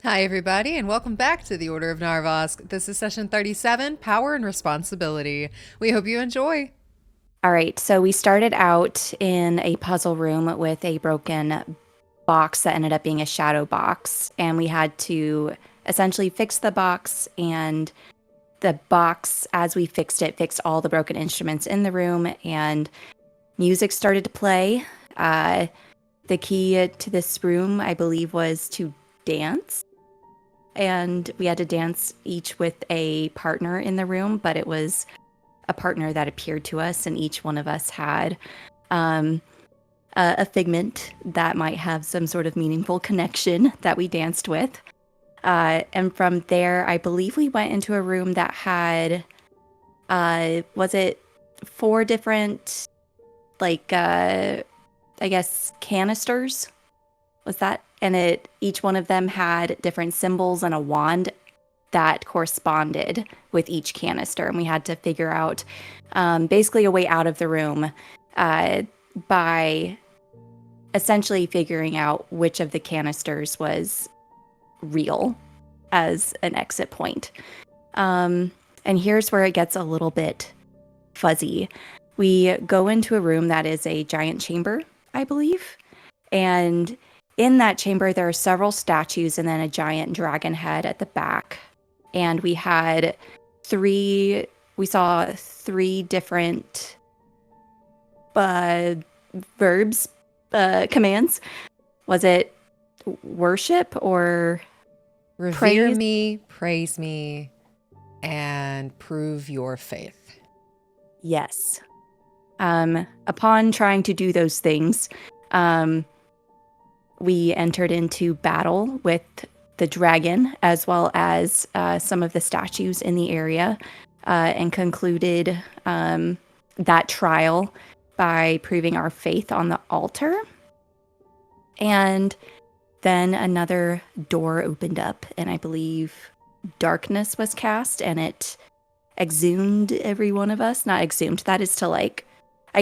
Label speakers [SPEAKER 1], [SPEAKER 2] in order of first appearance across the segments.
[SPEAKER 1] Hi, everybody, and welcome back to the Order of Narvosc. This is session 37, Power and Responsibility. We hope you enjoy.
[SPEAKER 2] All right, so we started out in a puzzle room with a broken box that ended up being a shadow box, and we had to essentially fix the box, and the box, as we fixed it, fixed all the broken instruments in the room, and music started to play. The key to this room, I believe, was to dance, and we had to dance each with a partner in the room, but it was a partner that appeared to us, and each one of us had um, a figment that might have some sort of meaningful connection that we danced with. And from there, I believe we went into a room that had, was it 4 different, I guess, canisters? Was that? And each one of them had different symbols and a wand that corresponded with each canister. And we had to figure out basically a way out of the room by essentially figuring out which of the canisters was real as an exit point. And here's where it gets a little bit fuzzy. We go into a room that is a giant chamber, I believe. And in that chamber, there are several statues and then a giant dragon head at the back. And we saw 3 different verbs, commands. Was it worship or
[SPEAKER 1] Revere
[SPEAKER 2] praise?
[SPEAKER 1] me, praise me, and prove your faith.
[SPEAKER 2] Yes. Upon trying to do those things, we entered into battle with the dragon as well as some of the statues in the area and concluded that trial by proving our faith on the altar. And then another door opened up, and I believe darkness was cast, and it exhumed every one of us. Not exhumed, that is to I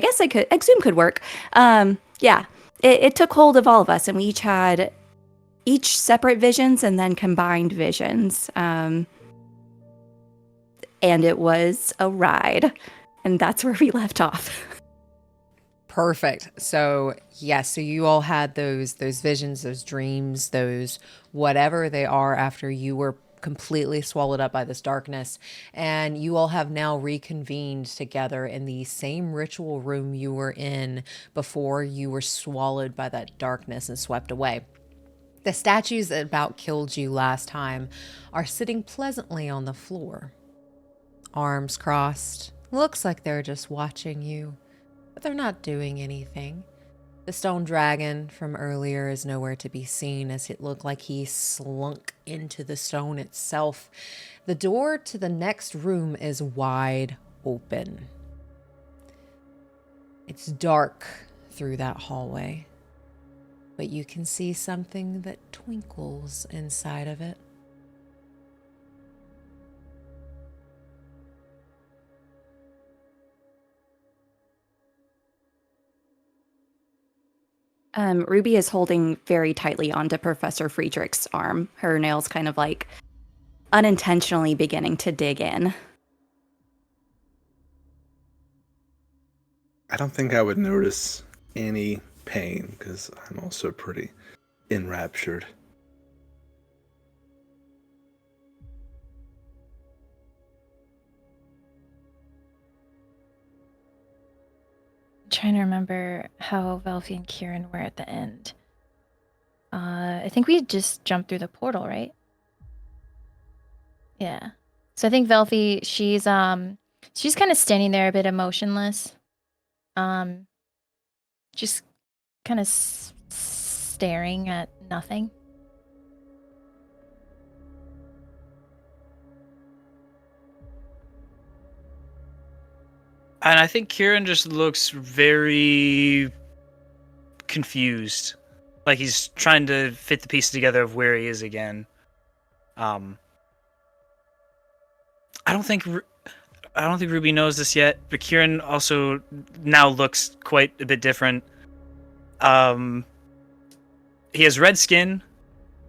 [SPEAKER 2] guess exhume could work. Yeah, it took hold of all of us, and we each had separate visions and then combined visions. And it was a ride, and that's where we left off.
[SPEAKER 1] Perfect. So you all had those visions, those dreams, those whatever they are after you were completely swallowed up by this darkness, and you all have now reconvened together in the same ritual room you were in before you were swallowed by that darkness and swept away. The statues that about killed you last time are sitting pleasantly on the floor, arms crossed. Looks like they're just watching you, but they're not doing anything. The stone dragon from earlier is nowhere to be seen, as it looked like he slunk into the stone itself. The door to the next room is wide open. It's dark through that hallway, but you can see something that twinkles inside of it.
[SPEAKER 2] Ruby is holding very tightly onto Professor Friedrich's arm, her nails kind of unintentionally beginning to dig in.
[SPEAKER 3] I don't think I would notice any pain because I'm also pretty enraptured.
[SPEAKER 4] Trying to remember how Velphie and Quirin were at the end. I think we just jumped through the portal, right? Yeah. So I think Velphie, she's kind of standing there a bit emotionless. Just kind of staring at nothing.
[SPEAKER 5] And I think Quirin just looks very confused. Like he's trying to fit the pieces together of where he is again. I don't think Ruby knows this yet, but Quirin also now looks quite a bit different. He has red skin,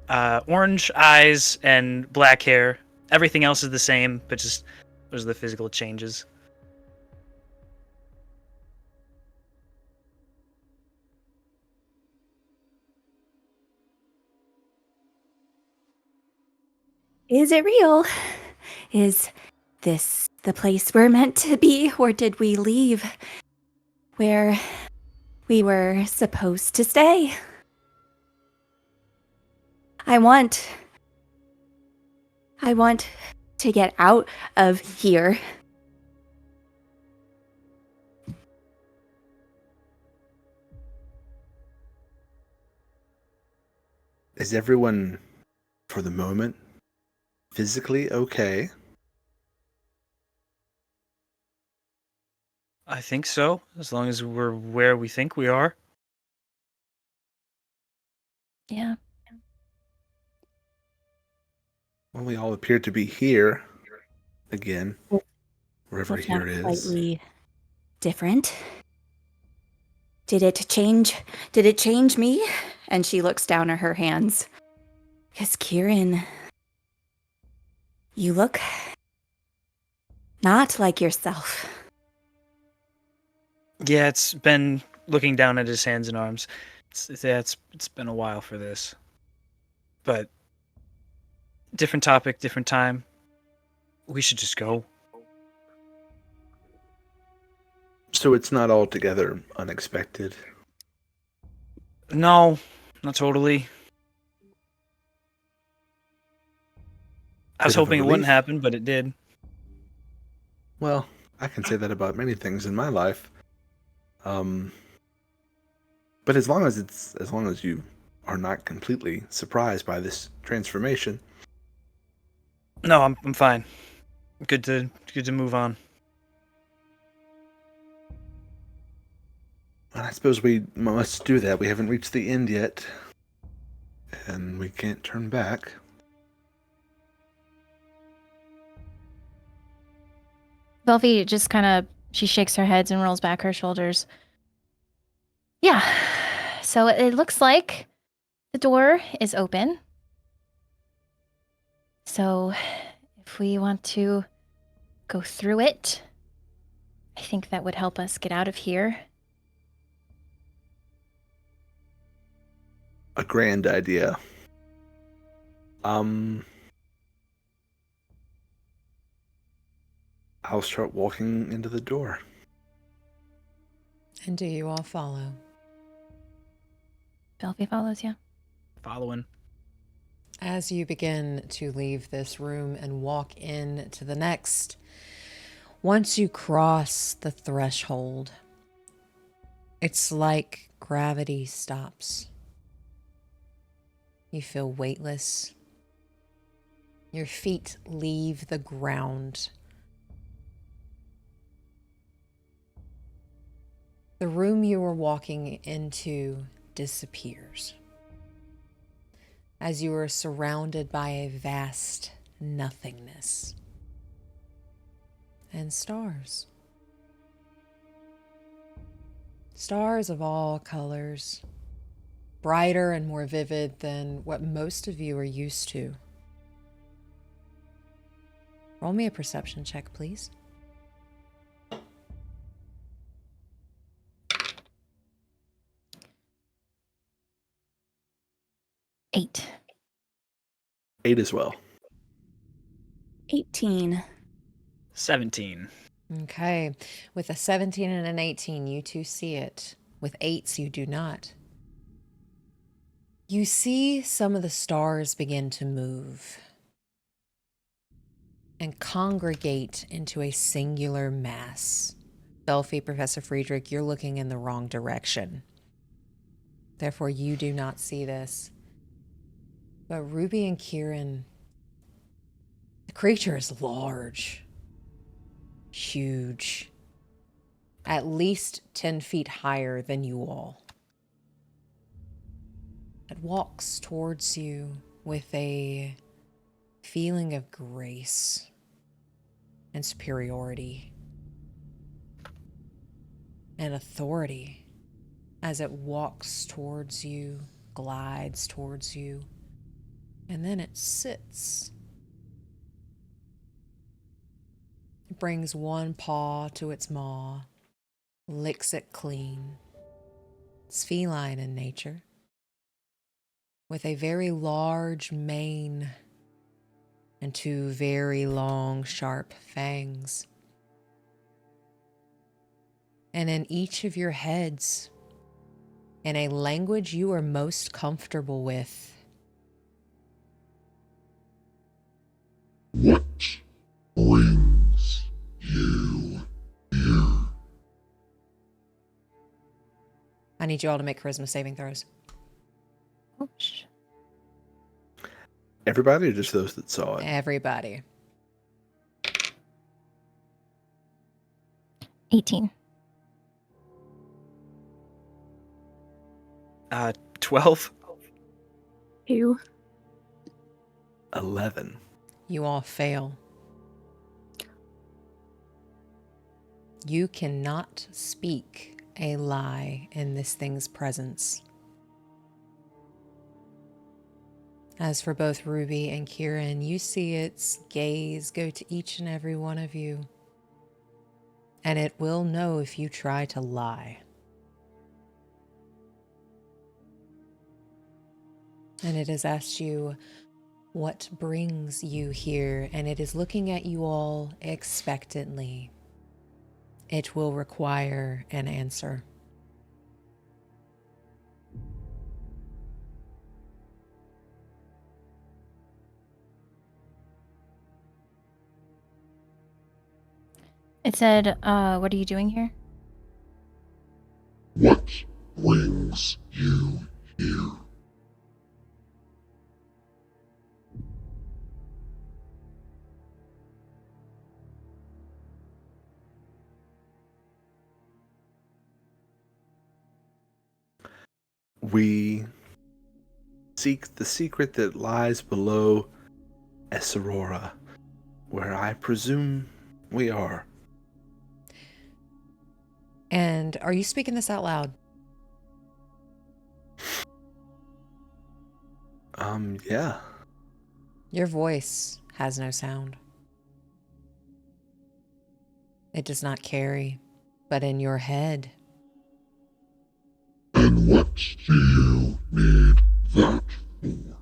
[SPEAKER 5] orange eyes and black hair. Everything else is the same, but just those are the physical changes.
[SPEAKER 2] Is it real? Is this the place we're meant to be, or did we leave where we were supposed to stay? I want to get out of here.
[SPEAKER 3] Is everyone, for the moment, physically okay?
[SPEAKER 5] I think so, as long as we're where we think we are.
[SPEAKER 4] Yeah.
[SPEAKER 3] Well, we all appear to be here again, wherever
[SPEAKER 2] If
[SPEAKER 3] here
[SPEAKER 2] not
[SPEAKER 3] it is.
[SPEAKER 2] slightly different. Did it change me? And she looks down at her hands. Because Quirin, you look not like yourself.
[SPEAKER 5] Yeah, it's been looking down at his hands and arms. It's been a while for this. But different topic, different time. We should just go.
[SPEAKER 3] So it's not altogether unexpected.
[SPEAKER 5] No, not totally. I was
[SPEAKER 3] Bit of a
[SPEAKER 5] hoping it wouldn't
[SPEAKER 3] relief.
[SPEAKER 5] happen, but it did.
[SPEAKER 3] Well, I can say that about many things in my life. But as long as you are not completely surprised by this transformation.
[SPEAKER 5] No, I'm fine. Good to move on.
[SPEAKER 3] And I suppose we must do that. We haven't reached the end yet. And we can't turn back.
[SPEAKER 4] Velphie just kind of, she shakes her head and rolls back her shoulders. Yeah. So it looks like the door is open. So if we want to go through it, I think that would help us get out of here.
[SPEAKER 3] A grand idea. I'll start walking into the door.
[SPEAKER 1] And do you all follow?
[SPEAKER 4] Velphie follows, yeah.
[SPEAKER 5] Following.
[SPEAKER 1] As you begin to leave this room and walk into the next, once you cross the threshold, it's like gravity stops. You feel weightless. Your feet leave the ground. The room you were walking into disappears as you are surrounded by a vast nothingness and stars. Stars of all colors, brighter and more vivid than what most of you are used to. Roll me a perception check, please.
[SPEAKER 4] 8.
[SPEAKER 3] 8 as well.
[SPEAKER 2] 18.
[SPEAKER 5] 17.
[SPEAKER 1] Okay. With a 17 and an 18, you two see it. With 8s, you do not. You see some of the stars begin to move and congregate into a singular mass. Velphie, Professor Friedrich, you're looking in the wrong direction. Therefore, you do not see this. But Ruby and Quirin, the creature is large, huge, at least 10 feet higher than you all. It walks towards you with a feeling of grace and superiority and authority as it walks towards you, glides towards you. And then it sits. It brings one paw to its maw, licks it clean. It's feline in nature, with a very large mane and two very long, sharp fangs. And in each of your heads, in a language you are most comfortable with,
[SPEAKER 6] what brings you here?
[SPEAKER 1] I need you all to make charisma saving throws.
[SPEAKER 4] Oops.
[SPEAKER 3] Everybody or just those that saw it?
[SPEAKER 1] Everybody.
[SPEAKER 4] 18.
[SPEAKER 5] 12.
[SPEAKER 2] 2.
[SPEAKER 3] 11.
[SPEAKER 1] You all fail. You cannot speak a lie in this thing's presence. As for both Ruby and Quirin, you see its gaze go to each and every one of you, and it will know if you try to lie. And it has asked you what brings you here, and it is looking at you all expectantly. It will require an answer.
[SPEAKER 4] It said, what are you doing here?
[SPEAKER 6] What brings you here?
[SPEAKER 3] We seek the secret that lies below Esarora, where I presume we are.
[SPEAKER 1] And are you speaking this out loud?
[SPEAKER 3] Yeah.
[SPEAKER 1] Your voice has no sound. It does not carry, but in your head,
[SPEAKER 6] And what do you need that for?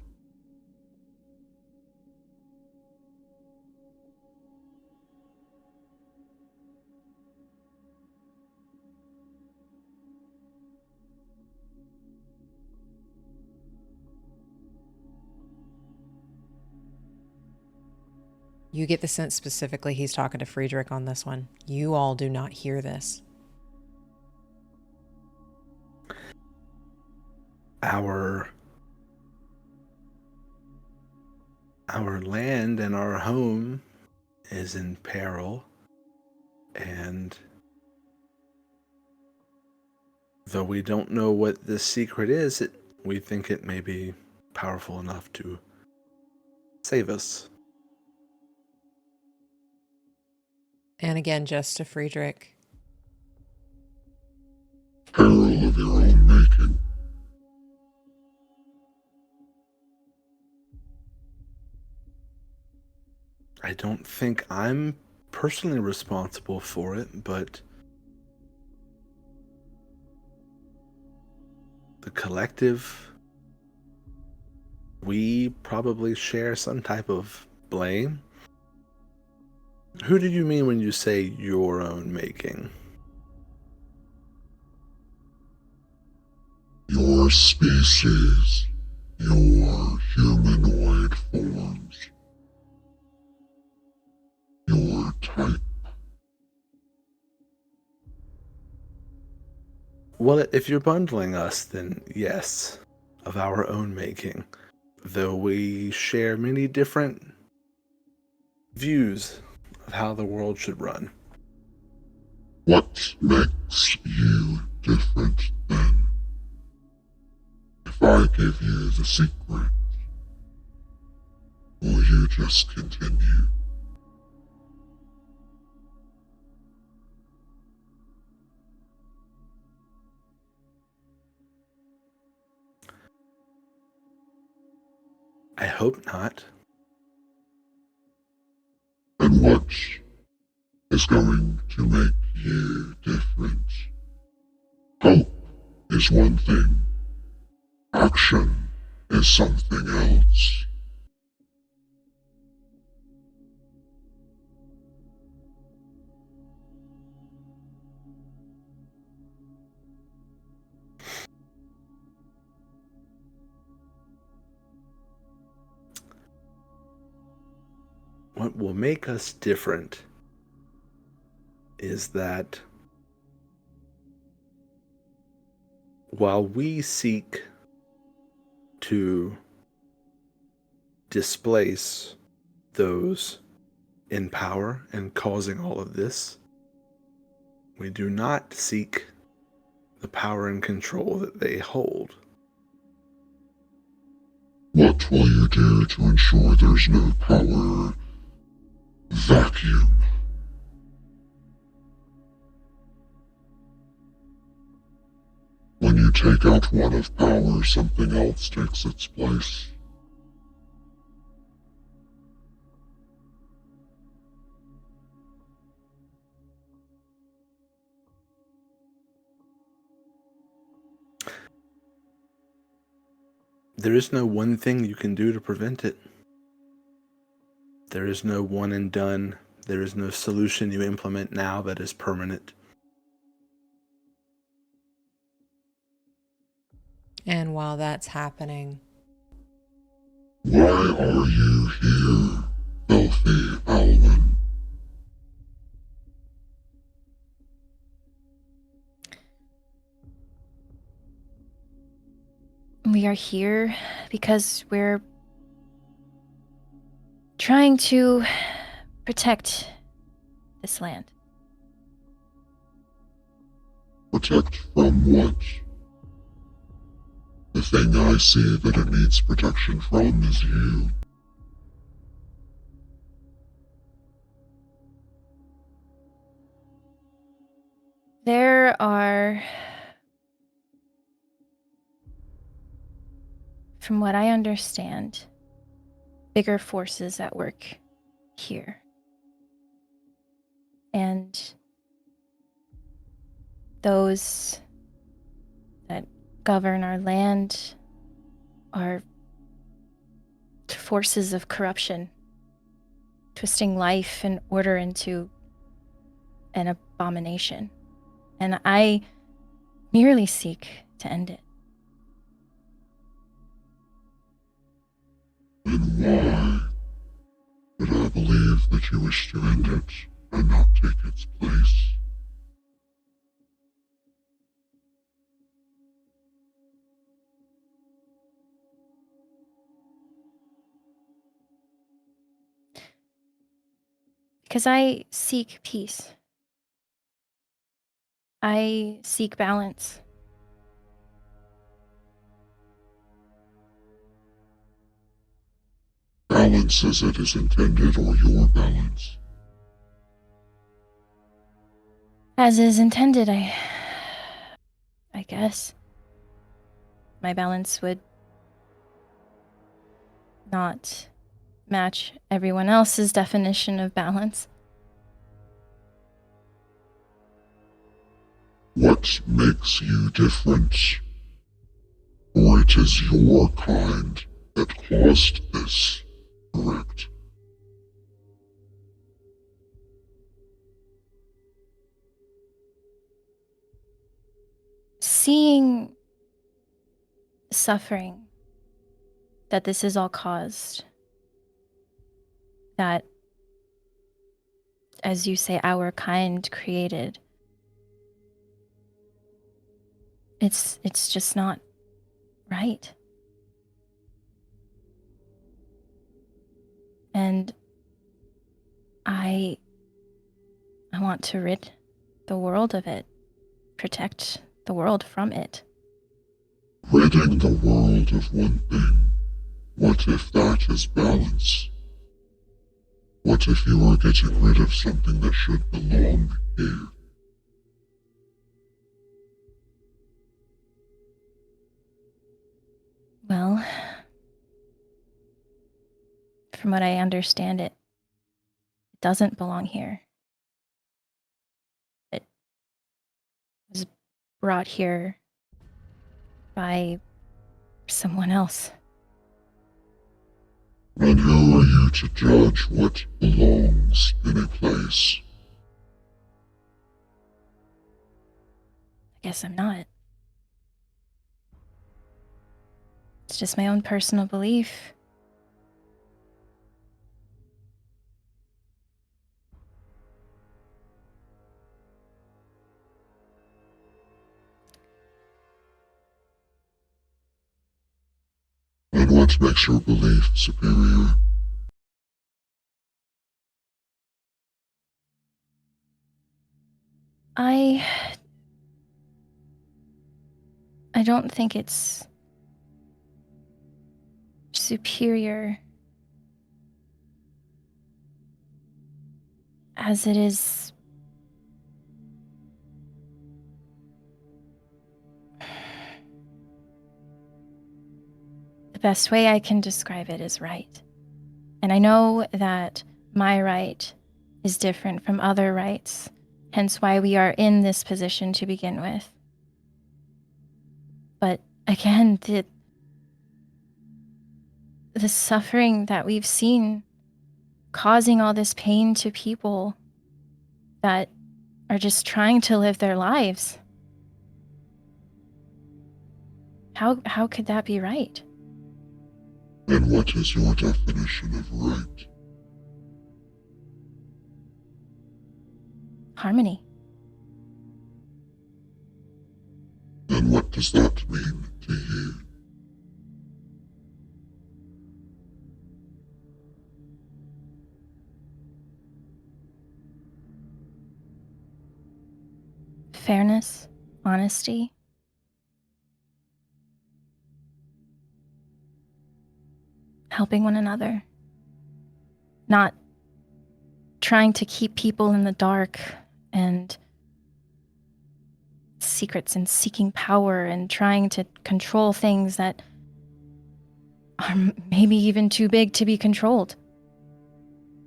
[SPEAKER 1] you get the sense specifically he's talking to Friedrich on this one. You all do not hear this.
[SPEAKER 3] Our land and our home is in peril, and though we don't know what this secret is, we think it may be powerful enough to save us.
[SPEAKER 1] And again, just to Friedrich,
[SPEAKER 6] Peril of your own making.
[SPEAKER 3] I don't think I'm personally responsible for it, but the collective, we probably share some type of blame. Who did you mean when you say your own making?
[SPEAKER 6] Your species. Your humanoid forms. Your type.
[SPEAKER 3] Well, if you're bundling us, then yes, of our own making. Though we share many different views of how the world should run.
[SPEAKER 6] What makes you different then? If I give you the secret, will you just continue?
[SPEAKER 3] I hope not.
[SPEAKER 6] And what is going to make you different? Hope is one thing. Action is something else.
[SPEAKER 3] What will make us different is that while we seek to displace those in power and causing all of this, we do not seek the power and control that they hold.
[SPEAKER 6] What will you do to ensure there's no power vacuum? When you take out one of power, something else takes its place.
[SPEAKER 3] There is no one thing you can do to prevent it. There is no one and done. There is no solution you implement now that is permanent.
[SPEAKER 1] And while that's happening,
[SPEAKER 6] Why are you here, Velphie Alwyn?
[SPEAKER 4] We are here because we're trying to protect this land.
[SPEAKER 6] Protect from what? The thing I see that it needs protection from is you.
[SPEAKER 4] There are, from what I understand, bigger forces at work here. And those that govern our land are forces of corruption, twisting life and order into an abomination. And I merely seek to end it.
[SPEAKER 6] And why would I believe that you wish to end it and not take its place?
[SPEAKER 4] Because I seek peace. I seek balance.
[SPEAKER 6] Balance as it is intended, or your balance?
[SPEAKER 4] As is intended, I guess. My balance would not match everyone else's definition of balance.
[SPEAKER 6] What makes you different? For it is your kind that caused this, correct?
[SPEAKER 4] Seeing the suffering that this is all caused, that, as you say, our kind created, it's just not right. And I want to rid the world of it, protect the world from it.
[SPEAKER 6] Ridding the world of one thing. What if that is balance? What if you are getting rid of something that should belong here?
[SPEAKER 4] Well, from what I understand, it doesn't belong here. It was brought here by someone else.
[SPEAKER 6] And who are you to judge what belongs in a place?
[SPEAKER 4] I guess I'm not. It's just my own personal belief.
[SPEAKER 6] And what makes your belief superior?
[SPEAKER 4] I don't think it's superior as it is the best way I can describe it is right. And I know that my right is different from other rights, hence why we are in this position to begin with. But again, the suffering that we've seen causing all this pain to people that are just trying to live their lives. How could that be right?
[SPEAKER 6] And what is your definition of right?
[SPEAKER 4] Harmony.
[SPEAKER 6] And what does that mean to you?
[SPEAKER 4] Fairness, honesty. Helping one another. Not trying to keep people in the dark and secrets and seeking power and trying to control things that are maybe even too big to be controlled.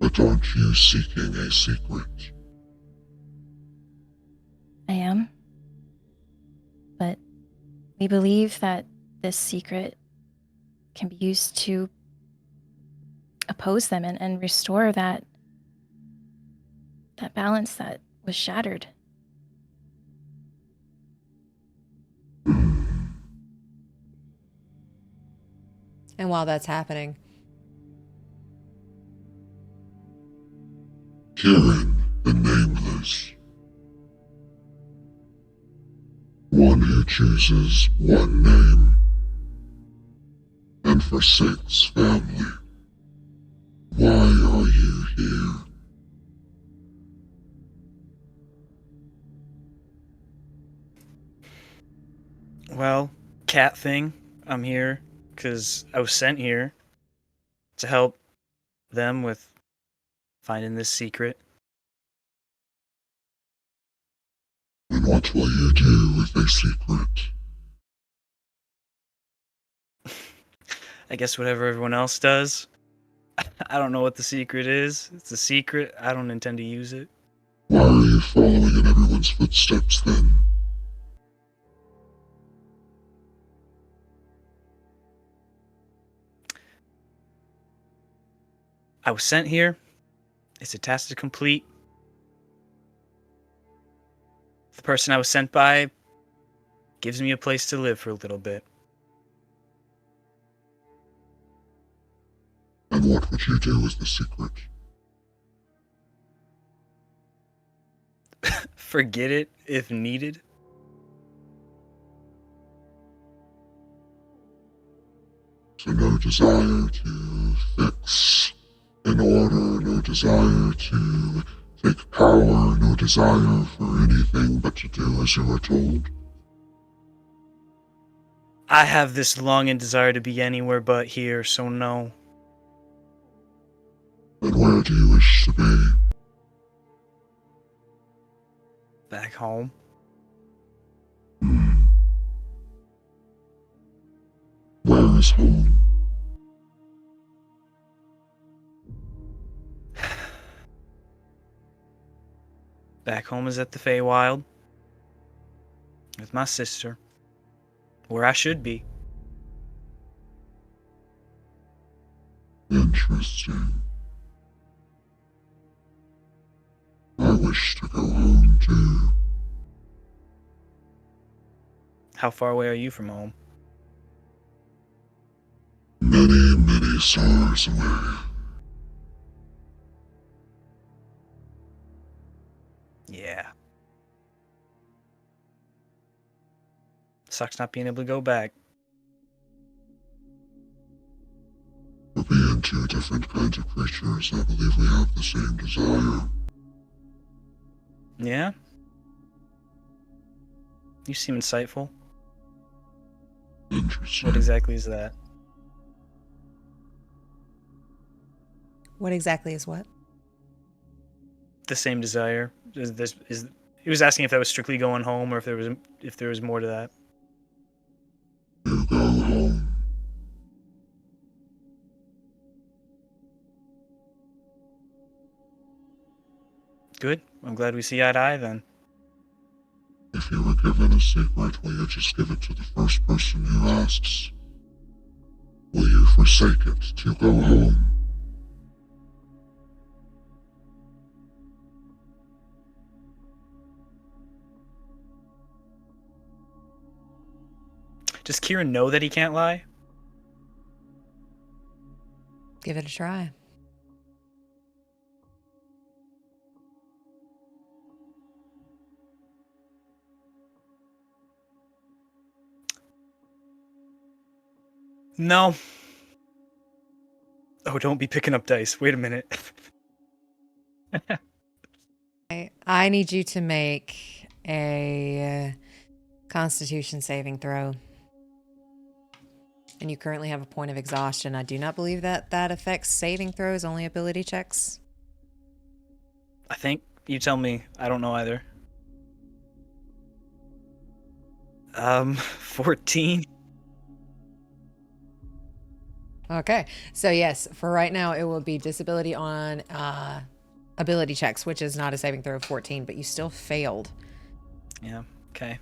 [SPEAKER 6] But aren't you seeking a secret?
[SPEAKER 4] I am. But we believe that this secret can be used to oppose them and restore that balance that was shattered.
[SPEAKER 1] And while that's happening,
[SPEAKER 6] Quirin, the Nameless. One who chooses one name and forsakes family. Why are you here?
[SPEAKER 5] Well, cat thing, I'm here because I was sent here to help them with finding this secret.
[SPEAKER 6] And what will you do with a secret?
[SPEAKER 5] I guess whatever everyone else does. I don't know what the secret is. It's a secret. I don't intend to use it.
[SPEAKER 6] Why are you following in everyone's footsteps then?
[SPEAKER 5] I was sent here. It's a task to complete. The person I was sent by gives me a place to live for a little bit.
[SPEAKER 6] And what would you do with the secret?
[SPEAKER 5] Forget it if needed.
[SPEAKER 6] So no desire to fix an order, no desire to take power, no desire for anything but to do as you are told.
[SPEAKER 5] I have this longing desire to be anywhere but here, so no.
[SPEAKER 6] And where do you wish to be?
[SPEAKER 5] Back home.
[SPEAKER 6] Where is home?
[SPEAKER 5] Back home is at the Feywild. With my sister. Where I should be.
[SPEAKER 6] Interesting. I wish to go home too.
[SPEAKER 5] How far away are you from home?
[SPEAKER 6] Many, many stars away.
[SPEAKER 5] Yeah. Sucks not being able to go back.
[SPEAKER 6] For being two different kinds of creatures, I believe we have the same desire.
[SPEAKER 5] Yeah? You seem insightful.
[SPEAKER 6] Interesting.
[SPEAKER 5] What exactly is that?
[SPEAKER 1] What exactly is what?
[SPEAKER 5] The same desire. He was asking if that was strictly going home or if there was more to that.
[SPEAKER 6] You go home.
[SPEAKER 5] Good. I'm glad we see eye to eye then.
[SPEAKER 6] If you were given a secret, will you just give it to the first person who asks? Will you forsake it to go home?
[SPEAKER 5] Does Quirin know that he can't lie?
[SPEAKER 1] Give it a try.
[SPEAKER 5] No. Oh, don't be picking up dice. Wait a minute.
[SPEAKER 1] I need you to make a Constitution saving throw. And you currently have a point of exhaustion. I do not believe that affects saving throws, only ability checks.
[SPEAKER 5] I think. You tell me. I don't know either. 14.
[SPEAKER 1] Okay. So yes, for right now, it will be disability on ability checks, which is not a saving throw of 14, but you still failed.
[SPEAKER 5] Yeah, okay.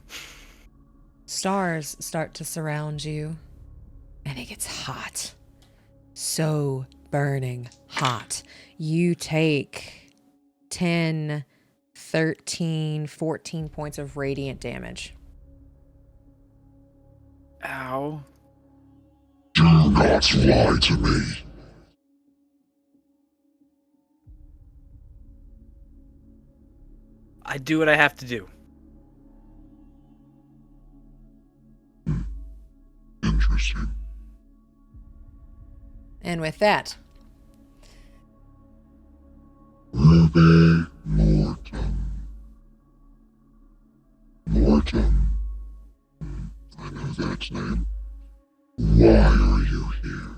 [SPEAKER 1] Stars start to surround you, and it gets hot. So burning hot. You take 10, 13, 14 points of radiant damage.
[SPEAKER 5] Ow.
[SPEAKER 6] Do not lie to me.
[SPEAKER 5] I do what I have to do.
[SPEAKER 6] Interesting.
[SPEAKER 1] And with that,
[SPEAKER 6] Ruby Mortem. Mortem. I know that name. Why are you here?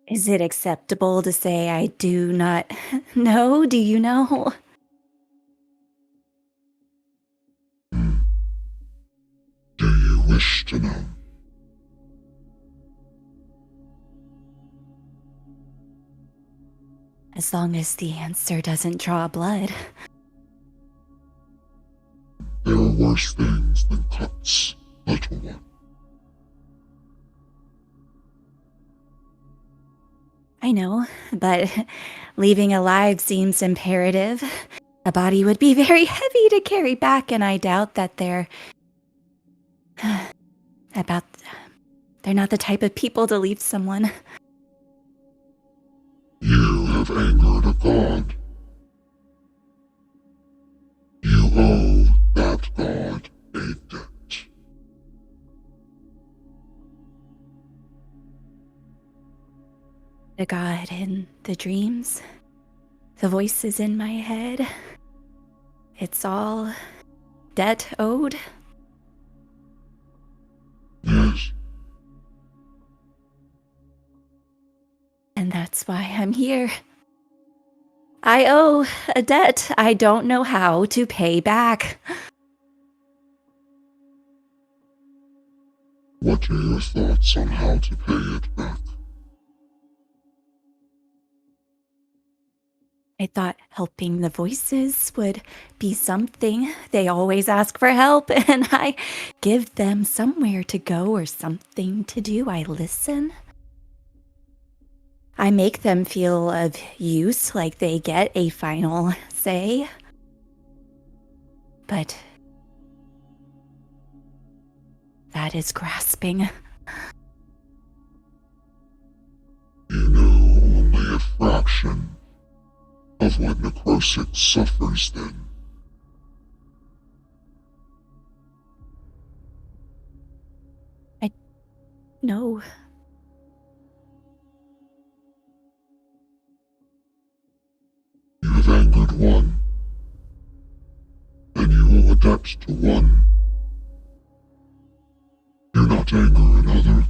[SPEAKER 2] Is it acceptable to say I do not know? Do you know?
[SPEAKER 6] Do you wish to know?
[SPEAKER 2] As long as the answer doesn't draw blood.
[SPEAKER 6] There are worse things than cuts, little one.
[SPEAKER 2] I know, but leaving alive seems imperative. A body would be very heavy to carry back, and I doubt that they're not the type of people to leave someone.
[SPEAKER 6] You have angered a god. You owe that god a debt.
[SPEAKER 2] The god in the dreams, the voices in my head. It's all debt owed.
[SPEAKER 6] Yes,
[SPEAKER 2] And that's why I'm here. I owe a debt I don't know how to pay back.
[SPEAKER 6] what are your thoughts on how to pay it back?
[SPEAKER 2] I thought helping the voices would be something. They always ask for help, and I give them somewhere to go or something to do. I listen. I make them feel of use, like they get a final say. But that is grasping.
[SPEAKER 6] You know only a fraction of what Necrosic suffers then.
[SPEAKER 2] No.
[SPEAKER 6] You have angered one, and you will adapt to one. Do not anger another.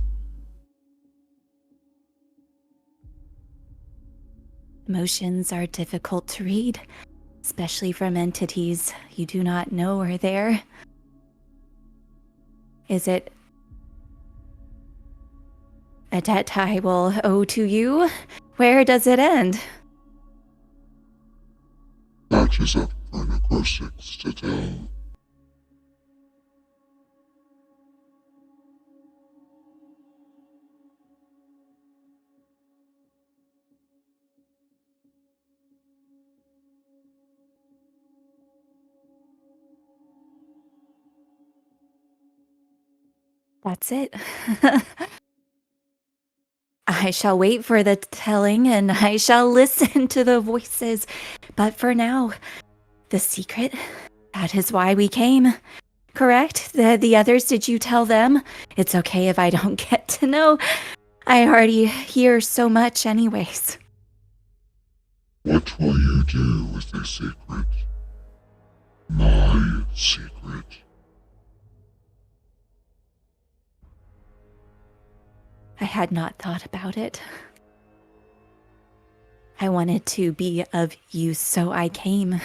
[SPEAKER 2] Emotions are difficult to read, especially from entities you do not know are there. Is it a debt I will owe to you? Where does it end?
[SPEAKER 6] That is up for Necrosics to tell.
[SPEAKER 2] That's it. I shall wait for the telling and I shall listen to the voices. But for now, the secret, that is why we came. Correct? The others, did you tell them? It's okay if I don't get to know. I already hear so much anyways.
[SPEAKER 6] What will you do with the secret? My secret.
[SPEAKER 2] I had not thought about it. I wanted to be of use, so I came.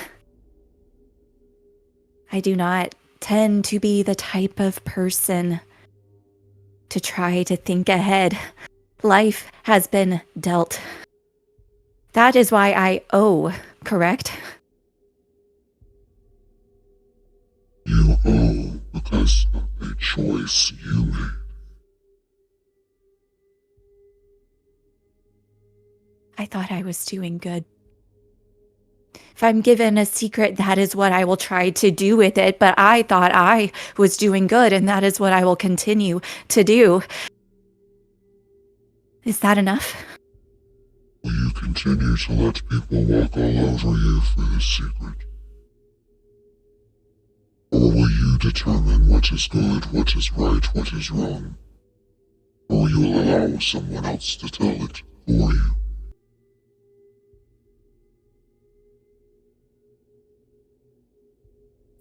[SPEAKER 2] I do not tend to be the type of person to try to think ahead. Life has been dealt. That is why I owe, correct?
[SPEAKER 6] You owe because of a choice you made.
[SPEAKER 2] I thought I was doing good. If I'm given a secret, that is what I will try to do with it, but I thought I was doing good, and that is what I will continue to do. Is that enough?
[SPEAKER 6] Will you continue to let people walk all over you for this secret? Or will you determine what is good, what is right, what is wrong? Or will you allow someone else to tell it for you?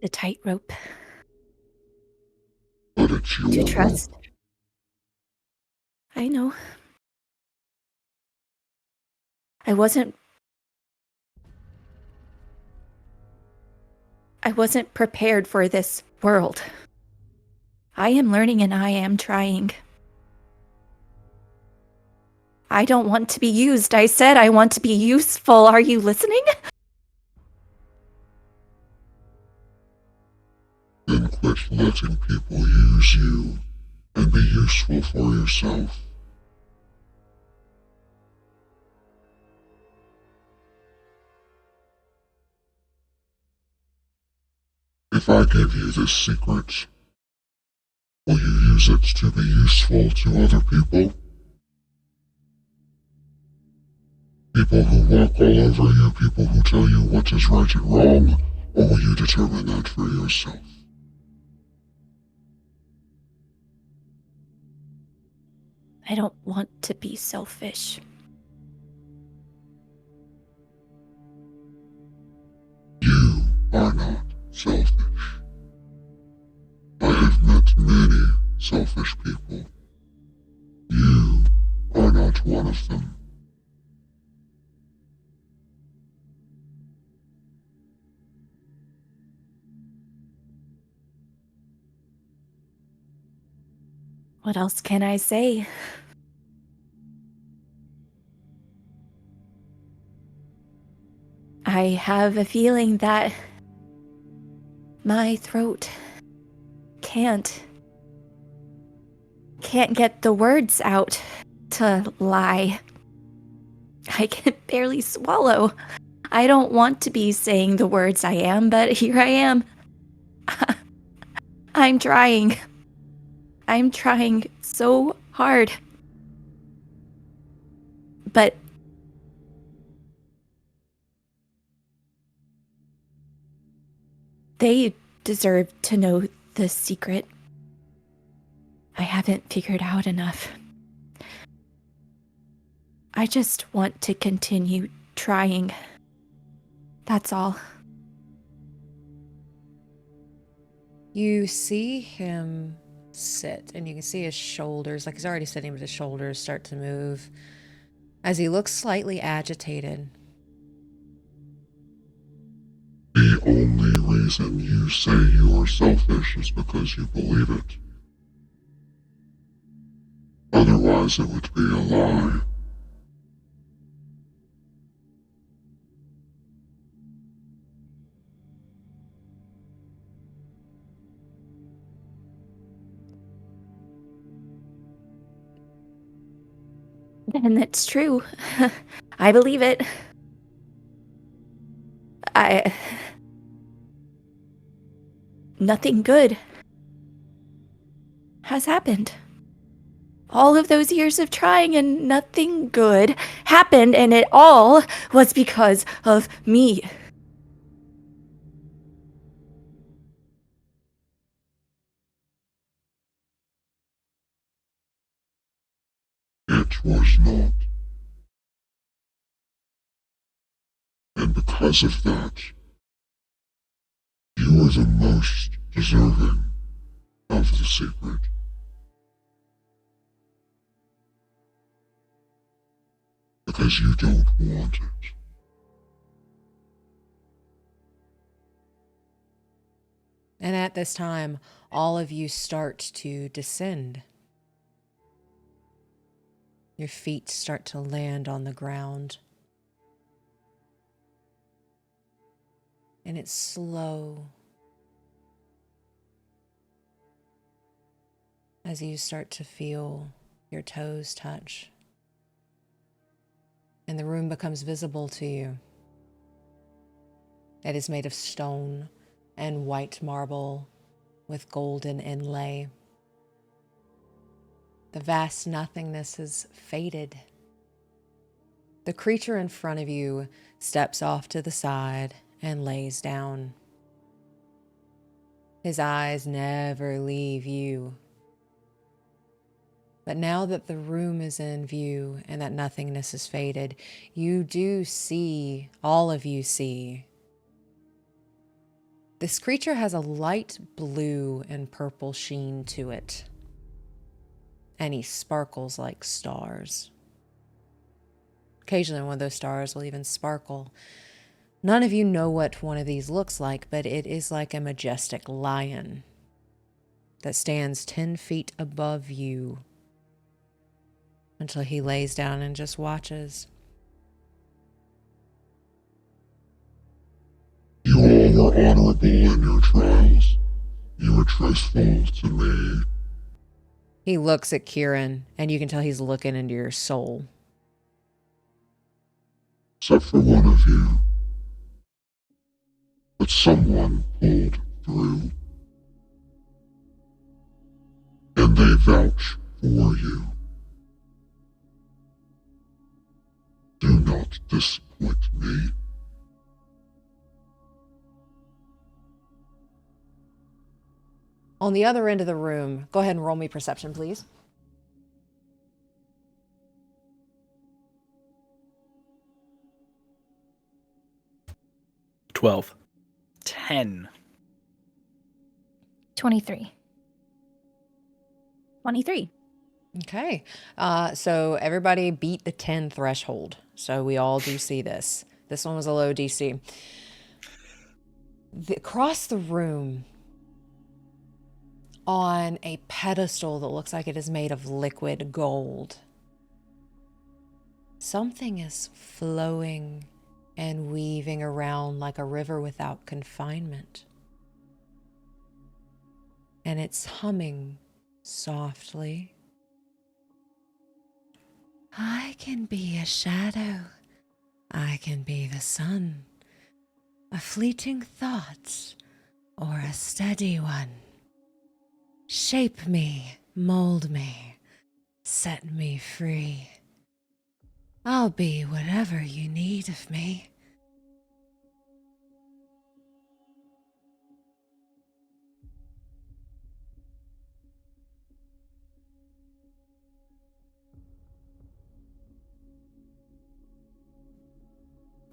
[SPEAKER 2] The tightrope.
[SPEAKER 6] But it's your
[SPEAKER 2] To
[SPEAKER 6] role.
[SPEAKER 2] trust. I know. I wasn't prepared for this world. I am learning and I am trying. I don't want to be used. I said I want to be useful. Are you listening?
[SPEAKER 6] Then quit letting people use you and be useful for yourself. If I give you this secret, will you use it to be useful to other people? People who walk all over you, people who tell you what is right and wrong, or will you determine that for yourself?
[SPEAKER 2] I don't want to be selfish.
[SPEAKER 6] You are not selfish. I have met many selfish people. You are not one of them.
[SPEAKER 2] What else can I say? I have a feeling that my throat can't get the words out to lie. I can barely swallow. I don't want to be saying the words I am, but here I am. I'm trying. I'm trying so hard. But they deserve to know the secret. I haven't figured out enough. I just want to continue trying. That's all.
[SPEAKER 1] You see him sit, and you can see his shoulders, like he's already sitting, but his shoulders start to move as he looks slightly agitated.
[SPEAKER 6] The only reason you say you are selfish is because you believe it. Otherwise, it would be a lie.
[SPEAKER 2] And that's true. I believe it. Nothing good has happened. All of those years of trying and nothing good happened, and it all was because of me.
[SPEAKER 6] It was not. And because of that, you are the most deserving of the secret. Because you don't want it.
[SPEAKER 1] And at this time, all of you start to descend. Your feet start to land on the ground. And it's slow as you start to feel your toes touch. And the room becomes visible to you. It is made of stone and white marble with golden inlay. The vast nothingness has faded. The creature in front of you steps off to the side and lays down. His eyes never leave you. But now that the room is in view and that nothingness has faded, you do see, all of you see, this creature has a light blue and purple sheen to it. And he sparkles like stars. Occasionally one of those stars will even sparkle. None of you know what one of these looks like, but it is like a majestic lion that stands 10 feet above you until he lays down and just watches.
[SPEAKER 6] You all were honorable in your trials. You were trustful to me.
[SPEAKER 1] He looks at Quirin, and you can tell he's looking into your soul.
[SPEAKER 6] Except for one of you. But someone pulled through. And they vouch for you. Do not disappoint me.
[SPEAKER 1] On the other end of the room, go ahead and roll me perception, please.
[SPEAKER 3] $12.
[SPEAKER 5] 10.
[SPEAKER 4] 23.
[SPEAKER 2] 23.
[SPEAKER 1] Okay. So everybody beat the 10 threshold. So we all do see this. This one was a low DC. Across the room, on a pedestal that looks like it is made of liquid gold, something is flowing and weaving around like a river without confinement. And it's humming softly. I can be a shadow. I can be the sun. A fleeting thought or a steady one. Shape me, mold me, set me free. I'll be whatever you need of me.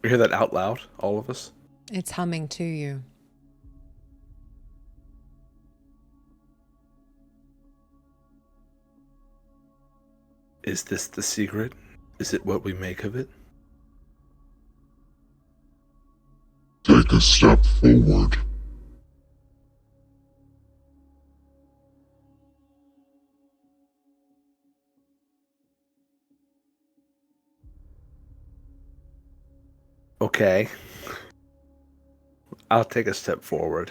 [SPEAKER 3] We hear that out loud, all of us.
[SPEAKER 1] It's humming to you.
[SPEAKER 3] Is this the secret? Is it what we make of it?
[SPEAKER 6] Take a step forward.
[SPEAKER 3] Okay. I'll take a step forward.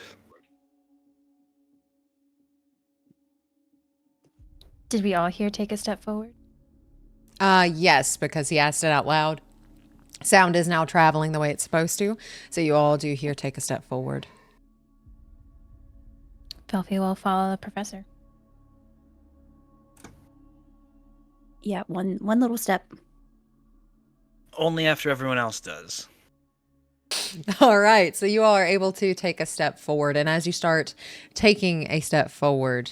[SPEAKER 4] Did we all hear take a step forward?
[SPEAKER 1] Yes, because he asked it out loud. Sound is now traveling the way it's supposed to, so you all do hear take a step forward.
[SPEAKER 4] Velphie will follow the professor.
[SPEAKER 2] Yeah, one little step.
[SPEAKER 5] Only after everyone else does.
[SPEAKER 1] All right, so you all are able to take a step forward, and as you start taking a step forward,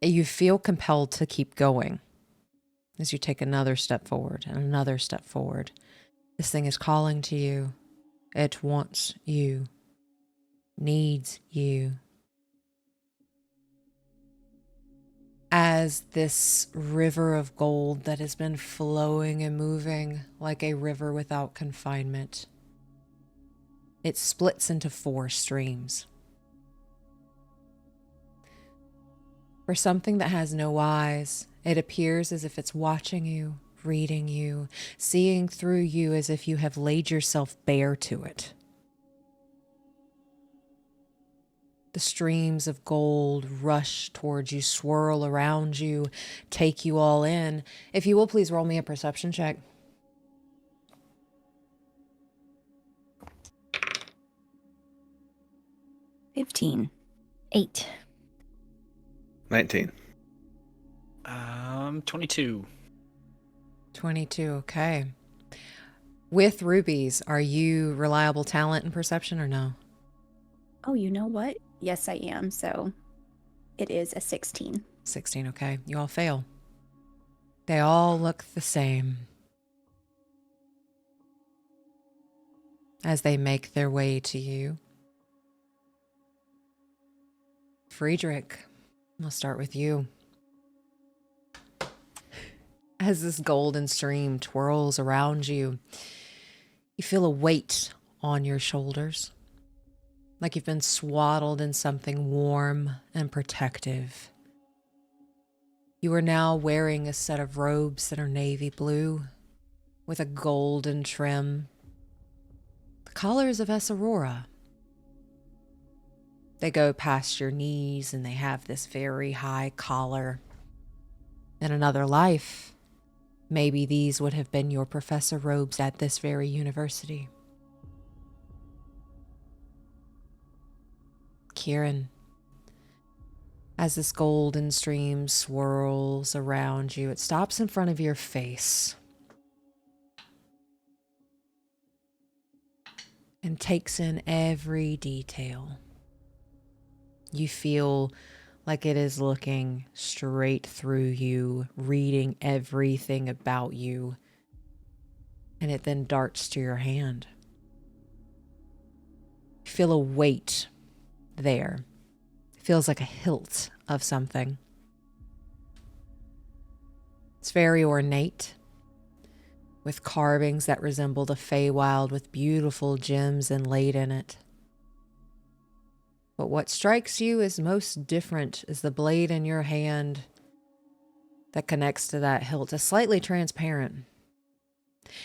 [SPEAKER 1] you feel compelled to keep going. As you take another step forward and another step forward, this thing is calling to you. It wants you, needs you. As this river of gold that has been flowing and moving like a river without confinement, it splits into 4 streams. For something that has no eyes, it appears as if it's watching you, reading you, seeing through you as if you have laid yourself bare to it. The streams of gold rush towards you, swirl around you, take you all in. If you will, please roll me a perception check.
[SPEAKER 2] $15.
[SPEAKER 4] 8.
[SPEAKER 3] 19.
[SPEAKER 5] 22.
[SPEAKER 1] 22, okay. With rubies, are you reliable talent and perception or no?
[SPEAKER 2] Oh, you know what? Yes, I am. So it is a 16.
[SPEAKER 1] 16, okay. You all fail. They all look the same as they make their way to you. Friedrich, I'll start with you. As this golden stream twirls around you, you feel a weight on your shoulders, like you've been swaddled in something warm and protective. You are now wearing a set of robes that are navy blue with a golden trim, the colors of Esarora. They go past your knees and they have this very high collar. In another life, maybe these would have been your professor robes at this very university. Quirin, as this golden stream swirls around you, it stops in front of your face and takes in every detail. You feel like it is looking straight through you, reading everything about you, and it then darts to your hand. You feel a weight there. It feels like a hilt of something. It's very ornate, with carvings that resemble the Feywild with beautiful gems inlaid in it. But what strikes you as most different is the blade in your hand that connects to that hilt is slightly transparent.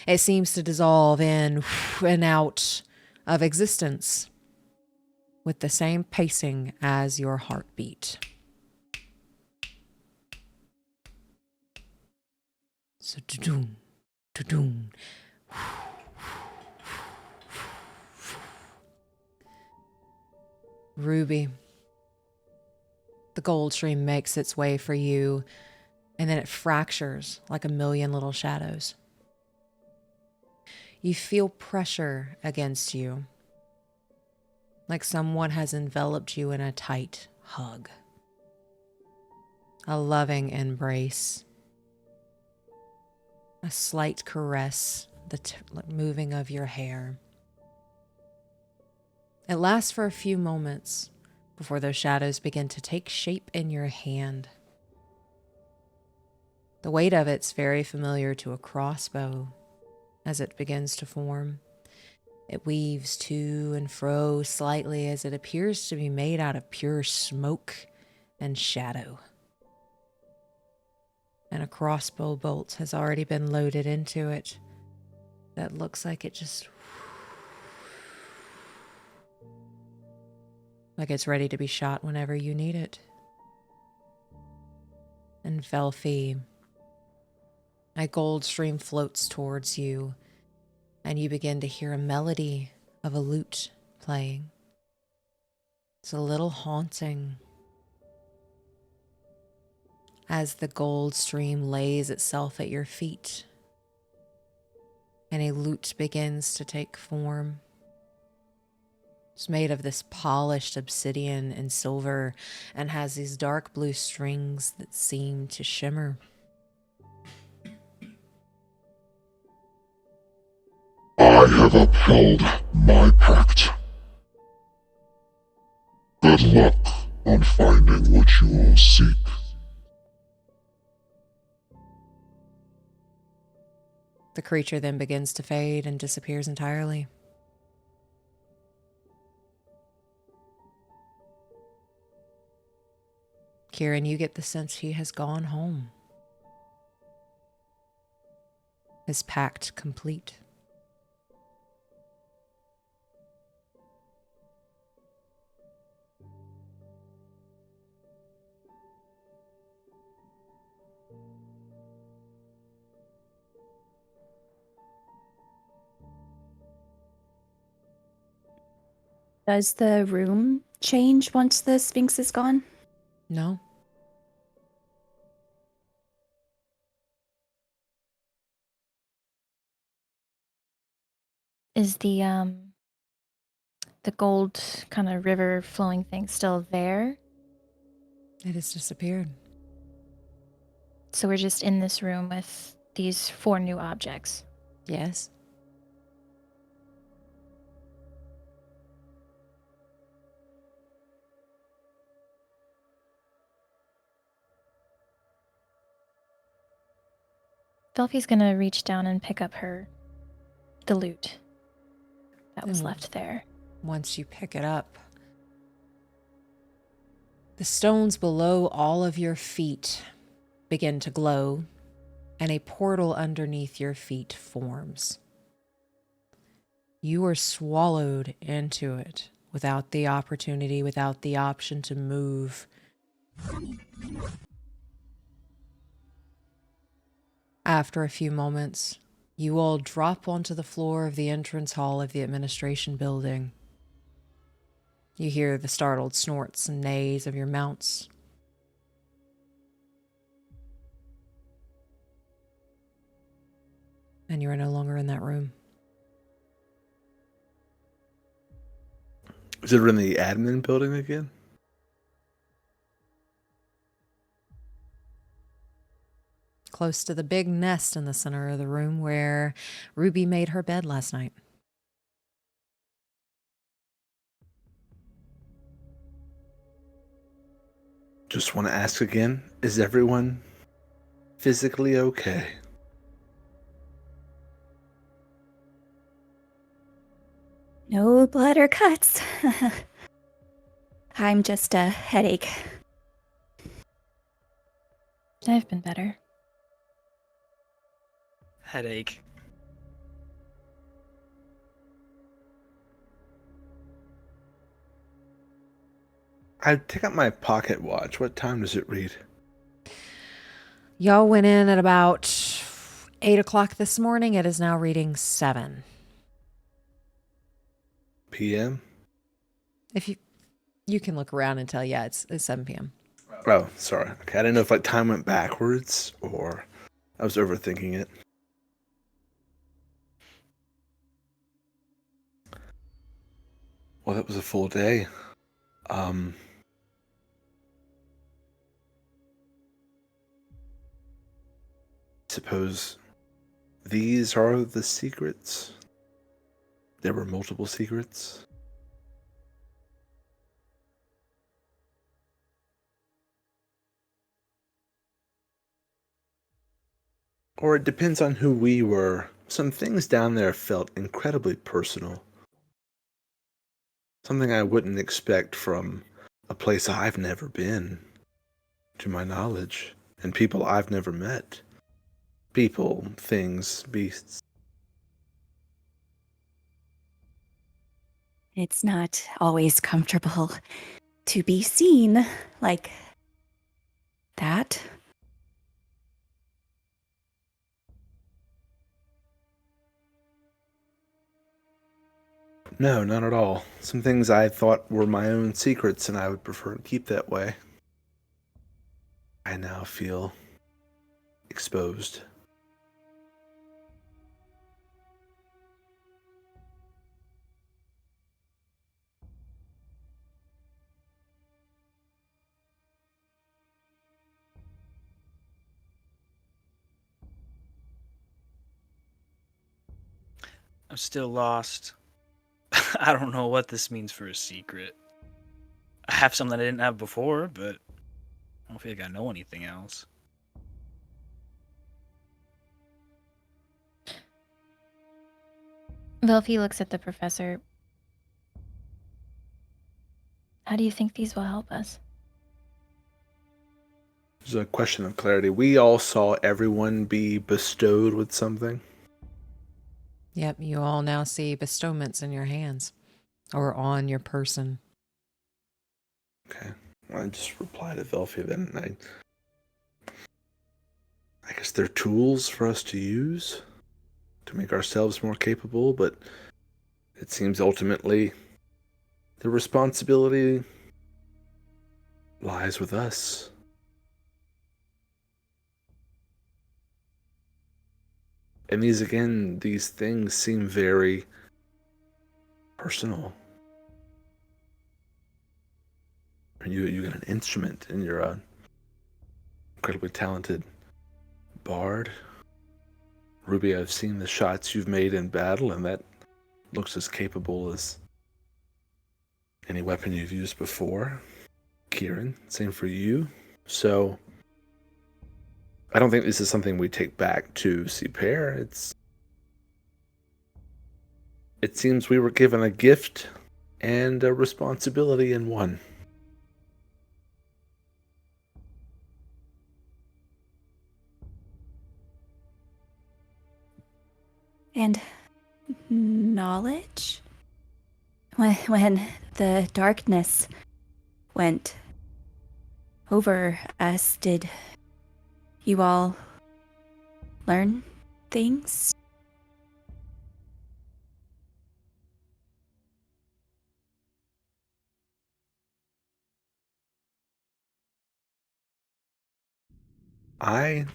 [SPEAKER 1] It seems to dissolve in and out of existence with the same pacing as your heartbeat. So, da-doom, da-doom. Ruby, the gold stream makes its way for you, and then it fractures like a million little shadows. You feel pressure against you, like someone has enveloped you in a tight hug. A loving embrace. A slight caress, the moving of your hair. It lasts for a few moments before those shadows begin to take shape in your hand. The weight of it's very familiar to a crossbow as it begins to form. It weaves to and fro slightly as it appears to be made out of pure smoke and shadow. And a crossbow bolt has already been loaded into it that looks like it just... like it's ready to be shot whenever you need it. And Velphie, a gold stream floats towards you, and you begin to hear a melody of a lute playing. It's a little haunting as the gold stream lays itself at your feet, and a lute begins to take form. It's made of this polished obsidian and silver and has these dark blue strings that seem to shimmer.
[SPEAKER 6] I have upheld my pact. Good luck on finding what you all seek.
[SPEAKER 1] The creature then begins to fade and disappears entirely. Quirin, you get the sense he has gone home. His pact complete.
[SPEAKER 2] Does the room change once the Sphinx is gone?
[SPEAKER 1] No?
[SPEAKER 4] Is the gold kind of river flowing thing still there?
[SPEAKER 1] It has disappeared.
[SPEAKER 4] So we're just in this room with these 4 new objects.
[SPEAKER 1] Yes?
[SPEAKER 4] Velphie's gonna reach down and pick up the loot that was
[SPEAKER 1] Oh.
[SPEAKER 4] left there.
[SPEAKER 1] Once you pick it up, the stones below all of your feet begin to glow, and a portal underneath your feet forms. You are swallowed into it without the opportunity, without the option to move. After a few moments, you all drop onto the floor of the entrance hall of the administration building. You hear the startled snorts and neighs of your mounts. And you are no longer in that room.
[SPEAKER 3] Is it in the admin building again?
[SPEAKER 1] Close to the big nest in the center of the room where Ruby made her bed last night.
[SPEAKER 3] Just want to ask again, is everyone physically okay?
[SPEAKER 2] No blood or cuts. I'm just a headache.
[SPEAKER 4] I've been better.
[SPEAKER 5] Headache.
[SPEAKER 3] I take out my pocket watch. What time does it read?
[SPEAKER 1] Y'all went in at about 8 o'clock this morning. It is now reading 7.
[SPEAKER 3] PM?
[SPEAKER 1] If you can look around and tell, yeah, it's 7 p.m.
[SPEAKER 3] Oh, sorry. Okay, I didn't know if like time went backwards or I was overthinking it. Well, that was a full day. Suppose these are the secrets? There were multiple secrets? Or it depends on who we were. Some things down there felt incredibly personal. Something I wouldn't expect from a place I've never been, to my knowledge, and people I've never met. People, things, beasts.
[SPEAKER 2] It's not always comfortable to be seen like that.
[SPEAKER 3] No, not at all. Some things I thought were my own secrets and I would prefer to keep that way. I now feel exposed.
[SPEAKER 5] I'm still lost. I don't know what this means for a secret. I have something I didn't have before, but I don't feel like I know anything else.
[SPEAKER 4] Velphie looks at the professor. How do you think these will help us?
[SPEAKER 3] There's a question of clarity. We all saw everyone be bestowed with something.
[SPEAKER 1] Yep, you all now see bestowments in your hands or on your person.
[SPEAKER 3] Okay. I just reply to Velphie then. I guess they're tools for us to use to make ourselves more capable, but it seems ultimately the responsibility lies with us. And these things seem very personal. And you got an instrument and you're an incredibly talented bard. Ruby, I've seen the shots you've made in battle, and that looks as capable as any weapon you've used before. Quirin, same for you. So, I don't think this is something we take back to Super. It seems we were given a gift and a responsibility in one.
[SPEAKER 2] And knowledge? When the darkness went over us, did you all learn things?
[SPEAKER 3] I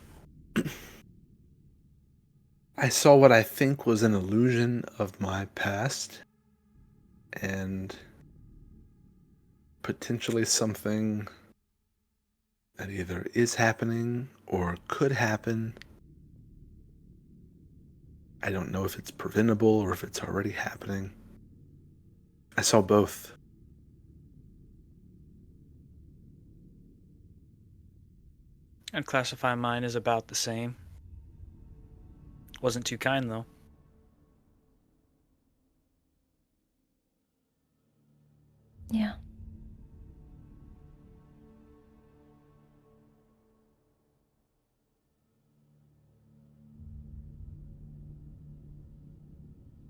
[SPEAKER 3] saw what I think was an illusion of my past and potentially something that either is happening or could happen. I don't know if it's preventable or if it's already happening. I saw both.
[SPEAKER 5] I'd classify mine as about the same. Wasn't too kind, though.
[SPEAKER 4] Yeah.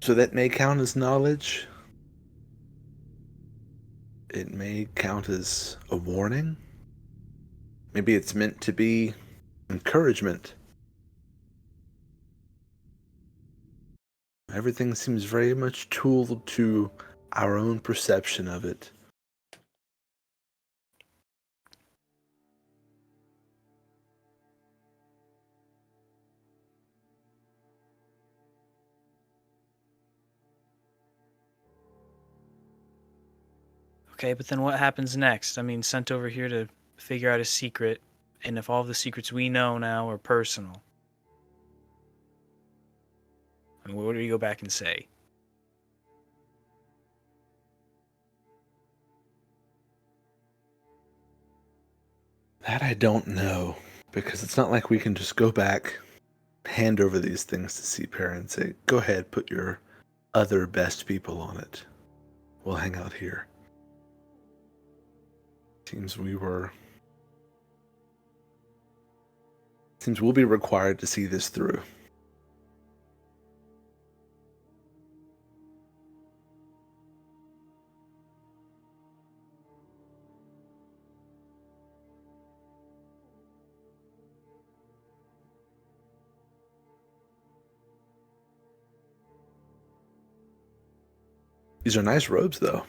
[SPEAKER 3] So that may count as knowledge. it may count as a warning. Maybe it's meant to be encouragement. Everything seems very much tooled to our own perception of it.
[SPEAKER 5] Okay, but then what happens next? I mean, sent over here to figure out a secret, and if all the secrets we know now are personal, I mean, what do we go back and say?
[SPEAKER 3] That I don't know, because it's not like we can just go back, hand over these things to Seapair and say, go ahead, put your other best people on it. We'll hang out here. Seems we'll be required to see this through. These are nice robes, though.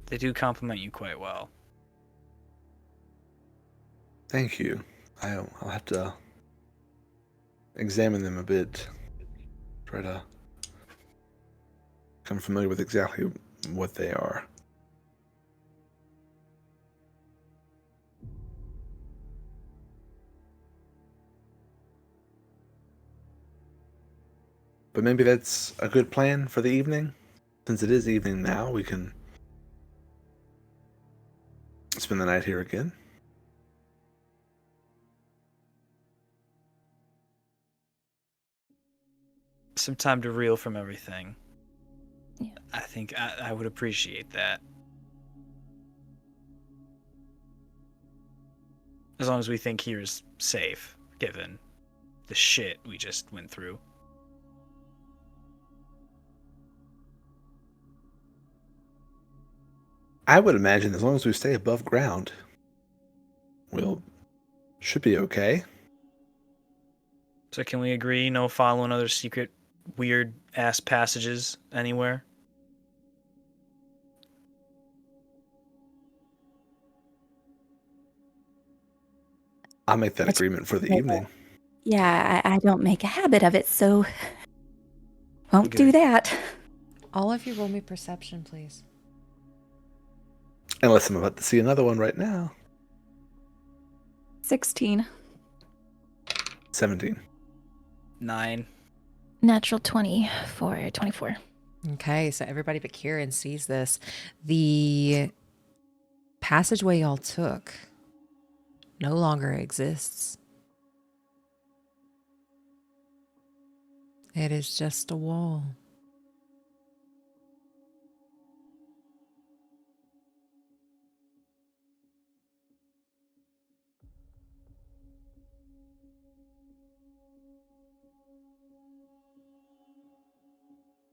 [SPEAKER 5] They do compliment you quite well.
[SPEAKER 3] Thank you. I'll have to examine them a bit. Try to become familiar with exactly what they are. But maybe that's a good plan for the evening. Since it is evening now, we can spend the night here again.
[SPEAKER 5] Some time to reel from everything.
[SPEAKER 4] Yeah.
[SPEAKER 5] I think I would appreciate that. As long as we think here is safe, given the shit we just went through.
[SPEAKER 3] I would imagine as long as we stay above ground, should be okay.
[SPEAKER 5] So can we agree no following other secret, weird-ass passages anywhere?
[SPEAKER 3] I'll make that agreement for the evening.
[SPEAKER 2] Yeah, I don't make a habit of it, so won't do
[SPEAKER 5] Good.
[SPEAKER 2] that.
[SPEAKER 1] All of you roll me perception, please.
[SPEAKER 3] Unless I'm about to see another one right now.
[SPEAKER 2] 16.
[SPEAKER 3] 17.
[SPEAKER 5] 9.
[SPEAKER 4] Natural 20 for 24.
[SPEAKER 1] Okay, so everybody but Quirin sees this. The passageway y'all took no longer exists. It is just a wall.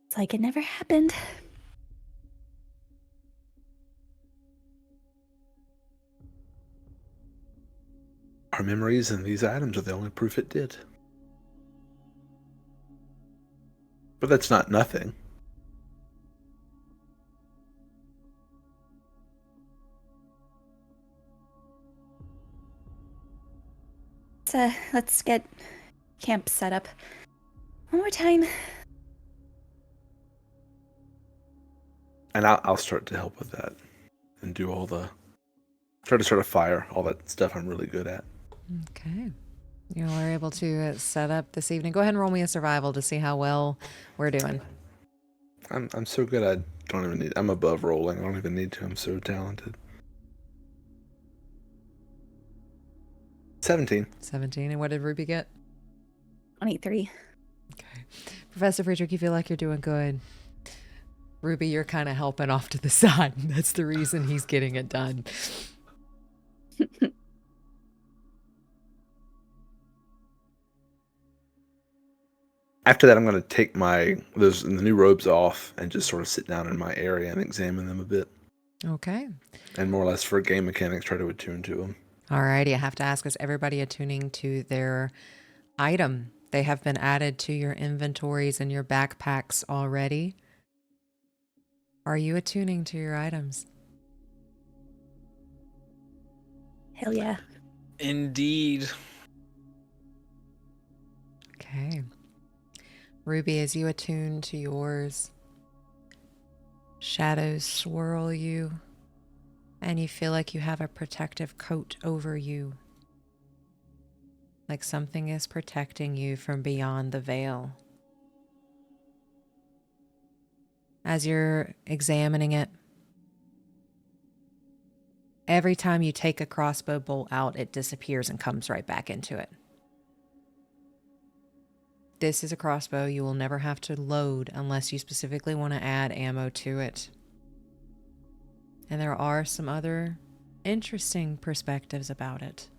[SPEAKER 2] It's like it never happened.
[SPEAKER 3] Our memories and these items are the only proof it did. But that's not nothing.
[SPEAKER 2] Let's get camp set up one more time.
[SPEAKER 3] And I'll start to help with that. And do all the... Try to start a fire. All that stuff I'm really good at.
[SPEAKER 1] Okay. You all are able to set up this evening. Go ahead and roll me a survival to see how well we're doing.
[SPEAKER 3] I'm so good I don't even need... I'm above rolling. I don't even need to. I'm so talented. 17.
[SPEAKER 1] 17. And what did Ruby get?
[SPEAKER 2] 23.
[SPEAKER 1] Okay. Professor Friedrich, you feel like you're doing good. Ruby, you're kind of helping off to the side. That's the reason he's getting it done.
[SPEAKER 3] After that, I'm going to take the new robes off and just sort of sit down in my area and examine them a bit.
[SPEAKER 1] Okay.
[SPEAKER 3] And more or less for game mechanics, try to attune to them.
[SPEAKER 1] Alrighty, I have to ask, is everybody attuning to their item? They have been added to your inventories and your backpacks already. Are you attuning to your items?
[SPEAKER 2] Hell yeah.
[SPEAKER 5] Indeed.
[SPEAKER 1] Okay. Ruby, as you attune to yours, shadows swirl you, and you feel like you have a protective coat over you. Like something is protecting you from beyond the veil. As you're examining it, every time you take a crossbow bolt out, it disappears and comes right back into it. This is a crossbow you will never have to load unless you specifically want to add ammo to it. And there are some other interesting perspectives about it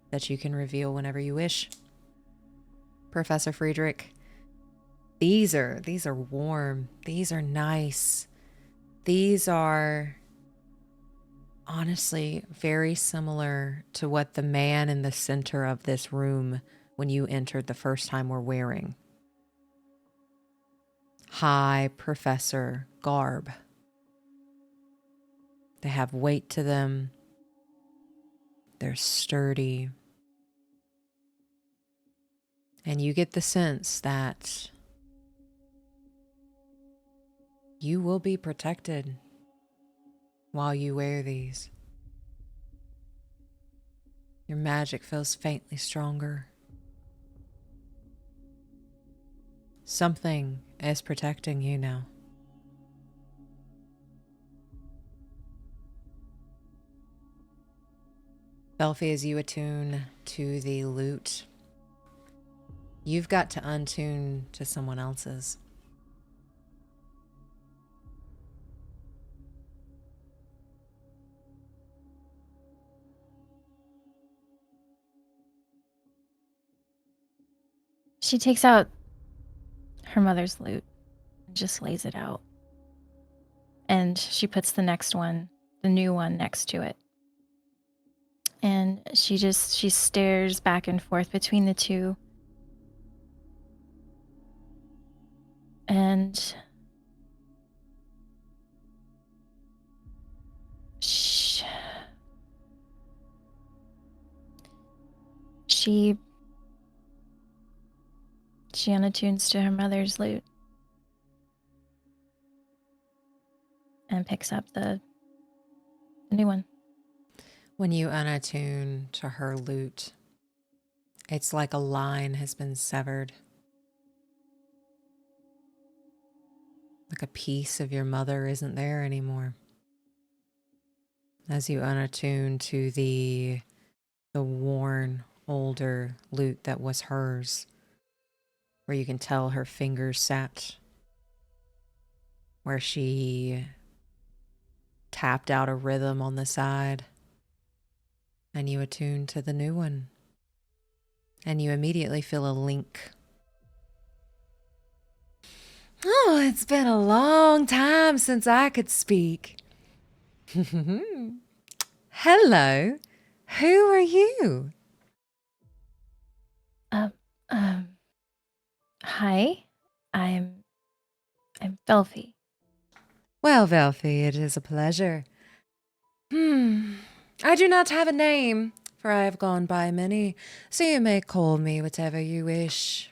[SPEAKER 1] that you can reveal whenever you wish. Professor Friedrich, these are warm. These are nice. These are honestly very similar to what the man in the center of this room when you entered the first time were wearing. High professor garb. They have weight to them. They're sturdy. And you get the sense that you will be protected while you wear these. Your magic feels faintly stronger. Something is protecting you now. Velphie, as you attune to the loot, you've got to untune to someone else's.
[SPEAKER 4] She takes out her mother's loot and just lays it out. And she puts the new one next to it. And she stares back and forth between the two. And she unattunes to her mother's loot and picks up the new one.
[SPEAKER 1] When you unattune to her loot, it's like a line has been severed. Like a piece of your mother isn't there anymore. As you unattune to the worn, older loot that was hers, where you can tell her fingers sat, where she tapped out a rhythm on the side, and you attune to the new one, and you immediately feel a link. Oh, it's been a long time since I could speak. Hello, who are you?
[SPEAKER 4] Hi, I'm Velphie.
[SPEAKER 1] Well, Velphie, it is a pleasure. I do not have a name, for I have gone by many, so you may call me whatever you wish.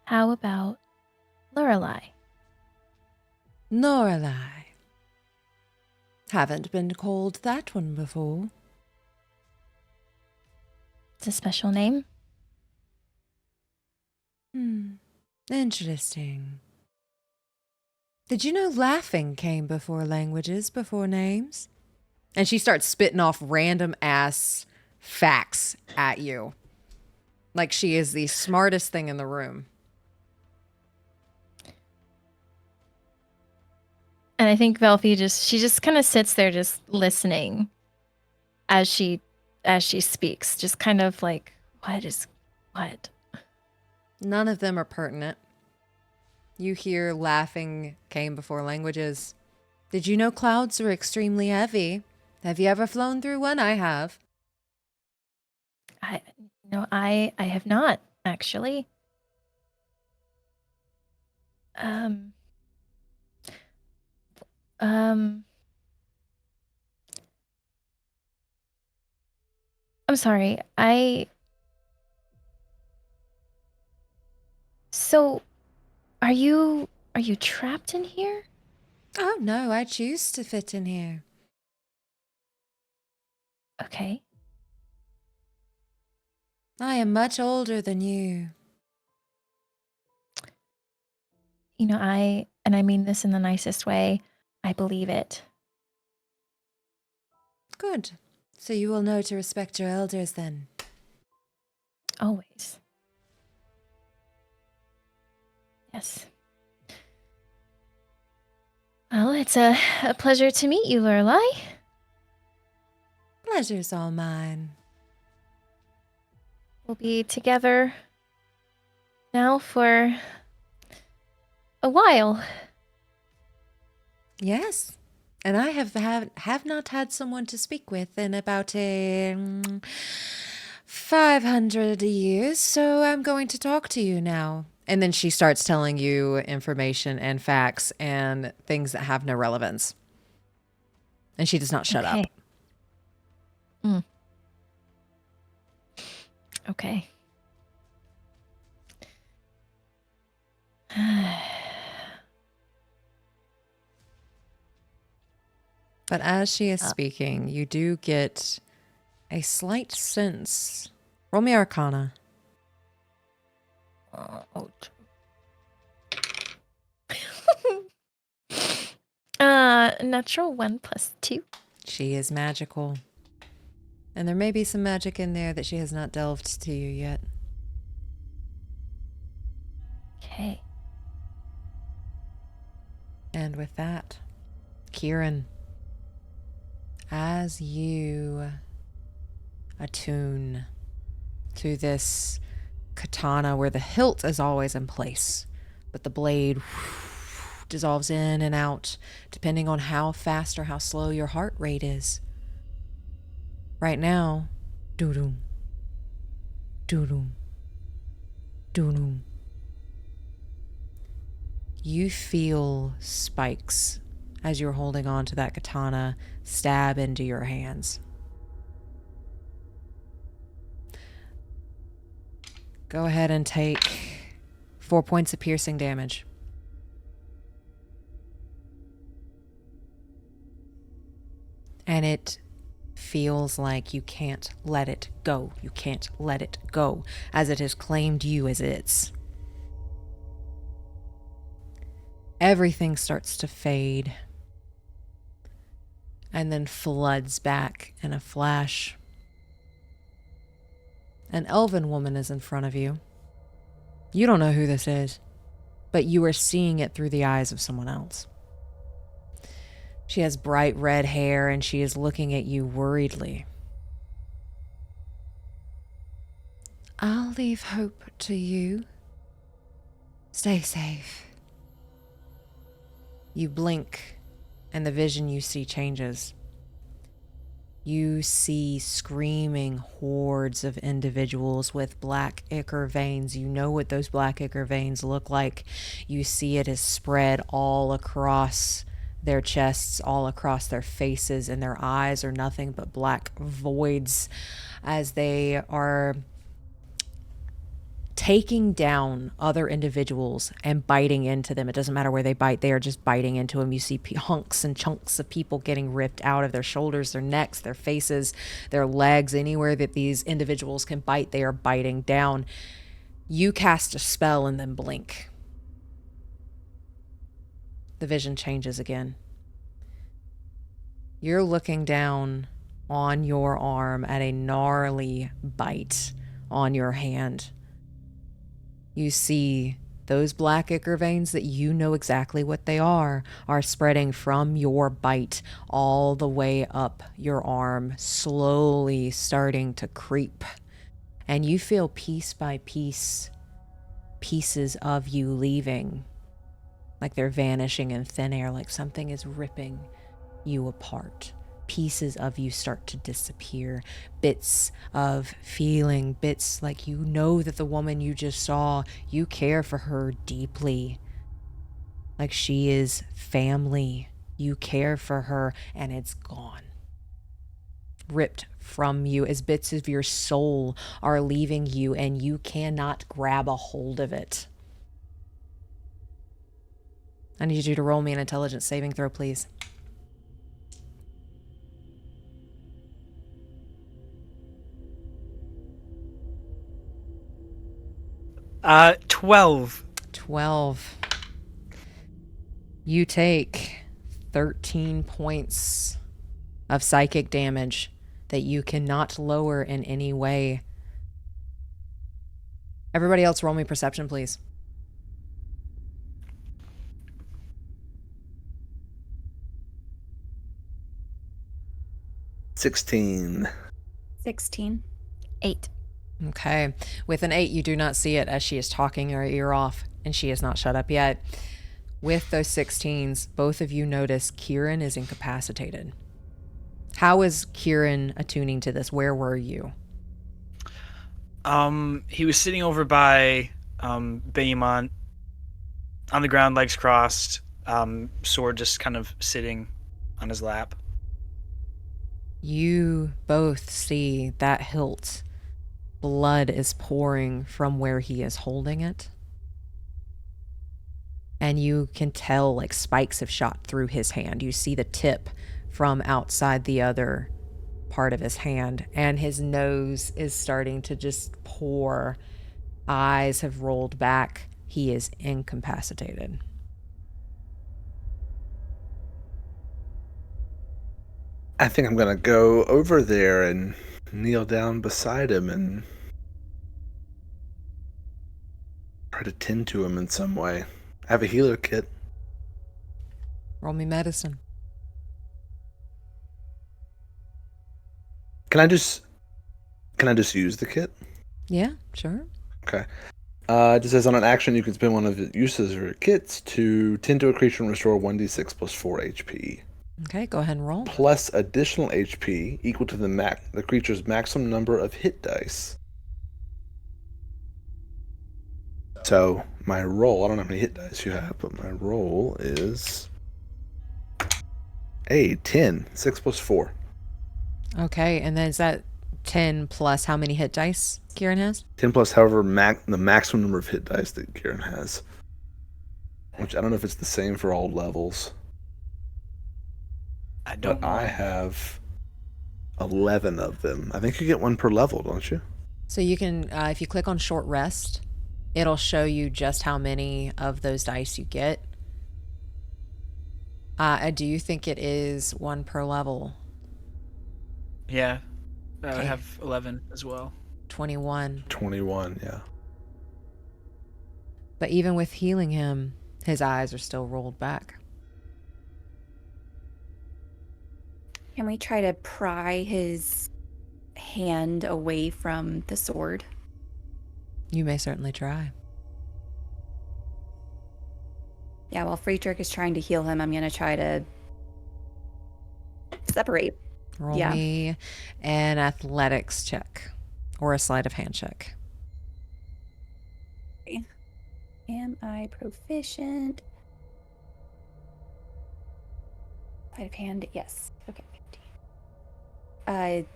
[SPEAKER 4] How about Lorelei?
[SPEAKER 1] Lorelei. Haven't been called that one before.
[SPEAKER 4] It's a special name.
[SPEAKER 1] Interesting. Did you know laughing came before languages, before names? And she starts spitting off random ass facts at you. Like she is the smartest thing in the room.
[SPEAKER 4] And I think Velphie just kind of sits there just listening as she speaks, just kind of like, what?
[SPEAKER 1] None of them are pertinent. You hear laughing came before languages. Did you know clouds are extremely heavy? Have you ever flown through one? I have.
[SPEAKER 4] I have not, actually. I'm sorry. So, are you trapped in here?
[SPEAKER 1] Oh no, I choose to fit in here.
[SPEAKER 4] Okay.
[SPEAKER 1] I am much older than you.
[SPEAKER 4] You know, I mean this in the nicest way. I believe it.
[SPEAKER 1] Good. So you will know to respect your elders then.
[SPEAKER 4] Always. Yes. Well, it's a pleasure to meet you, Lorelai.
[SPEAKER 1] Pleasure's all mine.
[SPEAKER 4] We'll be together now for a while.
[SPEAKER 1] Yes. And I have not had someone to speak with in about 500 years, so I'm going to talk to you now. And then she starts telling you information and facts and things that have no relevance. And she does not shut up.
[SPEAKER 4] Okay.
[SPEAKER 1] But as she is speaking, you do get a slight sense. Roll me Arcana.
[SPEAKER 4] Natural 1 + 2.
[SPEAKER 1] She is magical. And there may be some magic in there that she has not delved to you yet.
[SPEAKER 4] Okay.
[SPEAKER 1] And with that, Quirin, as you attune to this katana where the hilt is always in place, but the blade dissolves in and out depending on how fast or how slow your heart rate is. Right now, doo-doom, doo-doom, doo-doom. You feel spikes as you're holding on to that katana stab into your hands. Go ahead and take 4 points of piercing damage. And it feels like you can't let it go. You can't let it go, as it has claimed you as its. Everything starts to fade and then floods back in a flash. An elven woman is in front of you. You don't know who this is, but you are seeing it through the eyes of someone else. She has bright red hair and she is looking at you worriedly. I'll leave hope to you. Stay safe. You blink, and the vision you see changes. You see screaming hordes of individuals with black ichor veins. You know what those black ichor veins look like. You see it is spread all across their chests, all across their faces, and their eyes are nothing but black voids as they are taking down other individuals and biting into them. It doesn't matter where they bite, they are just biting into them. You see hunks and chunks of people getting ripped out of their shoulders, their necks, their faces, their legs. Anywhere that these individuals can bite, they are biting down. You cast a spell and then blink. The vision changes again. You're looking down on your arm at a gnarly bite on your hand. You see Those black ichor veins that you know exactly what they are spreading from your bite all the way up your arm, slowly starting to creep. And you feel piece by piece, pieces of you leaving, like they're vanishing in thin air, like something is ripping you apart. Pieces of you start to disappear, bits of feeling, bits like you know that the woman you just saw, you care for her deeply, like she is family. You care for her, and it's gone, ripped from you as bits of your soul are leaving you, and you cannot grab a hold of it. I need you to roll me an intelligence saving throw, please.
[SPEAKER 5] 12.
[SPEAKER 1] 12. You take 13 points of psychic damage that you cannot lower in any way. Everybody else roll me perception, please.
[SPEAKER 3] $16.
[SPEAKER 2] 16.
[SPEAKER 4] 8.
[SPEAKER 1] Okay. With an 8, you do not see it as she is talking her ear off, and she has not shut up yet. With those 16s, both of you notice Quirin is incapacitated. How is Quirin attuning to this? Where were you?
[SPEAKER 5] He was sitting over by Behemoth on the ground, legs crossed, sword just kind of sitting on his lap.
[SPEAKER 1] You both see that hilt. Blood is pouring from where he is holding it. And you can tell like spikes have shot through his hand. You see the tip from outside the other part of his hand, and his nose is starting to just pour. Eyes have rolled back. He is incapacitated.
[SPEAKER 3] I think I'm going to go over there and kneel down beside him and try to tend to him in some way. I have a healer kit.
[SPEAKER 1] Roll me medicine.
[SPEAKER 3] Can I just use the kit?
[SPEAKER 1] Yeah, sure.
[SPEAKER 3] Okay. It just says on an action you can spend one of the uses or kits to tend to a creature and restore 1d6 plus 4 HP.
[SPEAKER 1] Okay, go ahead and roll.
[SPEAKER 3] Plus additional HP equal to the creature's maximum number of hit dice. So my roll, I don't know how many hit dice you have, but my roll is a 10. 6 plus 4.
[SPEAKER 1] Okay, and then is that 10 plus how many hit dice Quirin has?
[SPEAKER 3] 10 plus however the maximum number of hit dice that Quirin has. Which I don't know if it's the same for all levels.
[SPEAKER 5] I don't
[SPEAKER 3] But
[SPEAKER 5] know.
[SPEAKER 3] I have 11 of them. I think you get one per level, don't you?
[SPEAKER 1] So you can, if you click on short rest, it'll show you just how many of those dice you get. Do you think it is one per level?
[SPEAKER 5] Yeah. I
[SPEAKER 1] Okay.
[SPEAKER 5] have 11 as well.
[SPEAKER 1] 21.
[SPEAKER 3] 21, yeah.
[SPEAKER 1] But even with healing him, his eyes are still rolled back.
[SPEAKER 2] Can we try to pry his hand away from the sword?
[SPEAKER 1] You may certainly try.
[SPEAKER 2] Yeah, while Friedrich is trying to heal him, I'm going to try to separate.
[SPEAKER 1] Roll
[SPEAKER 2] Yeah.
[SPEAKER 1] me an athletics check or a sleight of hand check.
[SPEAKER 2] Am I proficient? Sleight of hand, yes. Okay, 15.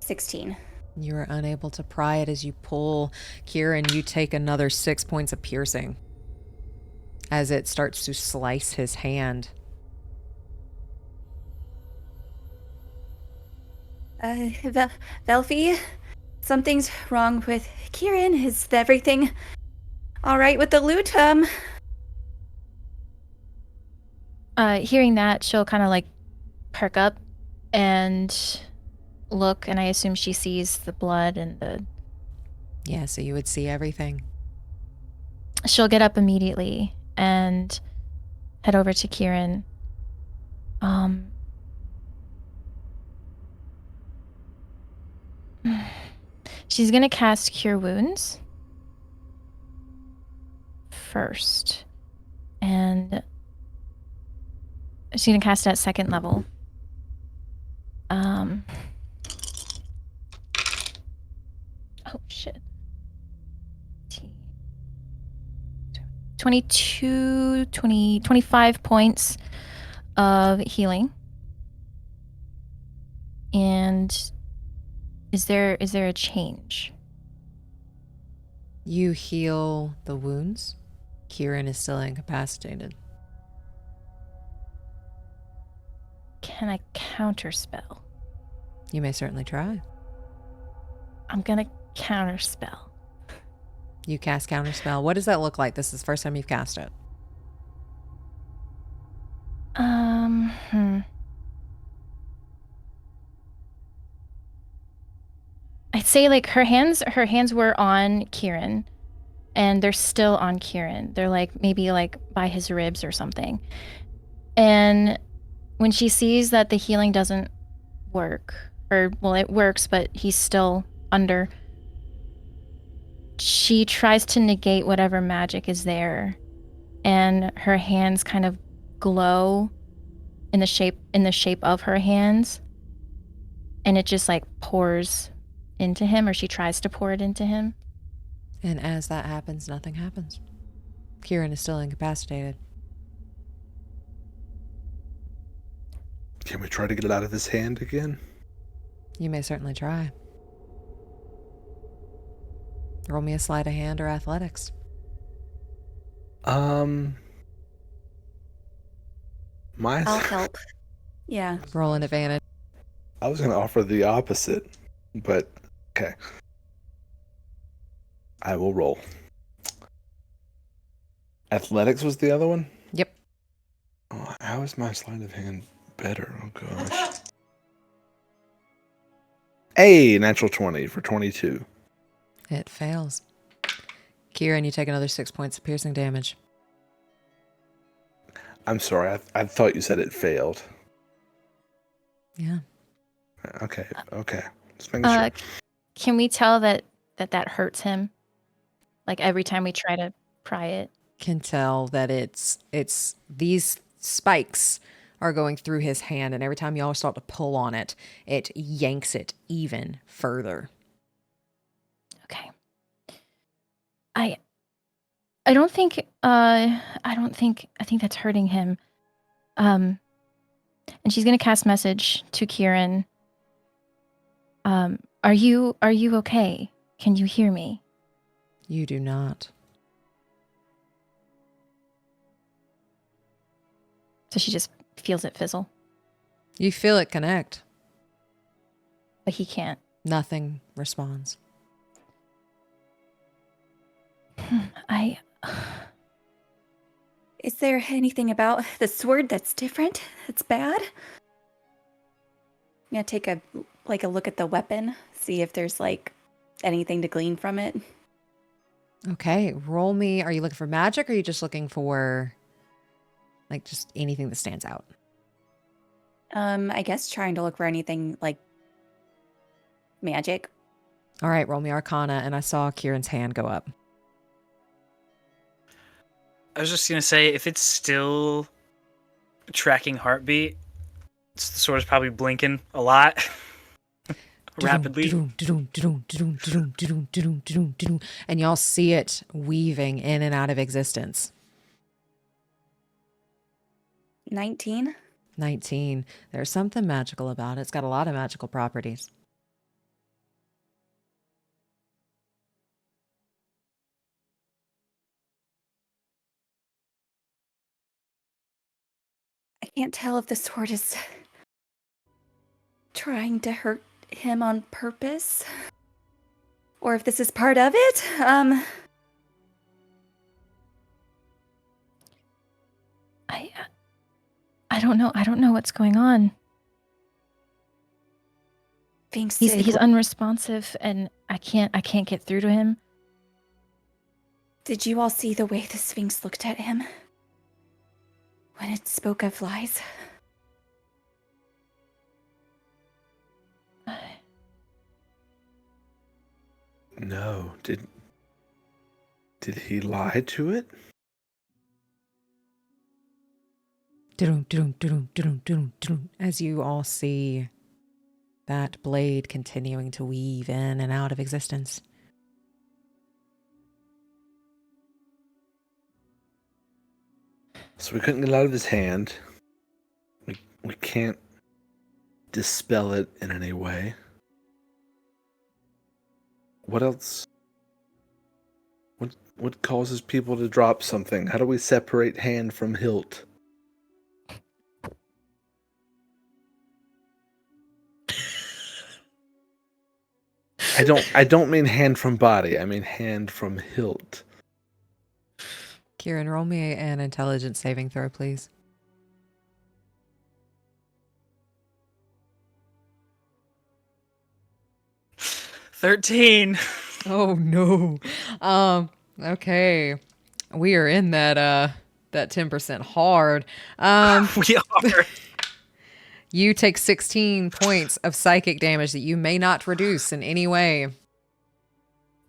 [SPEAKER 2] 16.
[SPEAKER 1] You are unable to pry it as you pull. Quirin, you take another 6 points of piercing as it starts to slice his hand.
[SPEAKER 2] Velphie, something's wrong with Quirin. Is everything all right with the loot?
[SPEAKER 4] Hearing that, she'll kind of like perk up and look, and I assume she sees the blood and the...
[SPEAKER 1] Yeah, so you would see everything.
[SPEAKER 4] she'll get up immediately and head over to Quirin. She's gonna cast Cure Wounds first, and she's gonna cast it at 2nd level. Oh shit. 25 points of healing. And is there a change?
[SPEAKER 1] You heal the wounds. Quirin is still incapacitated.
[SPEAKER 4] Can I counterspell?
[SPEAKER 1] You may certainly try.
[SPEAKER 4] I'm gonna counterspell.
[SPEAKER 1] You cast Counterspell. What does that look like? This is the first time you've cast it.
[SPEAKER 4] I'd say like her hands were on Quirin, and they're still on Quirin. They're like maybe like by his ribs or something. And when she sees that the healing doesn't work, or well, it works, but he's still under, she tries to negate whatever magic is there, and her hands kind of glow in the shape of her hands, and it just like pours into him, or she tries to pour it into him.
[SPEAKER 1] And as that happens, nothing happens. Quirin is still incapacitated.
[SPEAKER 3] Can we try to get it out of his hand again?
[SPEAKER 1] You may certainly try. Roll me a sleight of hand or athletics.
[SPEAKER 3] My
[SPEAKER 2] I'll help. Yeah.
[SPEAKER 1] Roll an advantage.
[SPEAKER 3] I was going to offer the opposite, but okay. I will roll. Athletics was the other one?
[SPEAKER 1] Yep.
[SPEAKER 3] Oh, how is my sleight of hand better? Oh, gosh. Hey, natural 20 for 22.
[SPEAKER 1] It fails. Quirin, you take another 6 points of piercing damage.
[SPEAKER 3] I'm sorry. I thought you said it failed.
[SPEAKER 1] Yeah.
[SPEAKER 3] Okay. Just making sure.
[SPEAKER 4] Can we tell that hurts him? Like every time we try to pry it?
[SPEAKER 1] Can tell that it's these spikes are going through his hand, and every time y'all start to pull on it, it yanks it even further.
[SPEAKER 4] Okay. I think that's hurting him. And she's gonna cast message to Quirin. Are you okay? Can you hear me?
[SPEAKER 1] You do not.
[SPEAKER 4] So she just feels it fizzle,
[SPEAKER 1] You feel it connect.
[SPEAKER 4] but he can't.
[SPEAKER 1] Nothing responds.
[SPEAKER 2] Is there anything about the sword that's different? That's bad? I'm gonna take a look at the weapon, see if there's like anything to glean from it.
[SPEAKER 1] Okay, roll me. Are you looking for magic, or are you just looking for like just anything that stands out?
[SPEAKER 2] I guess trying to look for anything like magic.
[SPEAKER 1] All right, roll me Arcana, and I saw Kieran's hand go up.
[SPEAKER 5] I was just gonna say, if it's still tracking heartbeat, the sword is probably blinking a lot rapidly.
[SPEAKER 1] And y'all see it weaving in and out of existence.
[SPEAKER 2] 19?
[SPEAKER 1] 19. There's something magical about it. It's got a lot of magical properties.
[SPEAKER 2] I can't tell if the sword is trying to hurt him on purpose, or if this is part of it.
[SPEAKER 4] I don't know. I don't know what's going on. He's unresponsive, and I can't get through to him.
[SPEAKER 2] Did you all see the way the Sphinx looked at him? When it spoke of lies?
[SPEAKER 3] No, did he lie to it?
[SPEAKER 1] As you all see that blade continuing to weave in and out of existence.
[SPEAKER 3] So we couldn't get it out of his hand. We can't dispel it in any way. What else? What causes people to drop something? How do we separate hand from hilt? I don't mean hand from body. I mean hand from hilt.
[SPEAKER 1] Quirin, roll me an intelligence saving throw, please.
[SPEAKER 5] $13.
[SPEAKER 1] Oh no. Okay. We are in that 10% hard.
[SPEAKER 5] We are.
[SPEAKER 1] You take 16 points of psychic damage that you may not reduce in any way.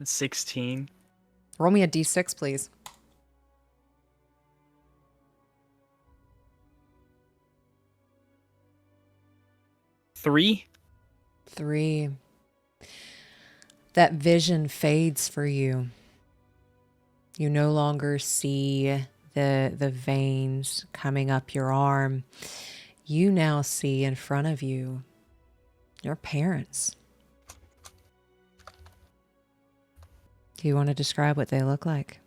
[SPEAKER 5] 16.
[SPEAKER 1] Roll me a d6, please.
[SPEAKER 5] 3.
[SPEAKER 1] 3. That vision fades for you. You no longer see the veins coming up your arm. You now see in front of you your parents. Do you want to describe what they look like?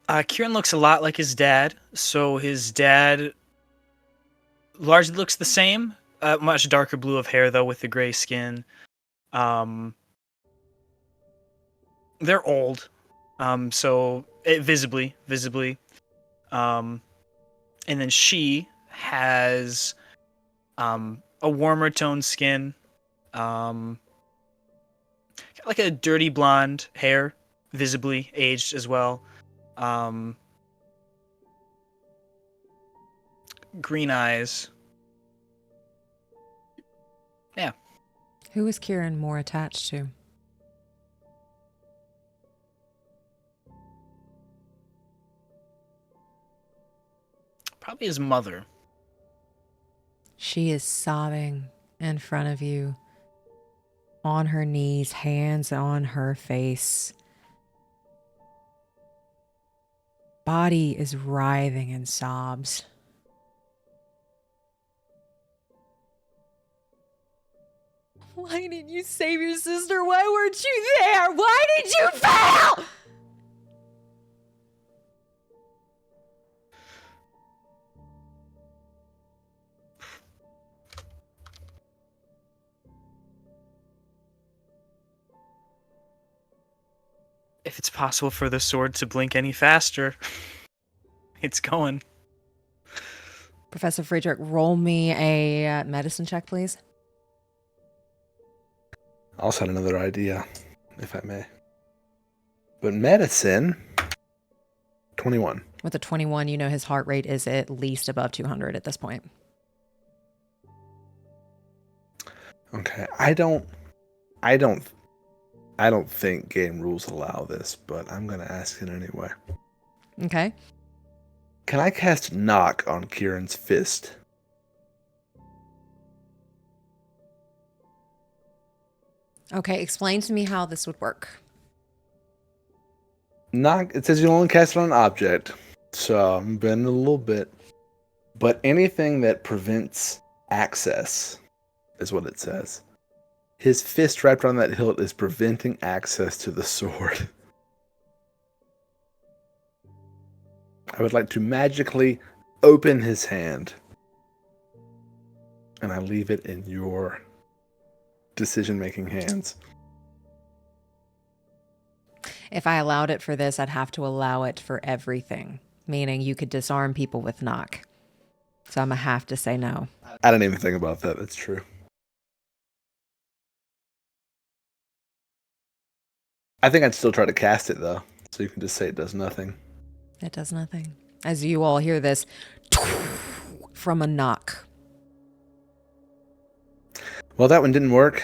[SPEAKER 5] Quirin looks a lot like his dad. So his dad largely looks the same. Much darker blue of hair, though, with the gray skin. They're old. Visibly. And then she has a warmer toned skin. Got like a dirty blonde hair, visibly aged as well. Green eyes. Yeah.
[SPEAKER 1] Who is Quirin more attached to?
[SPEAKER 5] Probably his mother.
[SPEAKER 1] She is sobbing in front of you, on her knees, hands on her face. Body is writhing in sobs. Why didn't you save your sister? Why weren't you there? Why did you fail?
[SPEAKER 5] If it's possible for the sword to blink any faster, it's going.
[SPEAKER 1] Professor Friedrich, roll me a medicine check, please.
[SPEAKER 3] I also had another idea, if I may. But medicine, 21.
[SPEAKER 1] With a 21, you know his heart rate is at least above 200 at this point.
[SPEAKER 3] Okay, I don't think game rules allow this, but I'm gonna ask it anyway.
[SPEAKER 1] Okay.
[SPEAKER 3] Can I cast knock on Quirin's fist?
[SPEAKER 1] Okay, explain to me how this would work.
[SPEAKER 3] Knock, it says you only cast it on an object, so I'm bending a little bit. But anything that prevents access is what it says. His fist wrapped around that hilt is preventing access to the sword. I would like to magically open his hand, and I leave it in your decision-making hands.
[SPEAKER 1] If I allowed it for this, I'd have to allow it for everything, meaning you could disarm people with knock. So I'm going to have to say no.
[SPEAKER 3] I didn't even think about that. That's true. I think I'd still try to cast it though, so you can just say it does nothing.
[SPEAKER 1] It does nothing. As you all hear this from a knock.
[SPEAKER 3] Well, that one didn't work.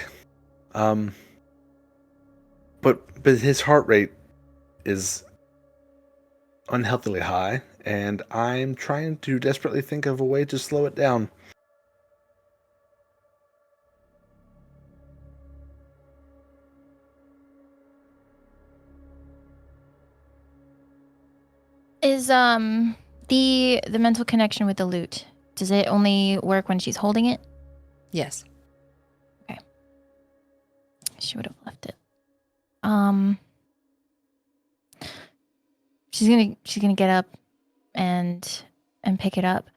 [SPEAKER 3] But his heart rate is unhealthily high, and I'm trying to desperately think of a way to slow it down.
[SPEAKER 4] Is the mental connection with the lute, does it only work when she's holding it?
[SPEAKER 1] Yes.
[SPEAKER 4] She would have left it. She's gonna get up and pick it up,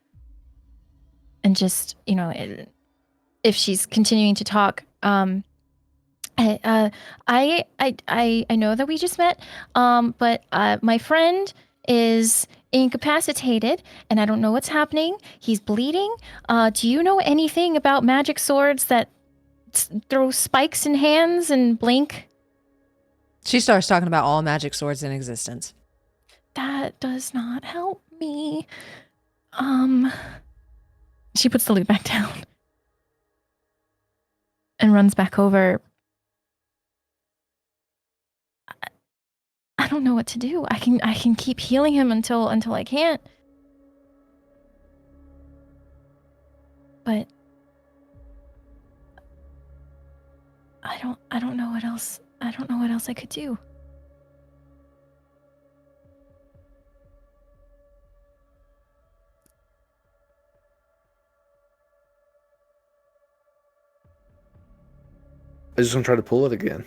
[SPEAKER 4] and just, you know, if she's continuing to talk, I know that we just met, but my friend is incapacitated, and I don't know what's happening. He's bleeding. Do you know anything about magic swords that throw spikes in hands and blink?
[SPEAKER 1] She starts talking about all magic swords in existence.
[SPEAKER 4] That does not help me. She puts the lute back down and runs back over. I don't know what to do. I can keep healing him until I can't. But I don't know what else. I don't know what else I could do.
[SPEAKER 3] I'm just gonna try to pull it again.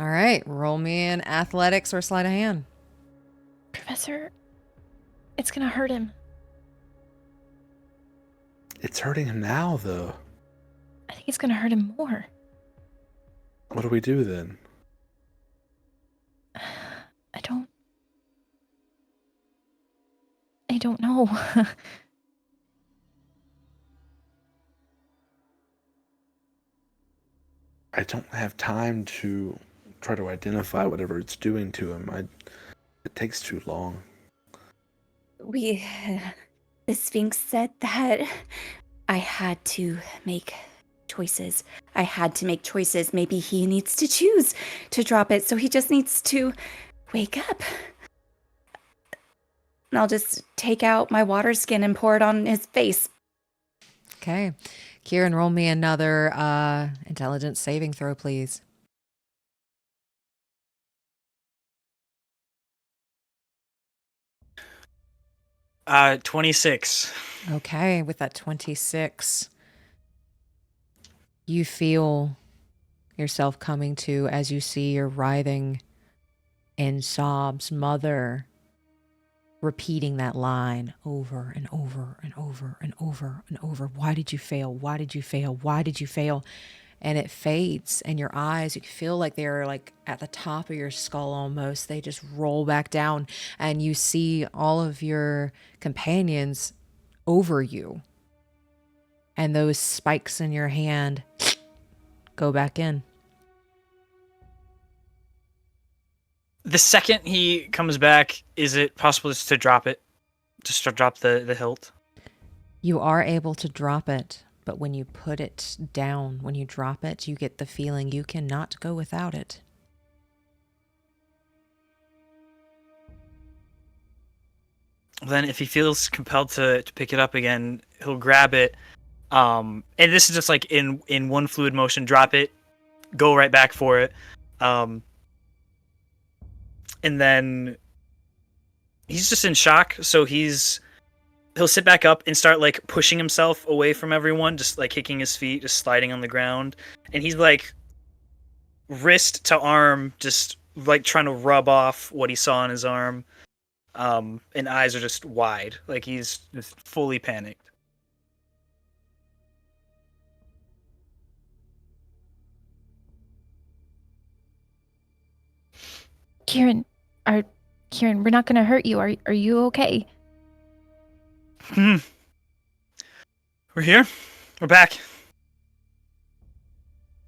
[SPEAKER 1] All right, roll me in athletics or sleight of hand.
[SPEAKER 4] Professor, it's gonna hurt him.
[SPEAKER 3] It's hurting him now, though.
[SPEAKER 4] I think it's gonna hurt him more.
[SPEAKER 3] What do we do then?
[SPEAKER 4] I don't know.
[SPEAKER 3] I don't have time to try to identify whatever it's doing to him. It takes too long.
[SPEAKER 2] The Sphinx said that I had to make choices. I had to make choices. Maybe he needs to choose to drop it, so he just needs to wake up. And I'll just take out my water skin and pour it on his face.
[SPEAKER 1] Okay. Quirin, roll me another intelligence saving throw, please.
[SPEAKER 5] Uh, 26.
[SPEAKER 1] Okay, with that 26, you feel yourself coming to as you see your writhing in sobs mother repeating that line over and over and over and over and over. Why did you fail? Why did you fail? Why did you fail? And it fades, and your eyes, you feel like they're like at the top of your skull almost. They just roll back down, and you see all of your companions over you. And those spikes in your hand go back in.
[SPEAKER 5] The second he comes back, is it possible just to drop it? Just to drop the hilt?
[SPEAKER 1] You are able to drop it, but when you put it down, when you drop it, you get the feeling you cannot go without it.
[SPEAKER 5] Then if he feels compelled to pick it up again, he'll grab it. And this is just like in one fluid motion, drop it, go right back for it. And then he's just in shock, so he'll sit back up and start like pushing himself away from everyone, just like kicking his feet, just sliding on the ground. And he's like wrist to arm, just like trying to rub off what he saw on his arm. And eyes are just wide, like he's just fully panicked.
[SPEAKER 4] Quirin, we're not gonna hurt you. Are you okay?
[SPEAKER 5] We're here. We're back.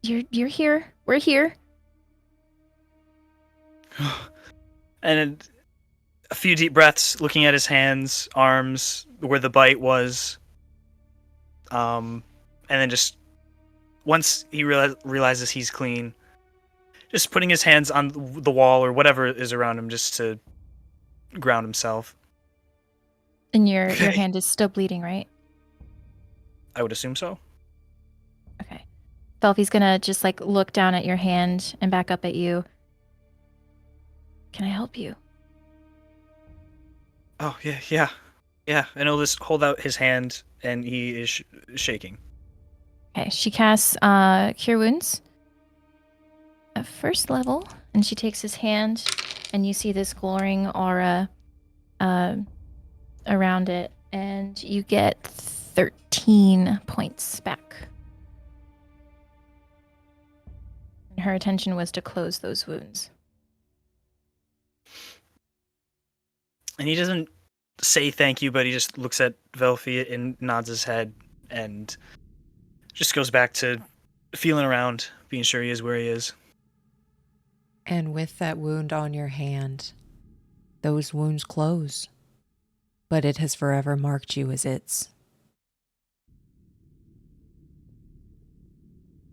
[SPEAKER 4] You're here. We're here.
[SPEAKER 5] And a few deep breaths, looking at his hands, arms, where the bite was. And then just once he realizes he's clean, just putting his hands on the wall or whatever is around him just to ground himself.
[SPEAKER 4] And your hand is still bleeding, right?
[SPEAKER 5] I would assume so.
[SPEAKER 4] Okay. Velphie's gonna just like look down at your hand and back up at you. Can I help you?
[SPEAKER 5] Oh, yeah. And he'll just hold out his hand, and he is shaking.
[SPEAKER 4] Okay, she casts Cure Wounds at first level, and she takes his hand, and you see this glowing aura around it, and you get 13 points back. And her intention was to close those wounds.
[SPEAKER 5] And he doesn't say thank you, but he just looks at Velphie and nods his head and just goes back to feeling around, being sure he is where he is.
[SPEAKER 1] And with that wound on your hand, those wounds close. But it has forever marked you as its.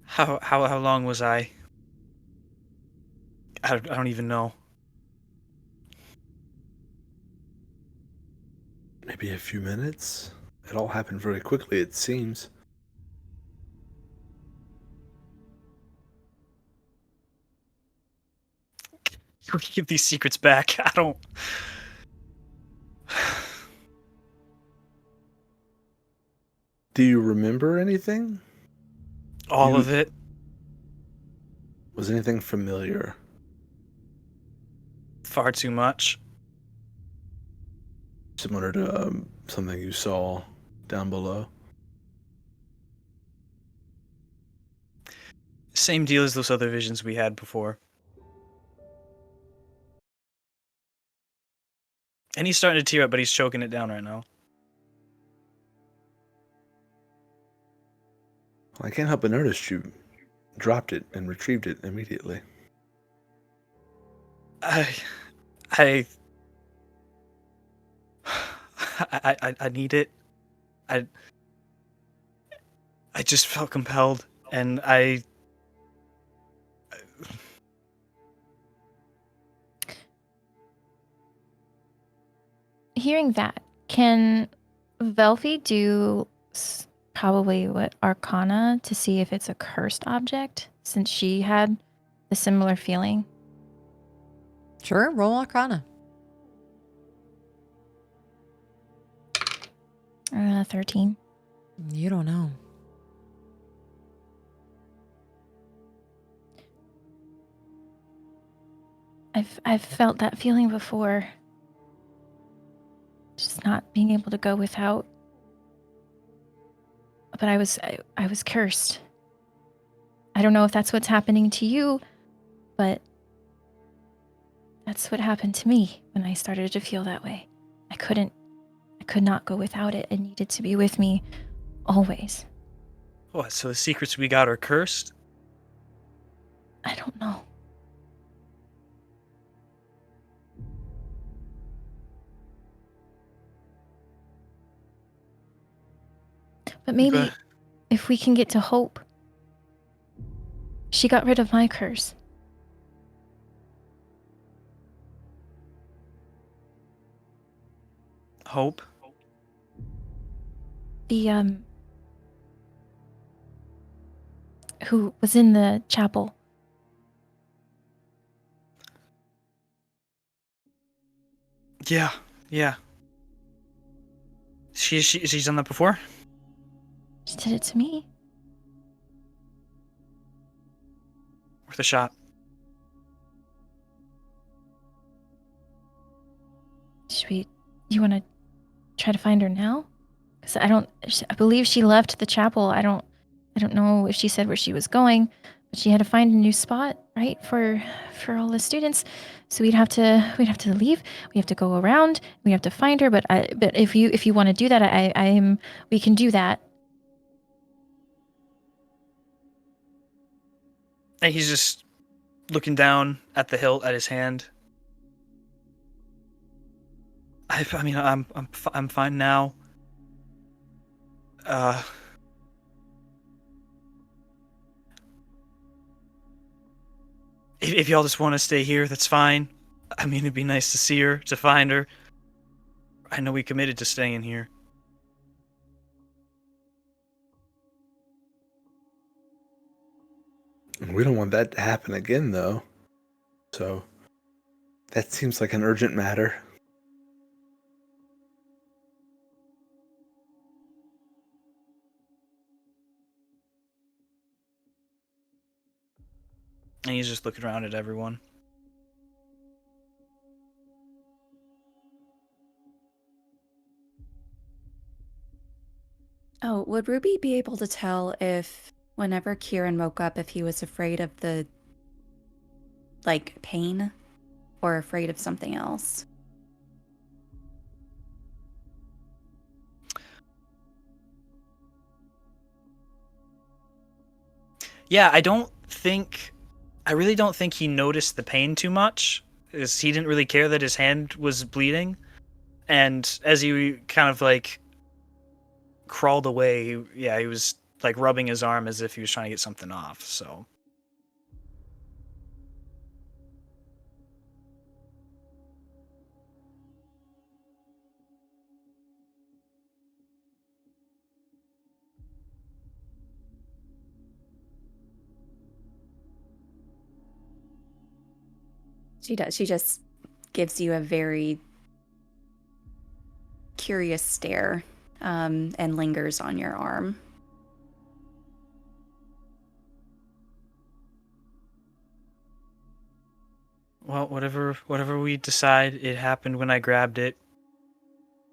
[SPEAKER 5] How long was I don't even know.
[SPEAKER 3] Maybe a few minutes? It all happened very quickly, it seems.
[SPEAKER 5] We give these secrets back. I don't...
[SPEAKER 3] Do you remember anything?
[SPEAKER 5] All of it?
[SPEAKER 3] Was anything familiar?
[SPEAKER 5] Far too much.
[SPEAKER 3] Similar to something you saw down below?
[SPEAKER 5] Same deal as those other visions we had before. And he's starting to tear up, but he's choking it down right now.
[SPEAKER 3] I can't help but notice you dropped it and retrieved it immediately.
[SPEAKER 5] I need it. I just felt compelled, and
[SPEAKER 4] Hearing that, can Velphie do probably what Arcana to see if it's a cursed object, since she had a similar feeling?
[SPEAKER 1] Sure, roll Arcana.
[SPEAKER 4] 13.
[SPEAKER 1] You don't know.
[SPEAKER 4] I've felt that feeling before. Just not being able to go without. But I was cursed. I don't know if that's what's happening to you, but that's what happened to me when I started to feel that way. I could not go without it. It needed to be with me always.
[SPEAKER 5] what? So the secrets we got are cursed?
[SPEAKER 4] I don't know. But maybe if we can get to Hope. She got rid of my curse.
[SPEAKER 5] Hope?
[SPEAKER 4] The who was in the chapel.
[SPEAKER 5] Yeah. She's done that before?
[SPEAKER 4] She did it to me.
[SPEAKER 5] Worth a shot.
[SPEAKER 4] You want to try to find her now? Because I believe she left the chapel. I don't know if she said where she was going, but she had to find a new spot, right, for all the students. So we'd have to leave. We have to go around. We have to find her. But if you want to do that, we can do that.
[SPEAKER 5] And he's just looking down at the hilt at his hand. I mean, I'm fine now. If y'all just want to stay here, that's fine. I mean, it'd be nice to see her, to find her. I know we committed to staying here.
[SPEAKER 3] We don't want that to happen again, though. So, that seems like an urgent matter.
[SPEAKER 5] And he's just looking around at everyone.
[SPEAKER 2] Oh, would Ruby be able to tell if, whenever Quirin woke up, if he was afraid of the, like, pain or afraid of something else?
[SPEAKER 5] Yeah, I really don't think he noticed the pain too much. He didn't really care that his hand was bleeding. And as he kind of like crawled away, he was like rubbing his arm as if he was trying to get something off, so.
[SPEAKER 2] She does. She just gives you a very curious stare, and lingers on your arm.
[SPEAKER 5] Well, whatever we decide, it happened when I grabbed it.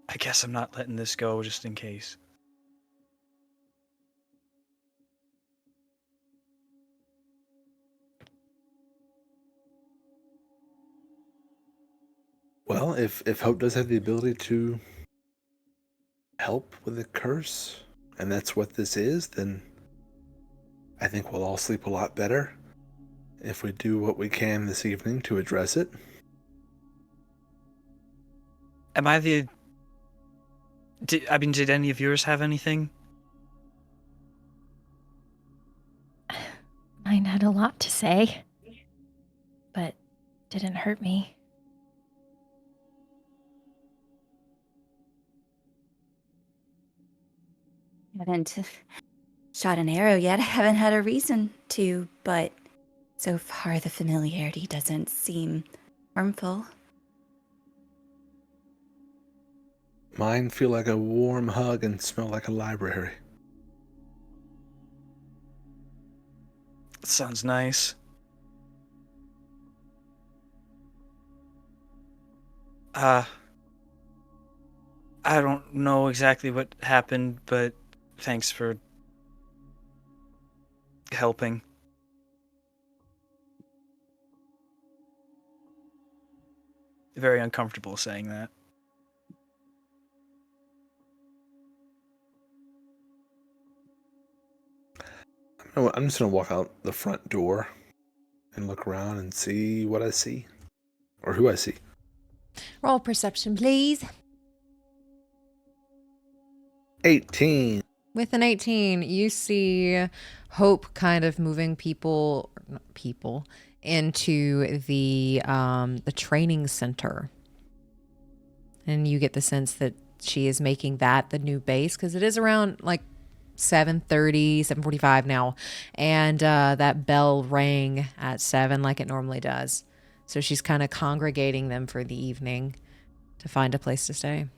[SPEAKER 5] I guess I'm not letting this go just in case.
[SPEAKER 3] Well, if Hope does have the ability to help with the curse, and that's what this is, then I think we'll all sleep a lot better if we do what we can this evening to address it.
[SPEAKER 5] Am I the... Did any of yours have anything?
[SPEAKER 4] Mine had a lot to say, but didn't hurt me.
[SPEAKER 2] Haven't shot an arrow yet. I haven't had a reason to, but so far the familiarity doesn't seem harmful.
[SPEAKER 3] Mine feel like a warm hug and smell like a library.
[SPEAKER 5] Sounds nice. I don't know exactly what happened, but thanks for helping. Very uncomfortable saying that.
[SPEAKER 3] I'm just gonna walk out the front door and look around and see what I see. Or who I see.
[SPEAKER 1] Roll perception, please.
[SPEAKER 3] 18.
[SPEAKER 1] With an 18, you see Hope kind of moving people into the training center. And you get the sense that she is making that the new base, because it is around like 7:30, 7:45 now. And that bell rang at 7 like it normally does. So she's kind of congregating them for the evening to find a place to stay.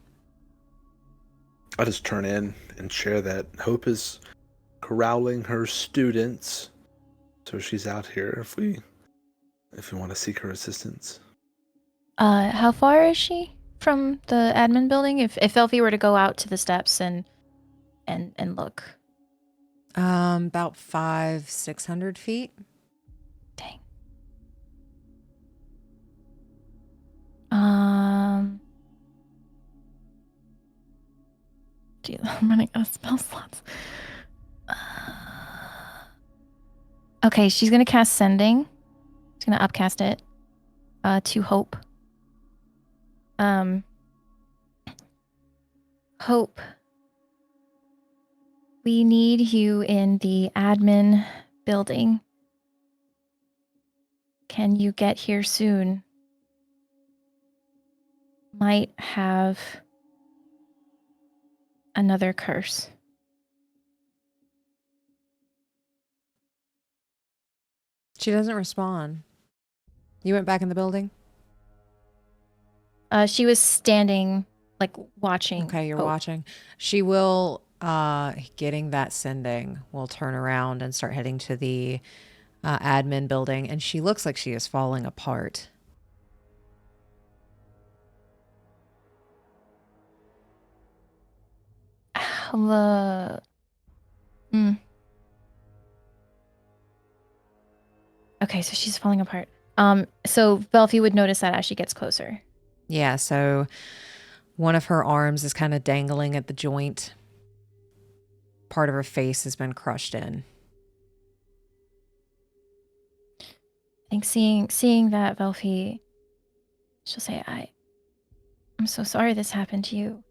[SPEAKER 3] I'll just turn in and share that Hope is corralling her students. So she's out here if we want to seek her assistance.
[SPEAKER 4] How far is she from the admin building? If Velphie were to go out to the steps and look.
[SPEAKER 1] About 500-600 feet.
[SPEAKER 4] Dang. Gee, I'm running out of spell slots. Okay, she's gonna cast Sending Just gonna upcast it to Hope. Hope, we need you in the admin building. Can you get here soon? Might have another curse.
[SPEAKER 1] She doesn't respond. You went back in the building?
[SPEAKER 4] She was standing, like, watching.
[SPEAKER 1] Okay, you're
[SPEAKER 4] Hope.
[SPEAKER 1] watching. She will, getting that sending, will turn around and start heading to the admin building, and she looks like she is falling apart.
[SPEAKER 4] Okay, so she's falling apart. So Velphie would notice that as she gets closer.
[SPEAKER 1] Yeah, so one of her arms is kind of dangling at the joint. Part of her face has been crushed in.
[SPEAKER 4] I think seeing that, Velphie, she'll say, I'm so sorry this happened to you.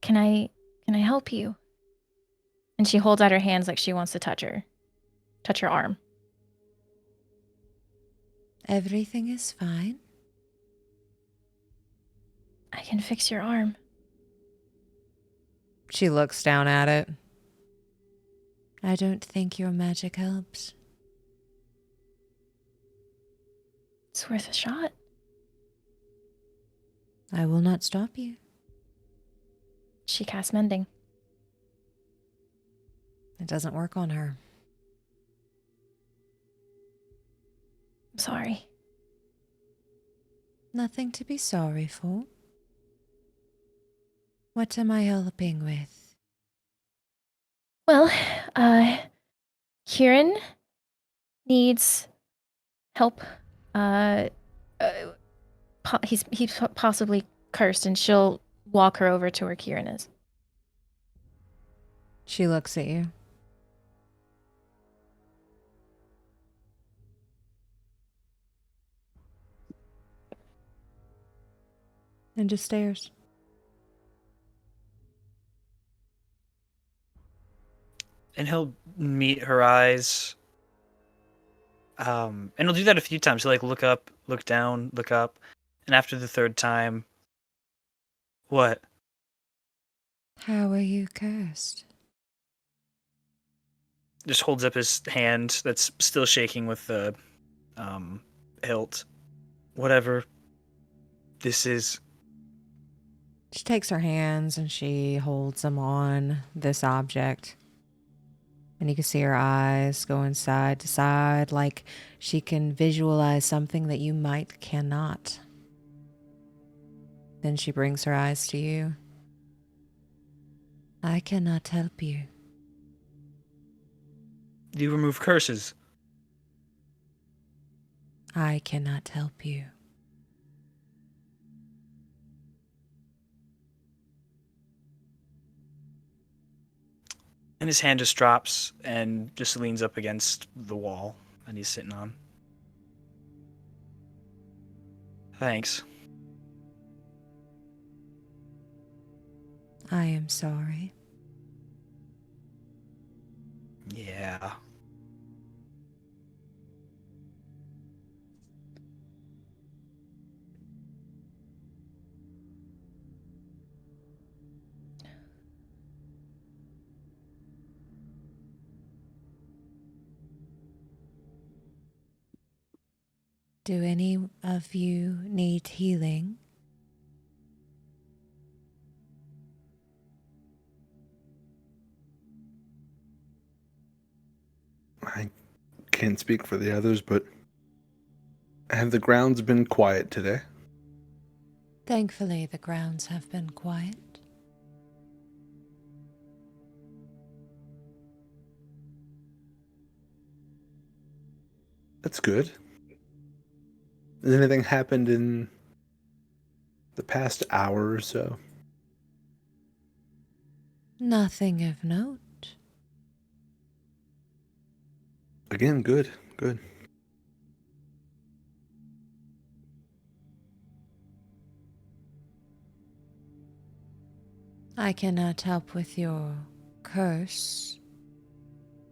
[SPEAKER 4] Can I help you? And she holds out her hands like she wants to touch her arm.
[SPEAKER 1] Everything is fine.
[SPEAKER 4] I can fix your arm.
[SPEAKER 1] She looks down at it. I don't think your magic helps.
[SPEAKER 4] It's worth a shot.
[SPEAKER 1] I will not stop you.
[SPEAKER 4] She casts mending.
[SPEAKER 1] It doesn't work on her.
[SPEAKER 4] I'm sorry.
[SPEAKER 1] Nothing to be sorry for. What am I helping with?
[SPEAKER 4] Well, Quirin needs help. He's possibly cursed, and she'll walk her over to where Quirin is.
[SPEAKER 1] She looks at you. And just stares.
[SPEAKER 5] And he'll meet her eyes. And he'll do that a few times. He'll like look up, look down, look up. And after the third time, what?
[SPEAKER 1] How are you cursed?
[SPEAKER 5] Just holds up his hand that's still shaking with the hilt. Whatever this is.
[SPEAKER 1] She takes her hands and she holds them on this object. And you can see her eyes going side to side like she can visualize something that you cannot. Then she brings her eyes to you. I cannot help you.
[SPEAKER 5] You remove curses.
[SPEAKER 1] I cannot help you.
[SPEAKER 5] And his hand just drops and just leans up against the wall that he's sitting on. Thanks.
[SPEAKER 1] I am sorry.
[SPEAKER 5] Yeah.
[SPEAKER 1] Do any of you need healing?
[SPEAKER 3] I can't speak for the others, but have the grounds been quiet today?
[SPEAKER 1] Thankfully, the grounds have been quiet.
[SPEAKER 3] That's good. Has anything happened in the past hour or so?
[SPEAKER 1] Nothing of note.
[SPEAKER 3] Again, good, good.
[SPEAKER 1] I cannot help with your curse,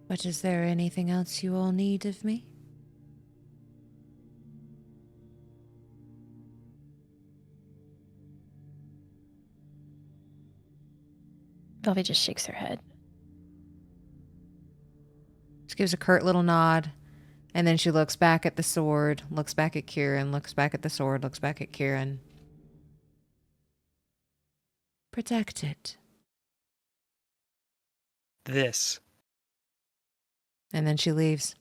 [SPEAKER 1] but is there anything else you all need of me?
[SPEAKER 4] Velphie just shakes her head.
[SPEAKER 1] She gives a curt little nod, and then she looks back at the sword, looks back at Quirin, looks back at the sword, looks back at Quirin. Protect it.
[SPEAKER 5] This.
[SPEAKER 1] And then she leaves.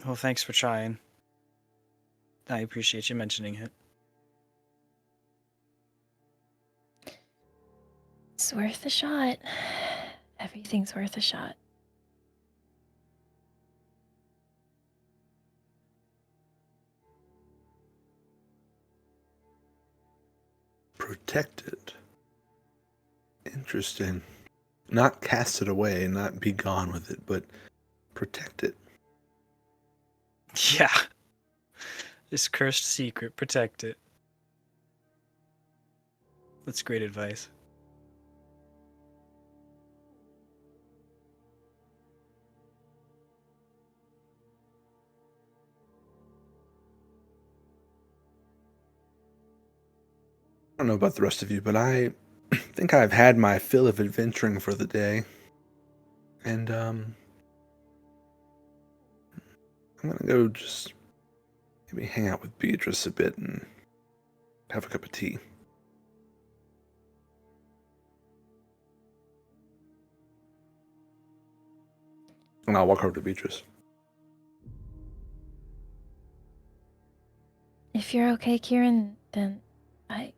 [SPEAKER 5] Well, thanks for trying. I appreciate you mentioning it.
[SPEAKER 4] It's worth a shot. Everything's worth a shot.
[SPEAKER 3] Protect it. Interesting. Not cast it away, not be gone with it, but protect it.
[SPEAKER 5] Yeah. This cursed secret, protect it. That's great advice.
[SPEAKER 3] I don't know about the rest of you, but I think I've had my fill of adventuring for the day. And, I'm gonna go just maybe hang out with Beatrice a bit and have a cup of tea. And I'll walk over to Beatrice.
[SPEAKER 4] If you're okay, Quirin, then I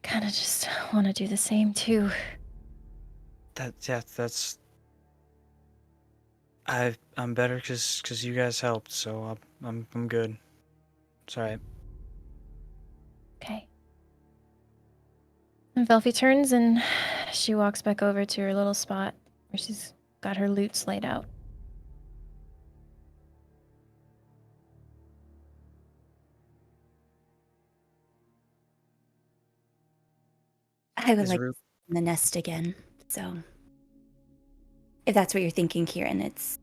[SPEAKER 4] kind of just want to do the same too.
[SPEAKER 5] That's. I'm better because you guys helped, so I'm good. It's alright.
[SPEAKER 4] Okay. And Velphie turns and she walks back over to her little spot where she's got her loots laid out.
[SPEAKER 2] I would
[SPEAKER 5] Is
[SPEAKER 2] like
[SPEAKER 5] Ru-
[SPEAKER 2] to see the nest again. So, if that's what you're thinking, Quirin, it's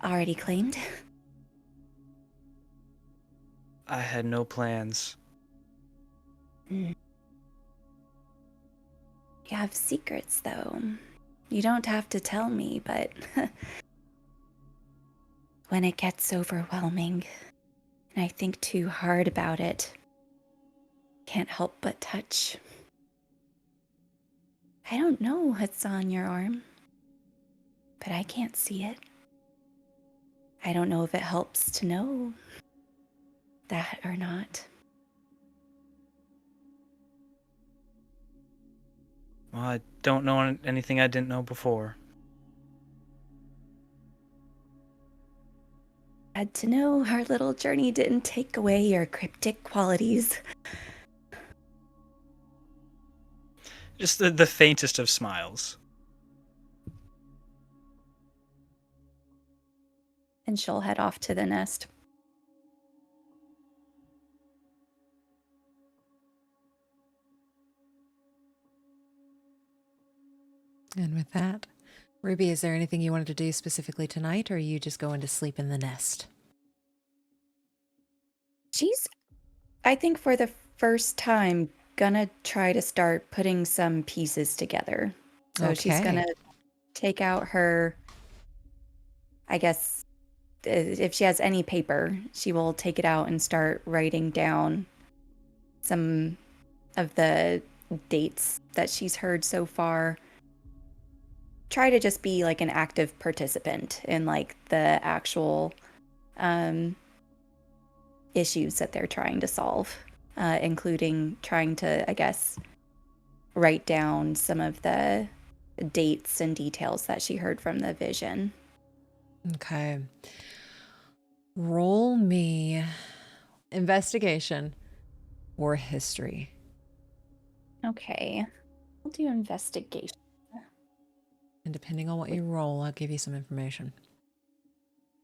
[SPEAKER 2] already claimed.
[SPEAKER 5] I had no plans.
[SPEAKER 2] You have secrets, though. You don't have to tell me, but when it gets overwhelming and I think too hard about it, can't help but touch. I don't know what's on your arm, but I can't see it. I don't know if it helps to know that or not.
[SPEAKER 5] Well, I don't know anything I didn't know before.
[SPEAKER 2] Glad to know our little journey didn't take away your cryptic qualities.
[SPEAKER 5] Just the faintest of smiles.
[SPEAKER 2] And she'll head off to the nest.
[SPEAKER 1] And with that, Ruby, is there anything you wanted to do specifically tonight, or are you just going to sleep in the nest?
[SPEAKER 2] She's, I think for the first time, gonna try to start putting some pieces together. So she's
[SPEAKER 1] Okay.
[SPEAKER 2] gonna take out her, I guess, if she has any paper, she will take it out and start writing down some of the dates that she's heard so far. Try to just be like an active participant in like the actual issues that they're trying to solve, including trying to, I guess, write down some of the dates and details that she heard from the vision.
[SPEAKER 1] Okay. Roll me investigation. or history.
[SPEAKER 2] Okay. I'll do investigation.
[SPEAKER 1] And depending on what you roll, I'll give you some information.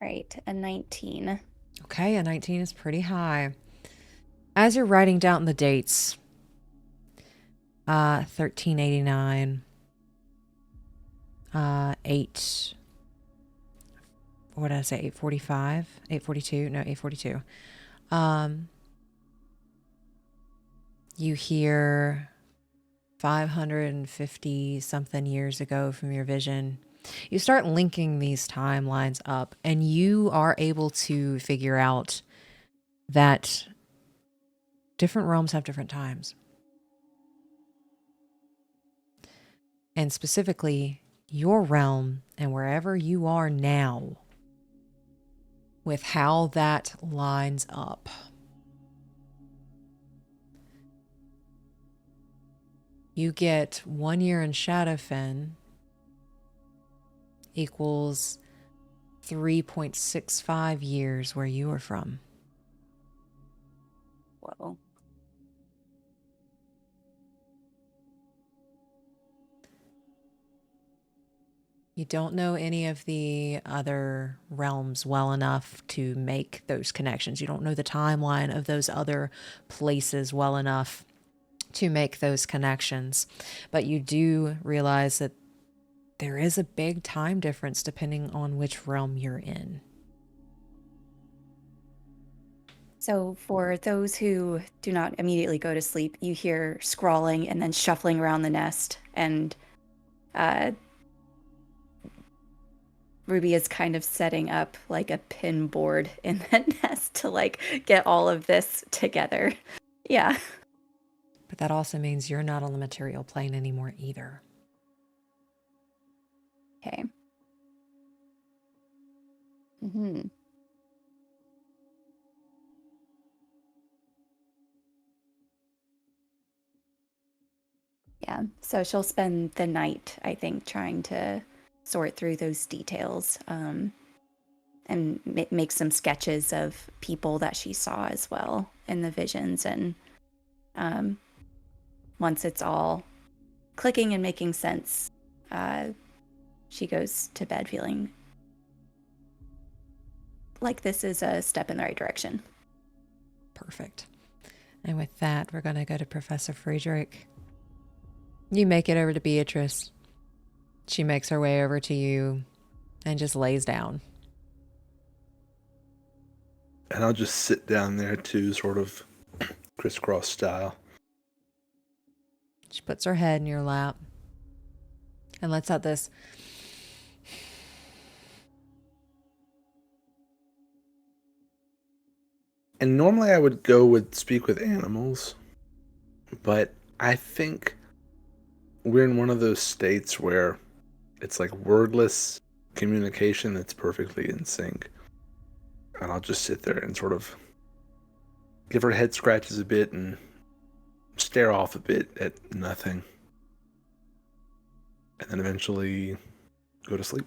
[SPEAKER 2] Right, a 19.
[SPEAKER 1] Okay, a 19 is pretty high. As you're writing down the dates, 1389, what did I say, 845? 842? No, 842. You hear 550 something years ago from your vision. You start linking these timelines up, and you are able to figure out that different realms have different times. And specifically, your realm and wherever you are now, with how that lines up. You get 1 year in Shadowfen equals 3.65 years where you are from.
[SPEAKER 2] Whoa.
[SPEAKER 1] You don't know any of the other realms well enough to make those connections. You don't know the timeline of those other places well enough to make those connections. But you do realize that there is a big time difference depending on which realm you're in.
[SPEAKER 2] So for those who do not immediately go to sleep, you hear scrawling and then shuffling around the nest, and Ruby is kind of setting up like a pin board in that nest to like get all of this together. Yeah.
[SPEAKER 1] But that also means you're not on the material plane anymore either.
[SPEAKER 2] Okay. Mm-hmm. Yeah. So she'll spend the night, I think, trying to sort through those details, and make some sketches of people that she saw as well in the visions. And once it's all clicking and making sense, she goes to bed feeling like this is a step in the right direction.
[SPEAKER 1] Perfect. And with that, we're going to go to Professor Friedrich. You make it over to Beatrice. She makes her way over to you and just lays down.
[SPEAKER 3] And I'll just sit down there too, sort of crisscross style.
[SPEAKER 1] She puts her head in your lap and lets out this.
[SPEAKER 3] And normally I would go with speak with animals, but I think we're in one of those states where it's like wordless communication that's perfectly in sync. And I'll just sit there and sort of give her head scratches a bit and stare off a bit at nothing. And then eventually go to sleep.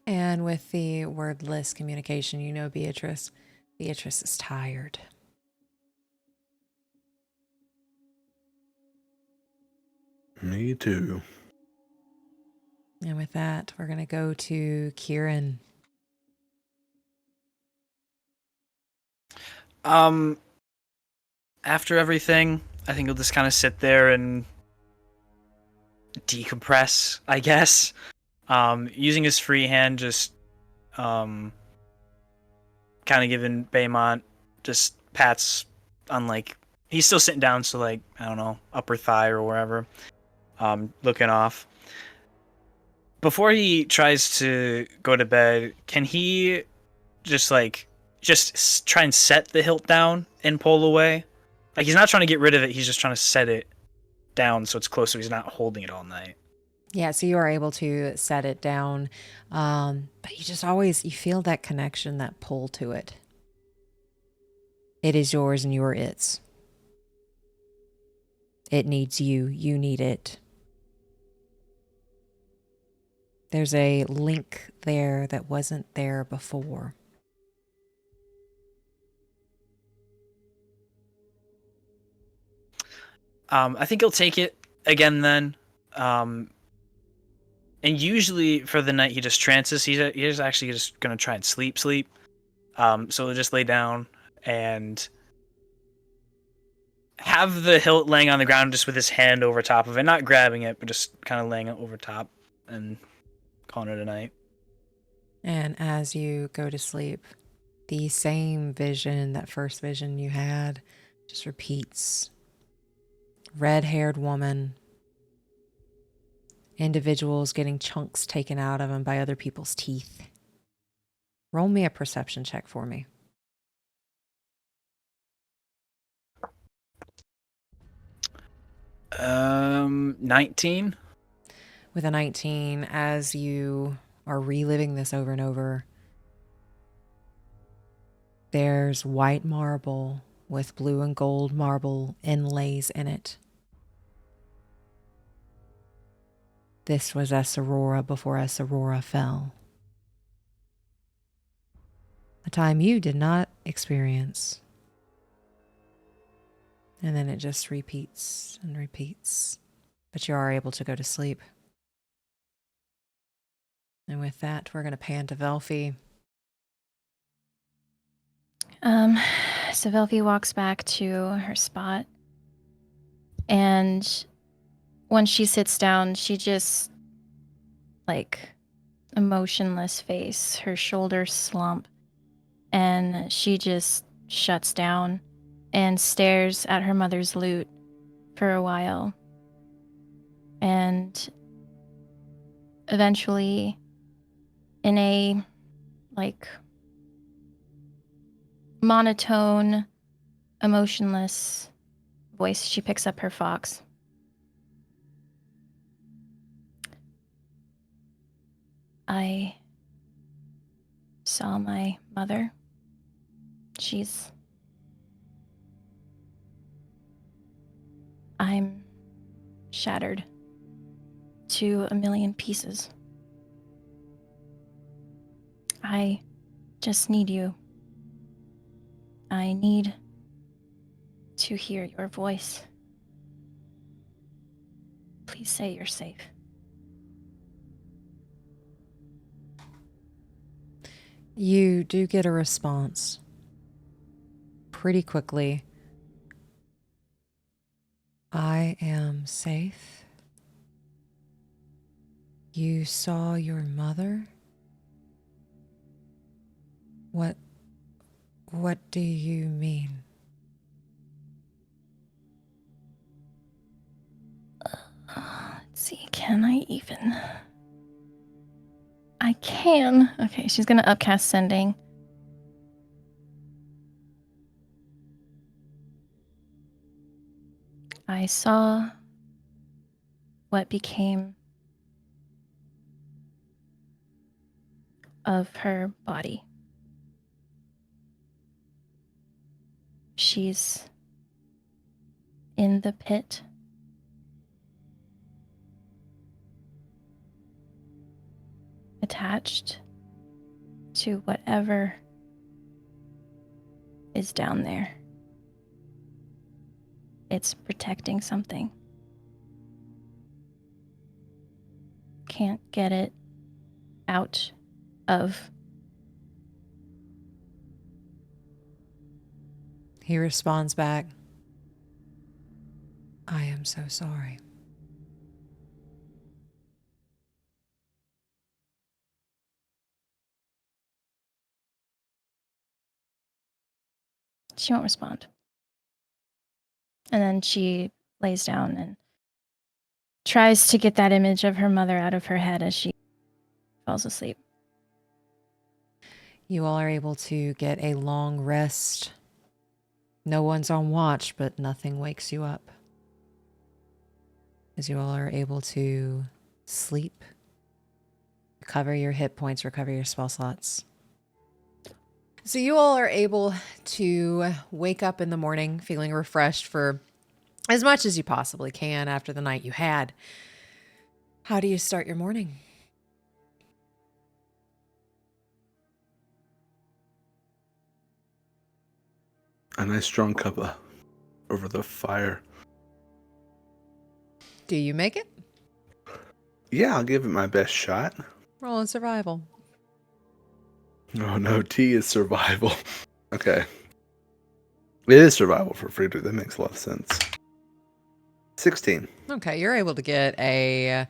[SPEAKER 1] And with the wordless communication, you know Beatrice. Beatrice is tired.
[SPEAKER 3] Me too.
[SPEAKER 1] And with that, we're going to go to Quirin.
[SPEAKER 5] After everything, I think he'll just kind of sit there and decompress, I guess. Using his free hand, just kind of giving Baymont just pats on, like, he's still sitting down, so, like, I don't know, upper thigh or wherever, looking off. Before he tries to go to bed, can he just try and set the hilt down and pull away? Like, he's not trying to get rid of it, he's just trying to set it down so it's close so he's not holding it all night.
[SPEAKER 1] Yeah, so you are able to set it down. But you just always, you feel that connection, that pull to it. It is yours and you are its. It needs you. You need it. There's a link there that wasn't there before.
[SPEAKER 5] I think he'll take it again then. And usually for the night he just trances. He's actually just gonna try and sleep. So he'll just lay down and have the hilt laying on the ground just with his hand over top of it, not grabbing it, but just kind of laying it over top and calling it a night.
[SPEAKER 1] And as you go to sleep, the same vision, that first vision you had, just repeats. Red-haired woman, individuals getting chunks taken out of them by other people's teeth. Roll me a perception check for me.
[SPEAKER 5] 19.
[SPEAKER 1] With a 19, as you are reliving this over and over, there's white marble with blue and gold marble inlays in it. This was Esarora before Esarora fell. A time you did not experience. And then it just repeats and repeats. But you are able to go to sleep. And with that, we're going to pan to Velphie.
[SPEAKER 4] So Velphie walks back to her spot, and when she sits down, she just, like, a motionless face, her shoulders slump, and she just shuts down and stares at her mother's lute for a while. And eventually, in a, like, monotone, emotionless voice, she picks up her fox. I saw my mother. I'm shattered to a million pieces. I just need you. I need to hear your voice. Please say you're safe.
[SPEAKER 1] You do get a response pretty quickly. I am safe. You saw your mother? What do you mean?
[SPEAKER 4] Let's see, can I even? I can. Okay, she's gonna upcast sending. I saw what became of her body. She's in the pit. Attached to whatever is down there. It's protecting something. Can't get it out of.
[SPEAKER 1] He responds back, I am so sorry.
[SPEAKER 4] She won't respond. And then she lays down and tries to get that image of her mother out of her head as she falls asleep.
[SPEAKER 1] You all are able to get a long rest. No one's on watch, but nothing wakes you up. As you all are able to sleep, recover your hit points, recover your spell slots. So you all are able to wake up in the morning feeling refreshed for as much as you possibly can after the night you had. How do you start your morning?
[SPEAKER 3] A nice strong cup over the fire.
[SPEAKER 1] Do you make it?
[SPEAKER 3] Yeah, I'll give it my best shot.
[SPEAKER 1] Roll in survival.
[SPEAKER 3] Oh no, T is survival. Okay. It is survival for Friedrich. That makes a lot of sense. 16.
[SPEAKER 1] Okay, you're able to get a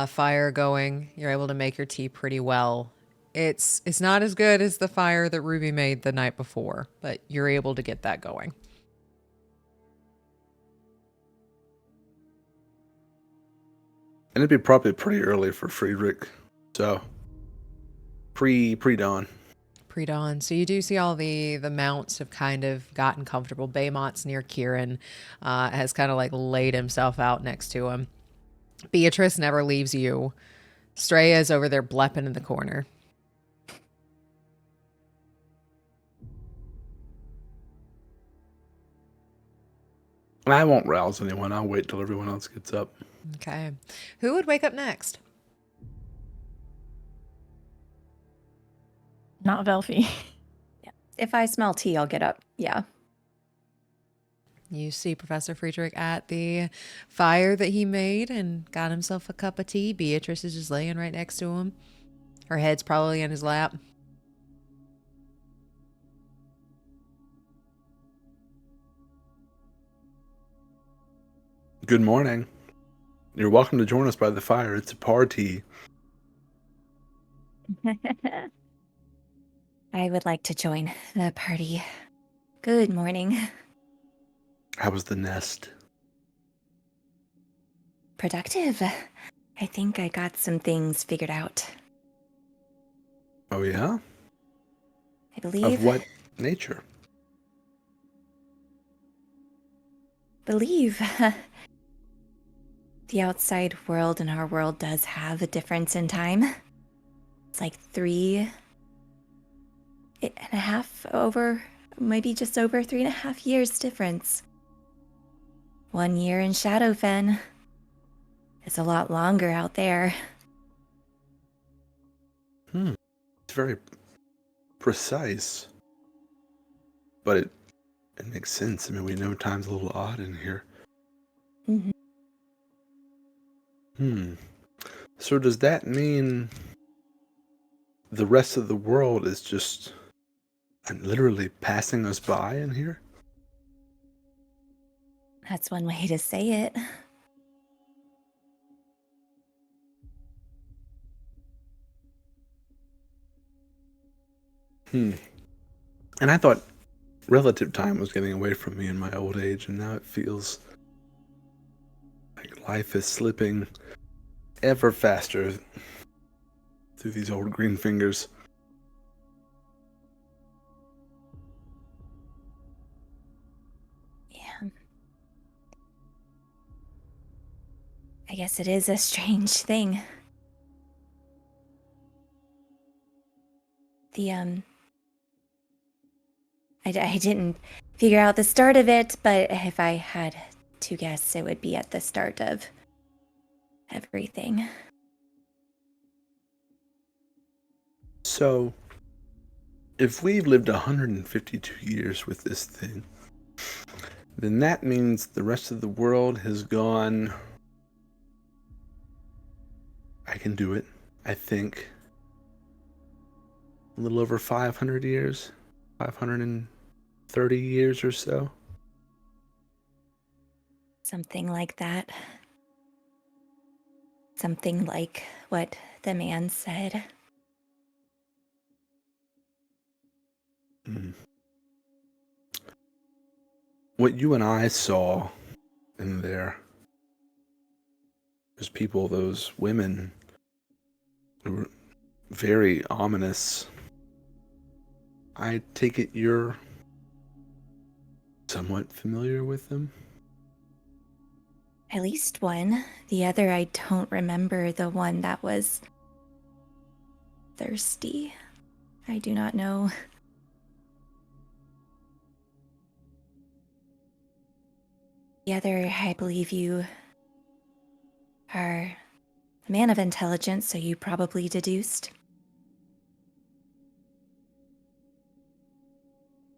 [SPEAKER 1] fire going. You're able to make your tea pretty well. It's not as good as the fire that Ruby made the night before, but you're able to get that going.
[SPEAKER 3] And it'd be probably pretty early for Friedrich. So pre-dawn.
[SPEAKER 1] Pre-dawn. So you do see all the mounts have kind of gotten comfortable. Baymont's near Quirin, has kind of like laid himself out next to him. Beatrice never leaves you. Streya's over there blepping in the corner.
[SPEAKER 3] I won't rouse anyone. I'll wait till everyone else gets up.
[SPEAKER 1] Okay. Who would wake up next?
[SPEAKER 4] Not Velphie.
[SPEAKER 2] If I smell tea, I'll get up. Yeah.
[SPEAKER 1] You see Professor Friedrich at the fire that he made and got himself a cup of tea. Beatrice is just laying right next to him. Her head's probably in his lap.
[SPEAKER 3] Good morning. You're welcome to join us by the fire. It's a party.
[SPEAKER 2] I would like to join the party. Good morning.
[SPEAKER 3] How was the nest?
[SPEAKER 2] Productive. I think I got some things figured out.
[SPEAKER 3] Oh yeah?
[SPEAKER 2] I believe.
[SPEAKER 3] Of what nature?
[SPEAKER 2] Believe. The outside world and our world does have a difference in time. It's like 3.5 over, maybe just over 3.5 years difference. 1 year in Shadowfen. It's a lot longer out there.
[SPEAKER 3] It's very precise. But it makes sense. I mean, we know time's a little odd in here.
[SPEAKER 2] Mm-hmm.
[SPEAKER 3] So does that mean the rest of the world is just literally passing us by in here?
[SPEAKER 2] That's one way to say it.
[SPEAKER 3] And I thought relative time was getting away from me in my old age, and now it feels like life is slipping ever faster through these old green fingers.
[SPEAKER 2] Yeah. I guess it is a strange thing. I didn't figure out the start of it, but if I had to guess, it would be at the start of everything.
[SPEAKER 3] So, if we've lived 152 years with this thing, then that means the rest of the world has gone... I can do it, I think. A little over 500 years? 530 years or so?
[SPEAKER 2] Something like that. Something like what the man said.
[SPEAKER 3] What you and I saw in there, those people, those women, who were very ominous. I take it you're somewhat familiar with them?
[SPEAKER 2] At least one. The other I don't remember. The one that was thirsty. I do not know. The other, I believe you are a man of intelligence, so you probably deduced.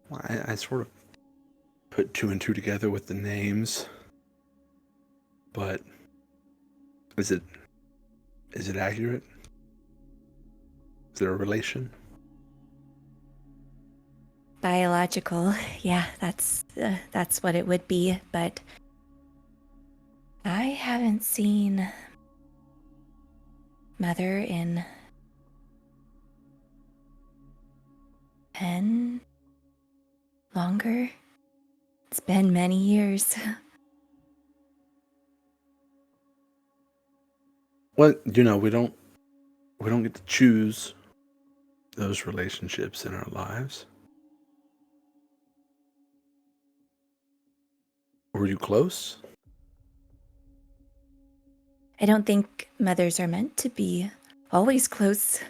[SPEAKER 3] Well, I sort of put two and two together with the names, but Is it accurate? Is there a relation?
[SPEAKER 2] Biological, yeah, that's what it would be, but I haven't seen Mother in 10 longer. It's been many years.
[SPEAKER 3] Well, we don't get to choose those relationships in our lives. Were you close?
[SPEAKER 2] I don't think mothers are meant to be always close.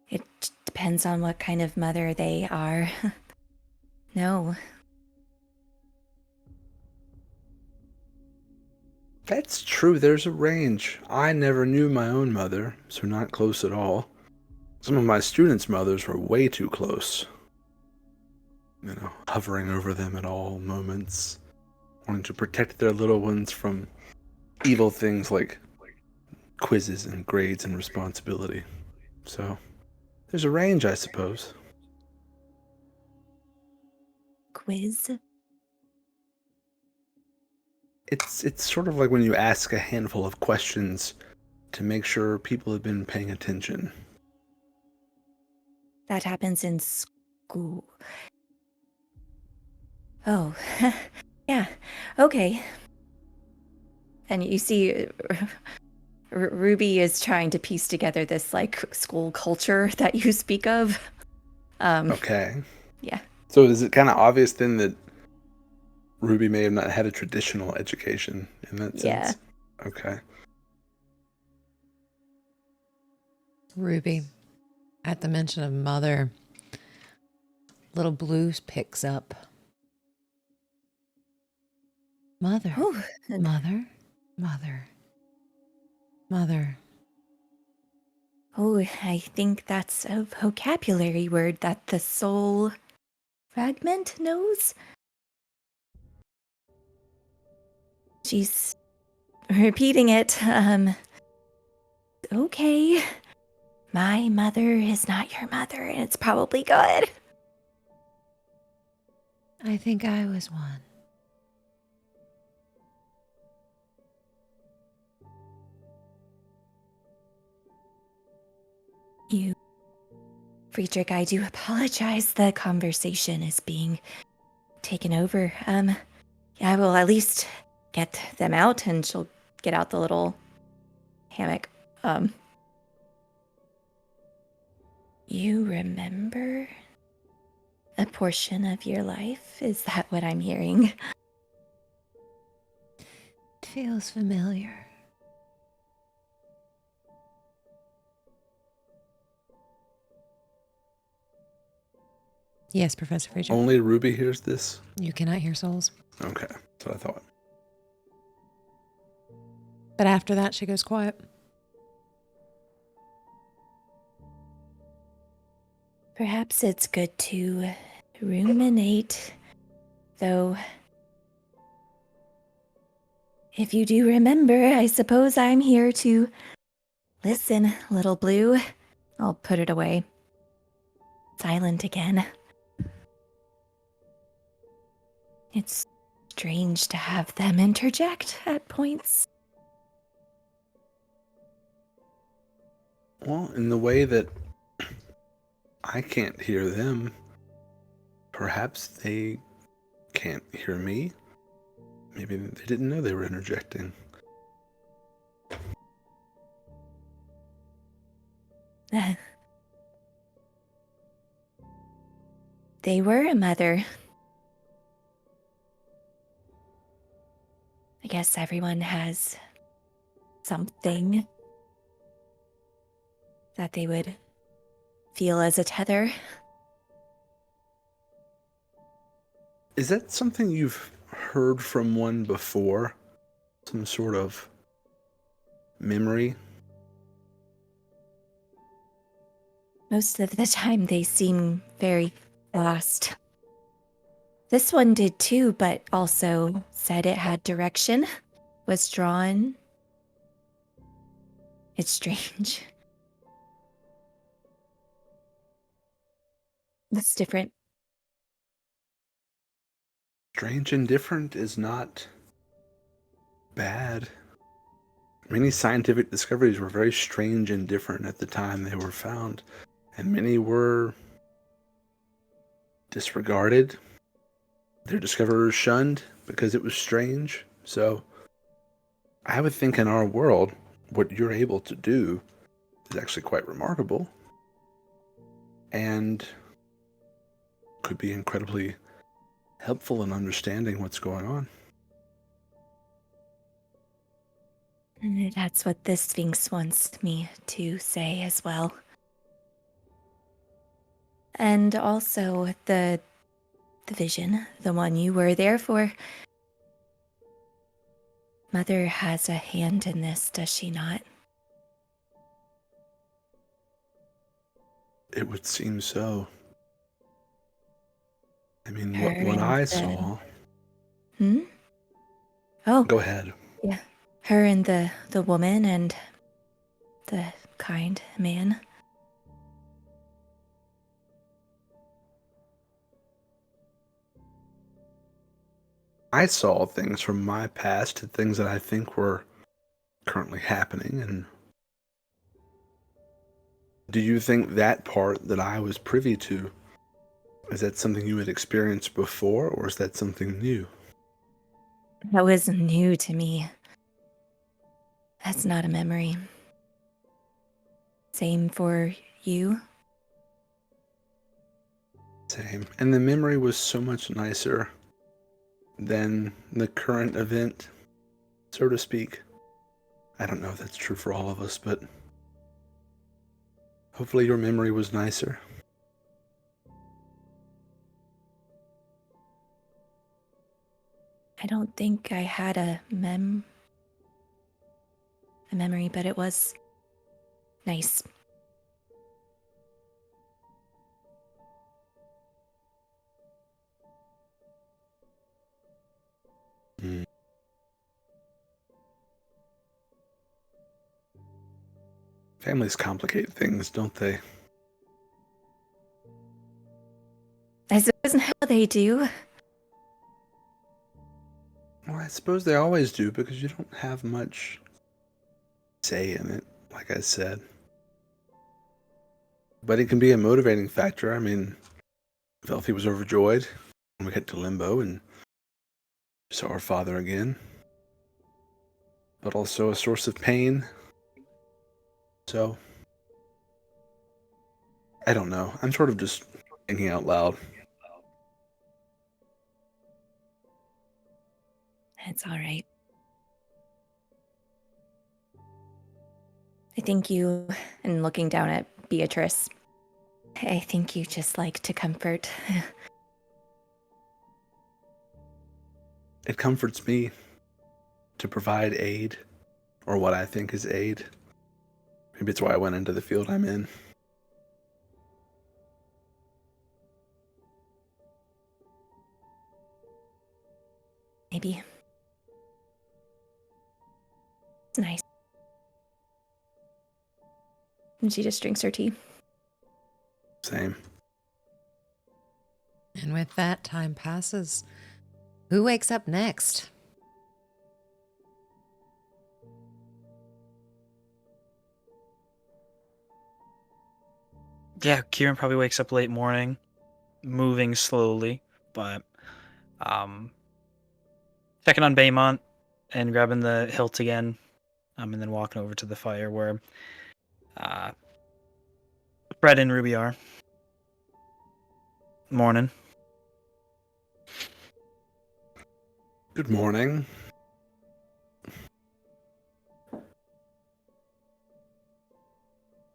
[SPEAKER 2] It depends on what kind of mother they are. No.
[SPEAKER 3] That's true. There's a range. I never knew my own mother, so not close at all. Some of my students' mothers were way too close. Hovering over them at all moments, wanting to protect their little ones from evil things like quizzes and grades and responsibility. So, there's a range, I suppose.
[SPEAKER 2] Quiz?
[SPEAKER 3] It's sort of like when you ask a handful of questions to make sure people have been paying attention.
[SPEAKER 2] That happens in school. Oh, yeah, okay. And you see, Ruby is trying to piece together this, school culture that you speak of.
[SPEAKER 3] Okay.
[SPEAKER 2] Yeah.
[SPEAKER 3] So is it kind of obvious then that Ruby may have not had a traditional education in that sense?
[SPEAKER 2] Yeah.
[SPEAKER 3] Okay.
[SPEAKER 1] Ruby, at the mention of mother, little Blue picks up. Mother,
[SPEAKER 2] Oh,
[SPEAKER 1] mother, mother, mother.
[SPEAKER 2] oh, I think that's a vocabulary word that the soul fragment knows. She's repeating it. Okay. My mother is not your mother, and it's probably good.
[SPEAKER 1] I think I was one.
[SPEAKER 2] Friedrich, I do apologize. The conversation is being taken over. I will at least get them out, and she'll get out the little hammock. You remember a portion of your life? Is that what I'm hearing?
[SPEAKER 1] It feels familiar. Yes, Professor Friedrich.
[SPEAKER 3] Only Ruby hears this?
[SPEAKER 1] You cannot hear souls.
[SPEAKER 3] Okay, that's what I thought.
[SPEAKER 1] But after that, she goes quiet.
[SPEAKER 2] Perhaps it's good to ruminate, though. If you do remember, I suppose I'm here to listen, little Blue. I'll put it away. Silent again. It's strange to have them interject at points.
[SPEAKER 3] Well, in the way that I can't hear them, perhaps they can't hear me. Maybe they didn't know they were interjecting.
[SPEAKER 2] They were a mother. I guess everyone has something that they would feel as a tether.
[SPEAKER 3] Is that something you've heard from one before? Some sort of memory?
[SPEAKER 2] Most of the time they seem very lost. This one did too, but also said it had direction, was drawn It's strange. That's different.
[SPEAKER 3] Strange and different is not bad. Many scientific discoveries were very strange and different at the time they were found, and many were disregarded. Their discoverers shunned because it was strange. So I would think in our world, what you're able to do is actually quite remarkable and could be incredibly helpful in understanding what's going on.
[SPEAKER 2] And that's what the Sphinx wants me to say as well. And also the vision, the one you were there for. Mother has a hand in this, does she not?
[SPEAKER 3] It would seem so. I mean,
[SPEAKER 2] Her
[SPEAKER 3] what
[SPEAKER 2] and
[SPEAKER 3] I
[SPEAKER 2] the-
[SPEAKER 3] saw...
[SPEAKER 2] Hmm? Oh,
[SPEAKER 3] Go ahead.
[SPEAKER 2] yeah. Her and the woman and the kind man.
[SPEAKER 3] I saw things from my past, things that I think were currently happening, and do you think that part that I was privy to, is that something you had experienced before, or is that something new?
[SPEAKER 2] That was new to me. That's not a memory. Same for you?
[SPEAKER 3] Same. And the memory was so much nicer than the current event, so to speak. I don't know if that's true for all of us, but hopefully your memory was nicer.
[SPEAKER 2] I don't think I had a memory, but it was nice.
[SPEAKER 3] Mm. Families complicate things, don't they?
[SPEAKER 2] I suppose how they do.
[SPEAKER 3] Well, I suppose they always do, because you don't have much say in it, like I said. But it can be a motivating factor. I mean, Velphie was overjoyed when we got to Limbo and saw our father again. But also a source of pain. So, I don't know. I'm sort of just thinking out loud.
[SPEAKER 2] It's all right. I think you, and looking down at Beatrice, I think you just like to comfort.
[SPEAKER 3] It comforts me to provide aid, or what I think is aid. Maybe it's why I went into the field I'm in.
[SPEAKER 2] Maybe. It's nice. And she just drinks her tea.
[SPEAKER 3] Same.
[SPEAKER 1] And with that, time passes. Who wakes up next?
[SPEAKER 5] Yeah, Quirin probably wakes up late morning, moving slowly, but checking on Baymont and grabbing the hilt again, and then walking over to the fire where Fred and Ruby are. Morning.
[SPEAKER 3] Good morning.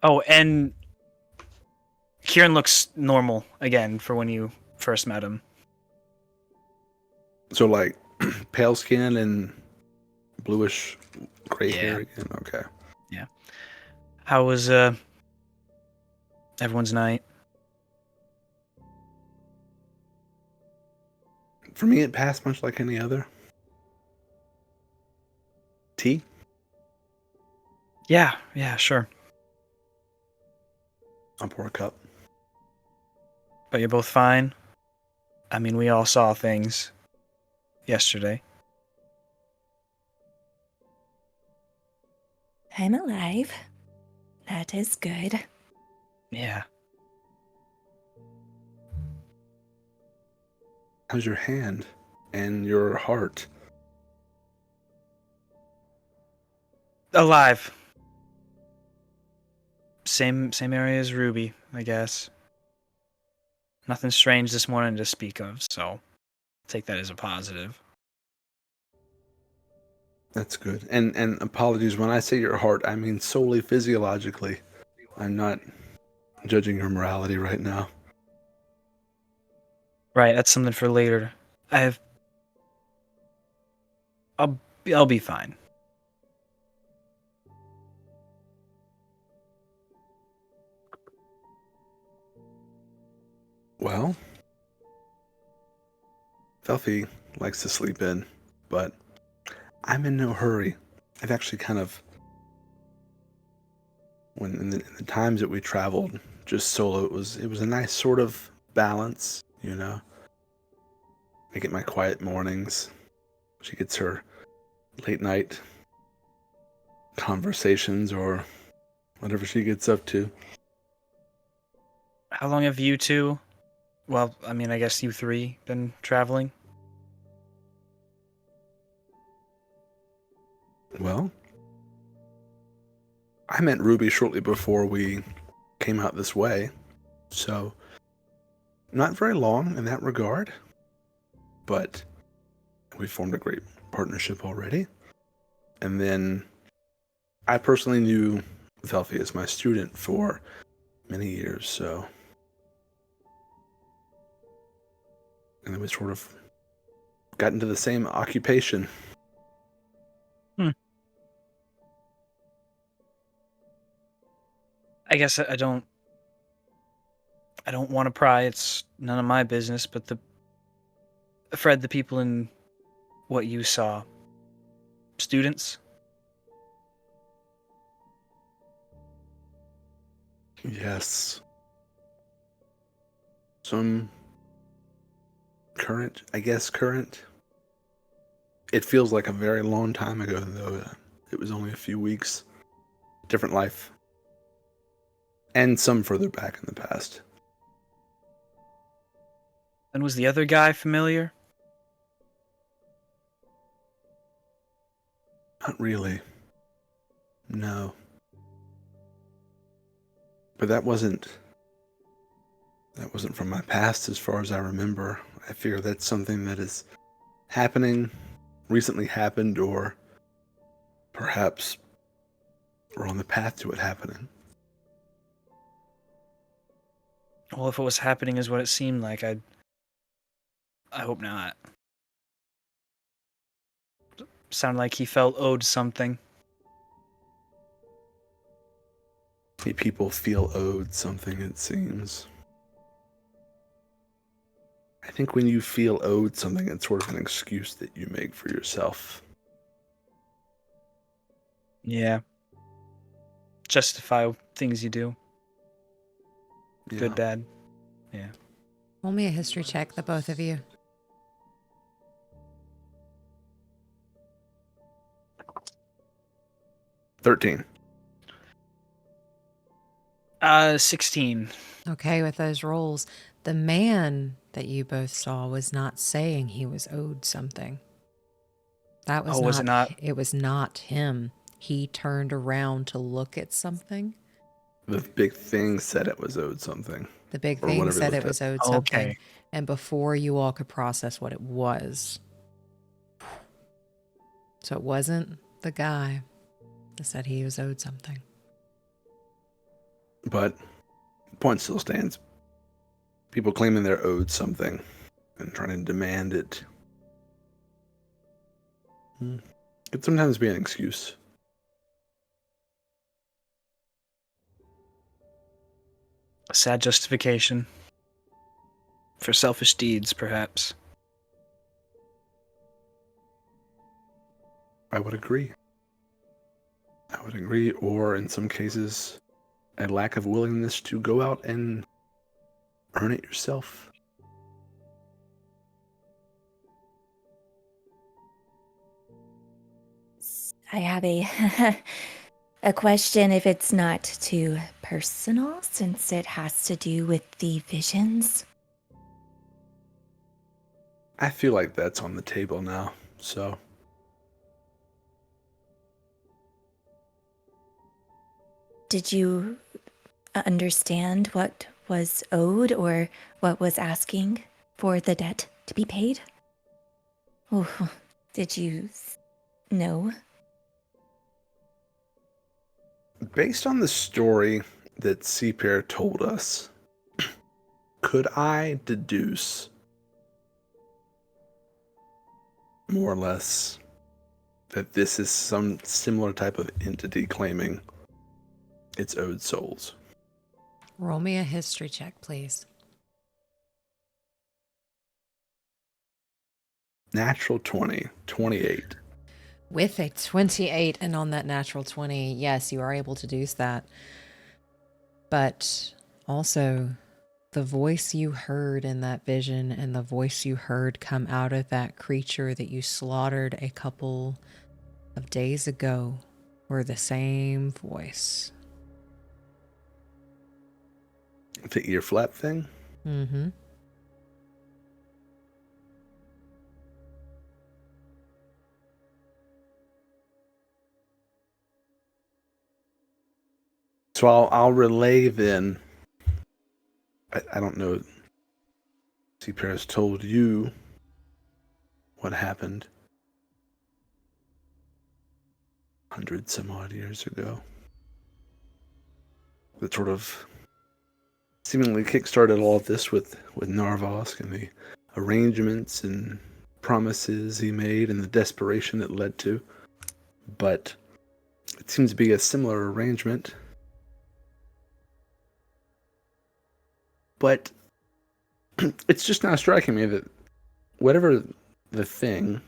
[SPEAKER 5] Oh, and Quirin looks normal again for when you first met him.
[SPEAKER 3] So, like, pale skin and bluish gray
[SPEAKER 5] Yeah.
[SPEAKER 3] hair again? Okay.
[SPEAKER 5] Yeah. How was everyone's night?
[SPEAKER 3] For me, it passed much like any other. Tea?
[SPEAKER 5] Yeah, sure.
[SPEAKER 3] I'll pour a cup.
[SPEAKER 5] But you're both fine? I mean, we all saw things yesterday.
[SPEAKER 2] I'm alive. That is good.
[SPEAKER 5] Yeah.
[SPEAKER 3] How's your hand and your heart?
[SPEAKER 5] Alive. Same area as Ruby, I guess. Nothing strange this morning to speak of, so take that as a positive.
[SPEAKER 3] That's good. And apologies, when I say your heart, I mean solely physiologically. I'm not judging your morality right now.
[SPEAKER 5] Right, that's something for later. I'll be fine.
[SPEAKER 3] Well, Velphie likes to sleep in, but I'm in no hurry. I've actually kind of, when in the times that we traveled just solo, it was a nice sort of balance, you know. I get my quiet mornings. She gets her late night conversations or whatever she gets up to.
[SPEAKER 5] How long have you two, well, I mean, I guess you three, been traveling?
[SPEAKER 3] Well, I met Ruby shortly before we came out this way, so not very long in that regard, but we formed a great partnership already. And then I personally knew Velphie as my student for many years, so. And then we sort of got into the same occupation.
[SPEAKER 5] I guess I don't want to pry, it's none of my business, but Fred, the people in what you saw, students?
[SPEAKER 3] Yes. Some current. It feels like a very long time ago, though. It was only a few weeks. Different life. And some further back in the past.
[SPEAKER 5] And was the other guy familiar?
[SPEAKER 3] Not really. No. But that wasn't from my past as far as I remember. I fear that's something that is happening, recently happened, or perhaps we're on the path to it happening.
[SPEAKER 5] Well, if what was happening is what it seemed like, I hope not. Sounded like he felt owed something.
[SPEAKER 3] People feel owed something, it seems. I think when you feel owed something, it's sort of an excuse that you make for yourself.
[SPEAKER 5] Yeah. Justify things you do.
[SPEAKER 3] Yeah.
[SPEAKER 5] Good, bad. Yeah.
[SPEAKER 1] Roll me a history check, the both of you.
[SPEAKER 3] 13.
[SPEAKER 5] 16.
[SPEAKER 1] Okay, with those rolls, the man that you both saw was not saying he was owed something. That was
[SPEAKER 5] Was it not?
[SPEAKER 1] It was not him. He turned around to look at something.
[SPEAKER 3] The big thing said it was owed something.
[SPEAKER 1] The big
[SPEAKER 3] Or
[SPEAKER 1] thing
[SPEAKER 3] whatever
[SPEAKER 1] said
[SPEAKER 3] it
[SPEAKER 1] it was owed
[SPEAKER 5] Okay.
[SPEAKER 1] something. And before you all could process what it was. So it wasn't the guy that said he was owed something.
[SPEAKER 3] But the point still stands. People claiming they're owed something and trying to demand it. Could sometimes be an excuse.
[SPEAKER 5] A sad justification. For selfish deeds, perhaps.
[SPEAKER 3] I would agree. I would agree, or in some cases, a lack of willingness to go out and earn it yourself.
[SPEAKER 2] I have a a question, if it's not too personal, since it has to do with the visions.
[SPEAKER 3] I feel like that's on the table now, so.
[SPEAKER 2] Did you understand what was owed or what was asking for the debt to be paid? Oh, did you know?
[SPEAKER 3] Based on the story that Seapair told us, could I deduce more or less that this is some similar type of entity claiming its owed souls?
[SPEAKER 1] Roll me a history check, please.
[SPEAKER 3] Natural 20, 28.
[SPEAKER 1] With a 28, and on that natural 20, yes, you are able to deduce that. But also, the voice you heard in that vision and the voice you heard come out of that creature that you slaughtered a couple of days ago were the same voice.
[SPEAKER 3] The ear flap thing?
[SPEAKER 1] Mm-hmm.
[SPEAKER 3] So I'll relay then. I don't know. Seapair has told you what happened 100 some odd years ago. That sort of seemingly kickstarted all of this with Narvosc and the arrangements and promises he made and the desperation it led to. But it seems to be a similar arrangement. But it's just now striking me that whatever the thing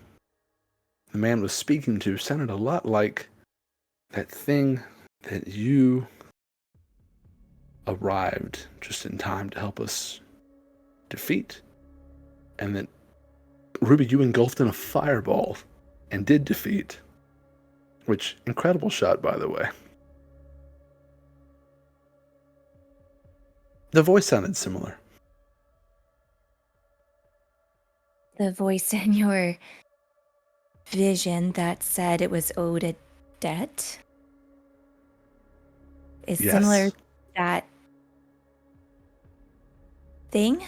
[SPEAKER 3] the man was speaking to sounded a lot like that thing that you arrived just in time to help us defeat. And that, Ruby, you engulfed in a fireball and did defeat. Which, incredible shot, by the way. The voice sounded similar.
[SPEAKER 2] The voice in your vision that said it was owed a debt is
[SPEAKER 3] Yes.
[SPEAKER 2] similar to that thing?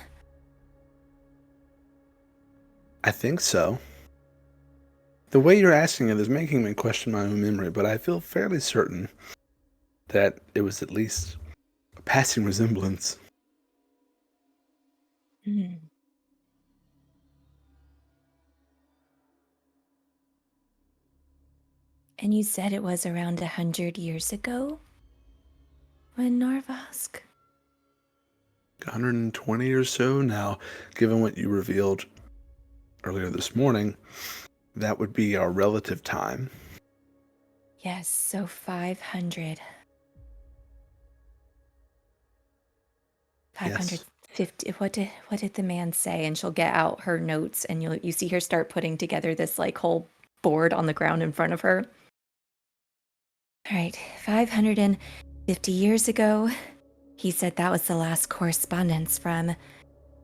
[SPEAKER 3] I think so. The way you're asking it is making me question my own memory, but I feel fairly certain that it was at least a passing resemblance.
[SPEAKER 2] Hmm. And you said it was around 100 years ago? When Narvosc?
[SPEAKER 3] 120 or so now, given what you revealed earlier this morning, that would be our relative time.
[SPEAKER 2] Yes, so 500. 550. What did the man say? And she'll get out her notes, and you see her start putting together this like whole board on the ground in front of her. All right, 550 years ago, he said that was the last correspondence from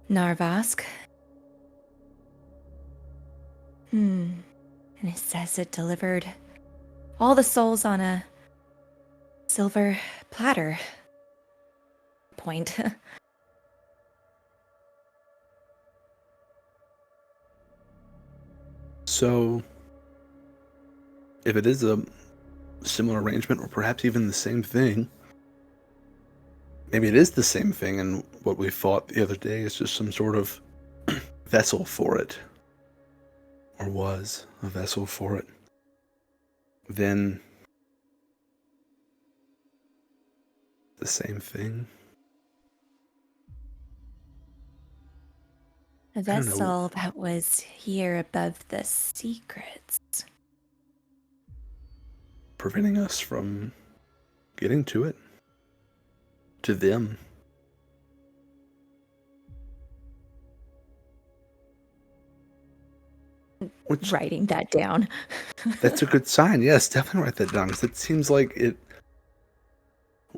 [SPEAKER 2] Narvosc. And it says it delivered all the souls on a silver platter. Point.
[SPEAKER 3] So, if it is a similar arrangement, or perhaps even the same thing, maybe it is the same thing, and what we fought the other day is just some sort of vessel for it, or was a vessel for it, then the same thing.
[SPEAKER 2] A
[SPEAKER 3] don't know.
[SPEAKER 2] vessel that was here above the secrets.
[SPEAKER 3] preventing us from getting to it. To them. Which,
[SPEAKER 7] Writing that down.
[SPEAKER 3] that's a good sign. Yes, definitely write that down, because it seems like it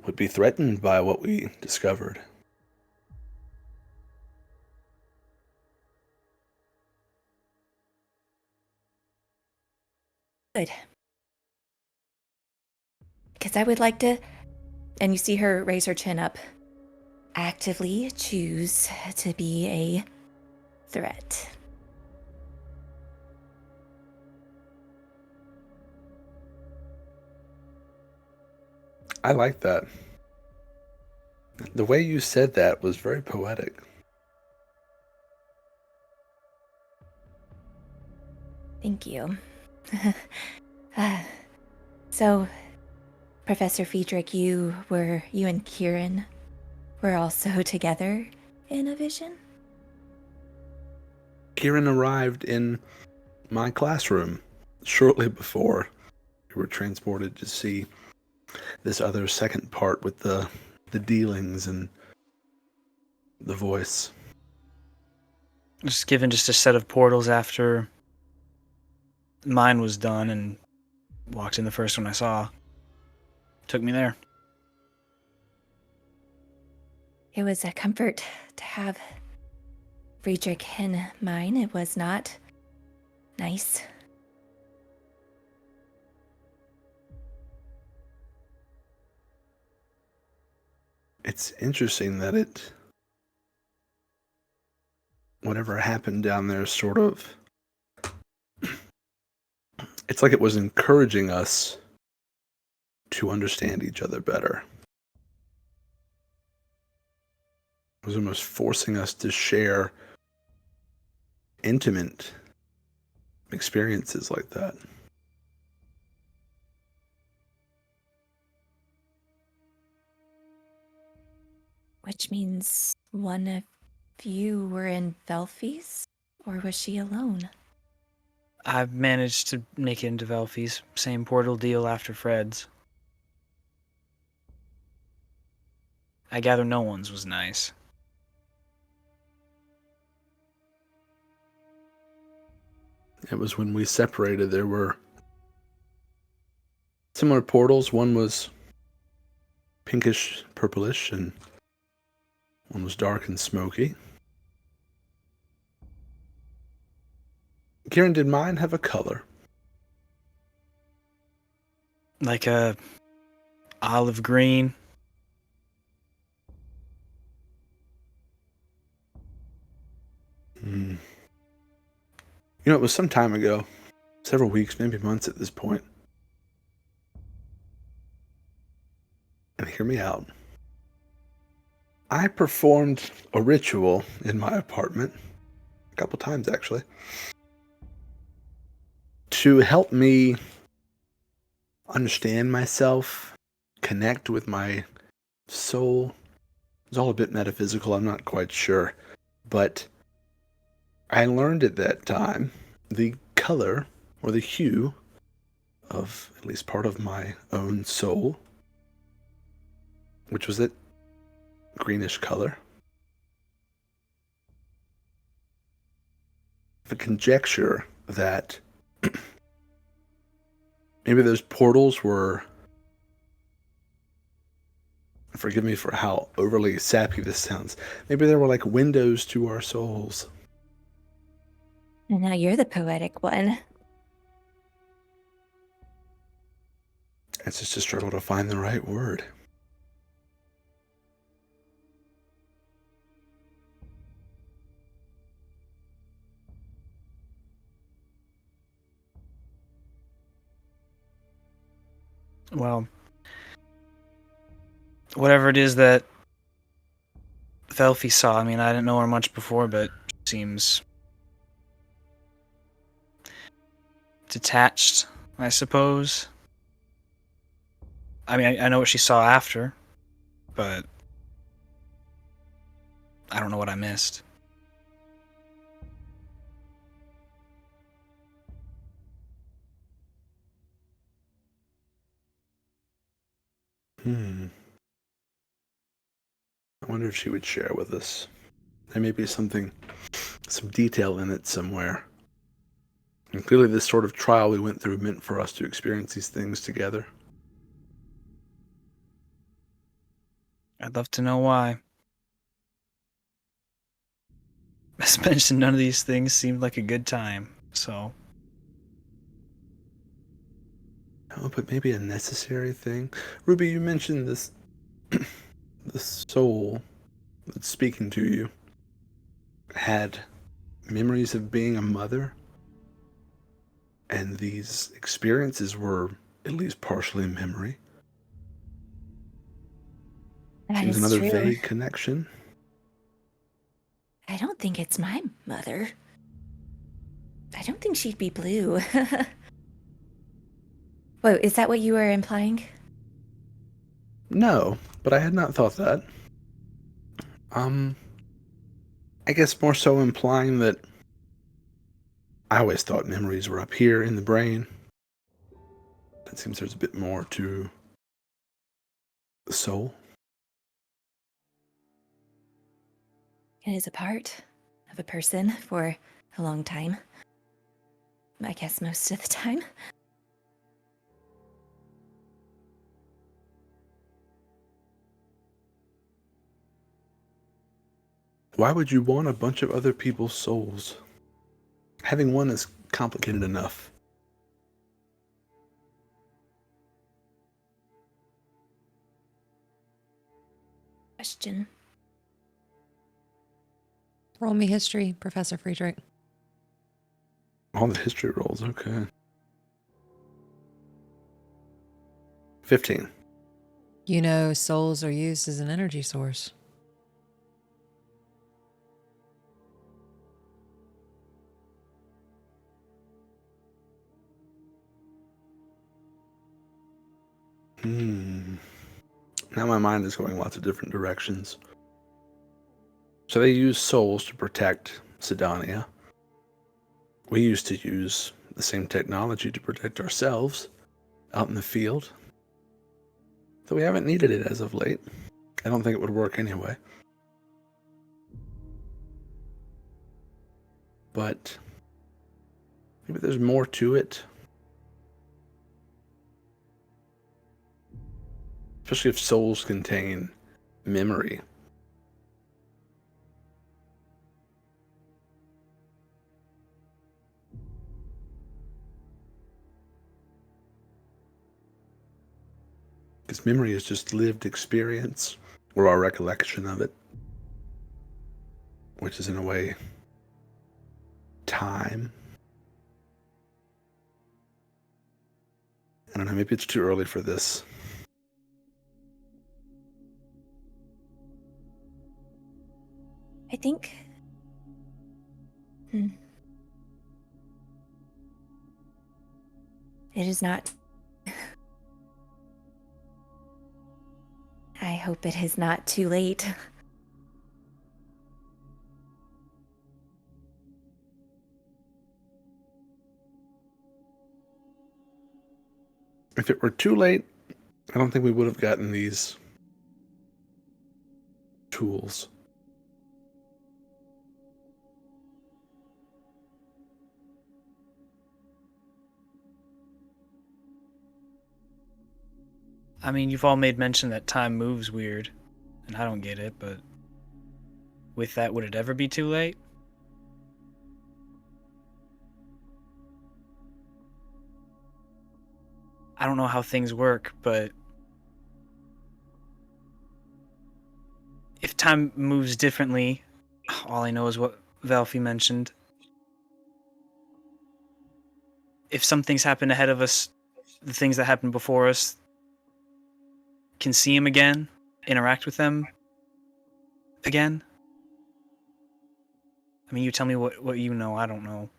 [SPEAKER 3] would be threatened by what we discovered.
[SPEAKER 7] Good. Because I would like to, and you see her raise her chin up, actively choose to be a threat.
[SPEAKER 3] I like that. The way you said that was very poetic.
[SPEAKER 7] Thank you. So, Professor Friedrich, you and Quirin were also together in a vision?
[SPEAKER 3] Quirin arrived in my classroom shortly before we were transported to see this other second part with the dealings and the voice.
[SPEAKER 5] Just given just a set of portals after mine was done and walked in the first one I saw. Took me there.
[SPEAKER 7] It was a comfort to have Friedrich in mine. It was not nice.
[SPEAKER 3] It's interesting that whatever happened down there sort of, it's like it was encouraging us to understand each other better. It was almost forcing us to share intimate experiences like that.
[SPEAKER 7] Which means one of you were in Velphie's? Or was she alone?
[SPEAKER 5] I've managed to make it into Velphie's. Same portal deal after Fred's. I gather no one's was nice.
[SPEAKER 3] It was when we separated, there were similar portals. One was pinkish, purplish, and one was dark and smoky. Quirin, did mine have a color?
[SPEAKER 5] Like a olive green.
[SPEAKER 3] You know, it was some time ago, several weeks, maybe months at this point. And hear me out. I performed a ritual in my apartment, a couple times actually, to help me understand myself, connect with my soul. It's all a bit metaphysical, I'm not quite sure. But I learned at that time the color or the hue of at least part of my own soul, which was that greenish color. The conjecture that maybe those portals were, forgive me for how overly sappy this sounds, maybe they were like windows to our souls.
[SPEAKER 7] And now you're the poetic one.
[SPEAKER 3] It's just a struggle to find the right word.
[SPEAKER 5] Well, whatever it is that Velphie saw, I mean, I didn't know her much before, but she seems detached, I suppose. I mean, I know what she saw after, but I don't know what I missed.
[SPEAKER 3] I wonder if she would share with us. There may be some detail in it somewhere. And clearly this sort of trial we went through meant for us to experience these things together.
[SPEAKER 5] I'd love to know why. As mentioned, none of these things seemed like a good time, so...
[SPEAKER 3] Oh, but maybe a necessary thing? Ruby, you mentioned this... the soul that's speaking to you had memories of being a mother, and these experiences were at least partially memory.
[SPEAKER 7] That
[SPEAKER 3] Seems
[SPEAKER 7] is
[SPEAKER 3] another
[SPEAKER 7] true.
[SPEAKER 3] vague connection.
[SPEAKER 7] I don't think it's my mother. I don't think she'd be blue. Whoa, is that what you were implying?
[SPEAKER 3] No, but I had not thought that. I guess more so implying that I always thought memories were up here in the brain. It seems there's a bit more to the soul.
[SPEAKER 7] It is a part of a person for a long time. I guess most of the time.
[SPEAKER 3] Why would you want a bunch of other people's souls? Having one is complicated enough.
[SPEAKER 7] Question.
[SPEAKER 1] Roll me history, Professor Friedrich.
[SPEAKER 3] All the history rolls, okay. 15.
[SPEAKER 1] You know, souls are used as an energy source.
[SPEAKER 3] Now my mind is going lots of different directions. So they use souls to protect Sydonea. We used to use the same technology to protect ourselves out in the field. Though we haven't needed it as of late. I don't think it would work anyway. But maybe there's more to it. Especially if souls contain memory. Because memory is just lived experience, or our recollection of it. Which is in a way, time. I don't know, maybe it's too early for this.
[SPEAKER 7] I think... It is not... I hope it is not too late.
[SPEAKER 3] If it were too late, I don't think we would have gotten these tools.
[SPEAKER 5] I mean, you've all made mention that time moves weird, and I don't get it, but with that, would it ever be too late? I don't know how things work, but if time moves differently, all I know is what Velphie mentioned. If some things happen ahead of us, the things that happened before us can see them again, interact with them again. I mean, you tell me what you know, I don't know.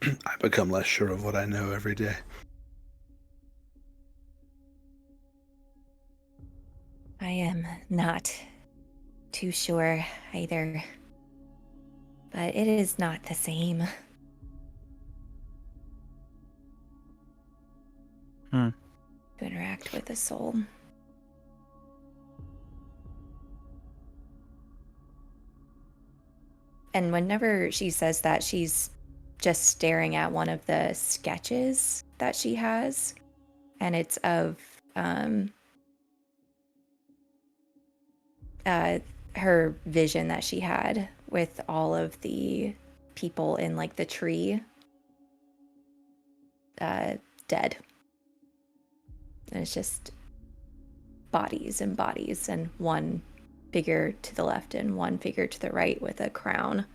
[SPEAKER 3] I become less sure of what I know every day.
[SPEAKER 7] I am not too sure either. but it is not the same. To interact with a soul. And whenever she says that, she's just staring at one of the sketches that she has, and it's of her vision that she had with all of the people in like the tree dead. And it's just bodies and bodies, and one figure to the left and one figure to the right with a crown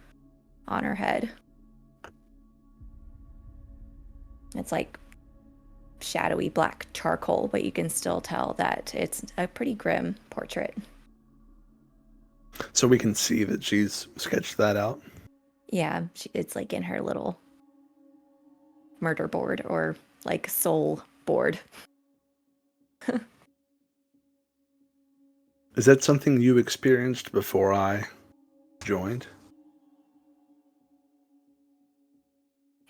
[SPEAKER 7] on her head. It's like shadowy black charcoal, but you can still tell that it's a pretty grim portrait.
[SPEAKER 3] So we can see that she's sketched that out.
[SPEAKER 7] Yeah, it's like in her little murder board or like soul board.
[SPEAKER 3] Is that something you experienced before I joined?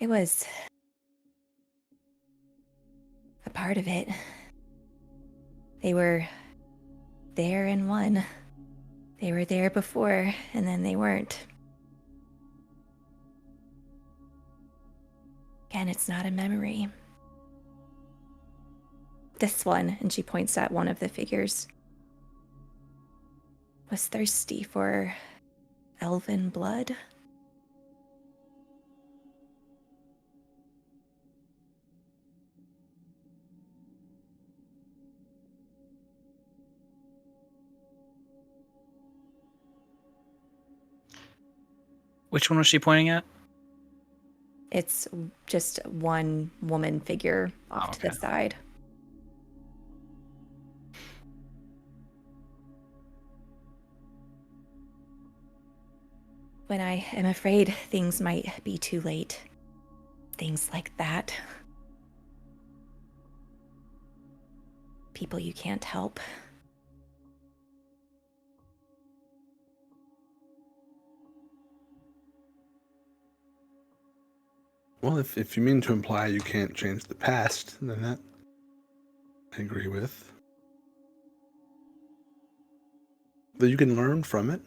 [SPEAKER 7] It was a part of it. They were there in one. They were there before, and then they weren't. Again, it's not a memory. This one, and she points at one of the figures, was thirsty for elven blood.
[SPEAKER 5] Which one was she pointing at?
[SPEAKER 7] It's just one woman figure off to the
[SPEAKER 5] Okay.
[SPEAKER 7] side. When I am afraid things might be too late. Things like that. People you can't help.
[SPEAKER 3] Well, if you mean to imply you can't change the past, then that I agree with. But you can learn from it.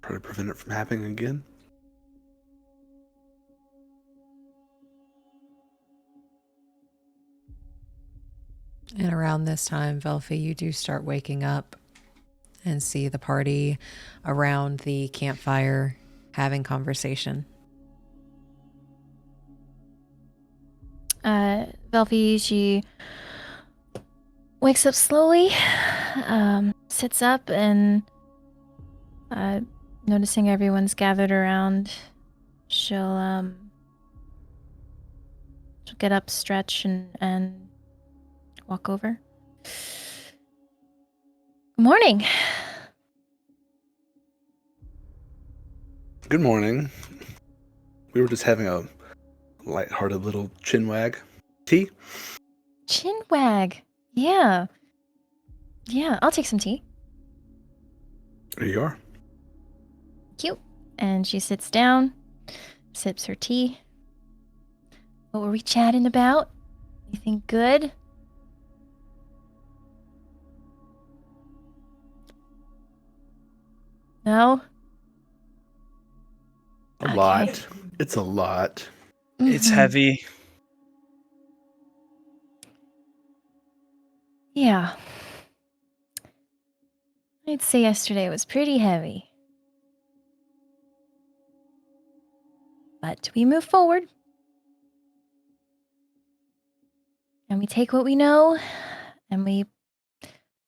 [SPEAKER 3] Try to prevent it from happening again.
[SPEAKER 1] And around this time, Velphie, you do start waking up and see the party around the campfire having conversation.
[SPEAKER 4] Velphie, she wakes up slowly, sits up, and noticing everyone's gathered around, she'll get up, stretch, and walk over. Good morning.
[SPEAKER 3] Good morning. We were just having a lighthearted little chinwag. Tea?
[SPEAKER 4] Chin wag. Yeah. Yeah, I'll take some tea.
[SPEAKER 3] There you are.
[SPEAKER 4] Cute. And she sits down, sips her tea. What were we chatting about? Anything good? No?
[SPEAKER 3] A
[SPEAKER 4] Okay.
[SPEAKER 3] lot. It's a lot.
[SPEAKER 5] It's
[SPEAKER 4] Mhm.
[SPEAKER 5] heavy.
[SPEAKER 4] Yeah. I'd say yesterday was pretty heavy. But we move forward. And we take what we know and we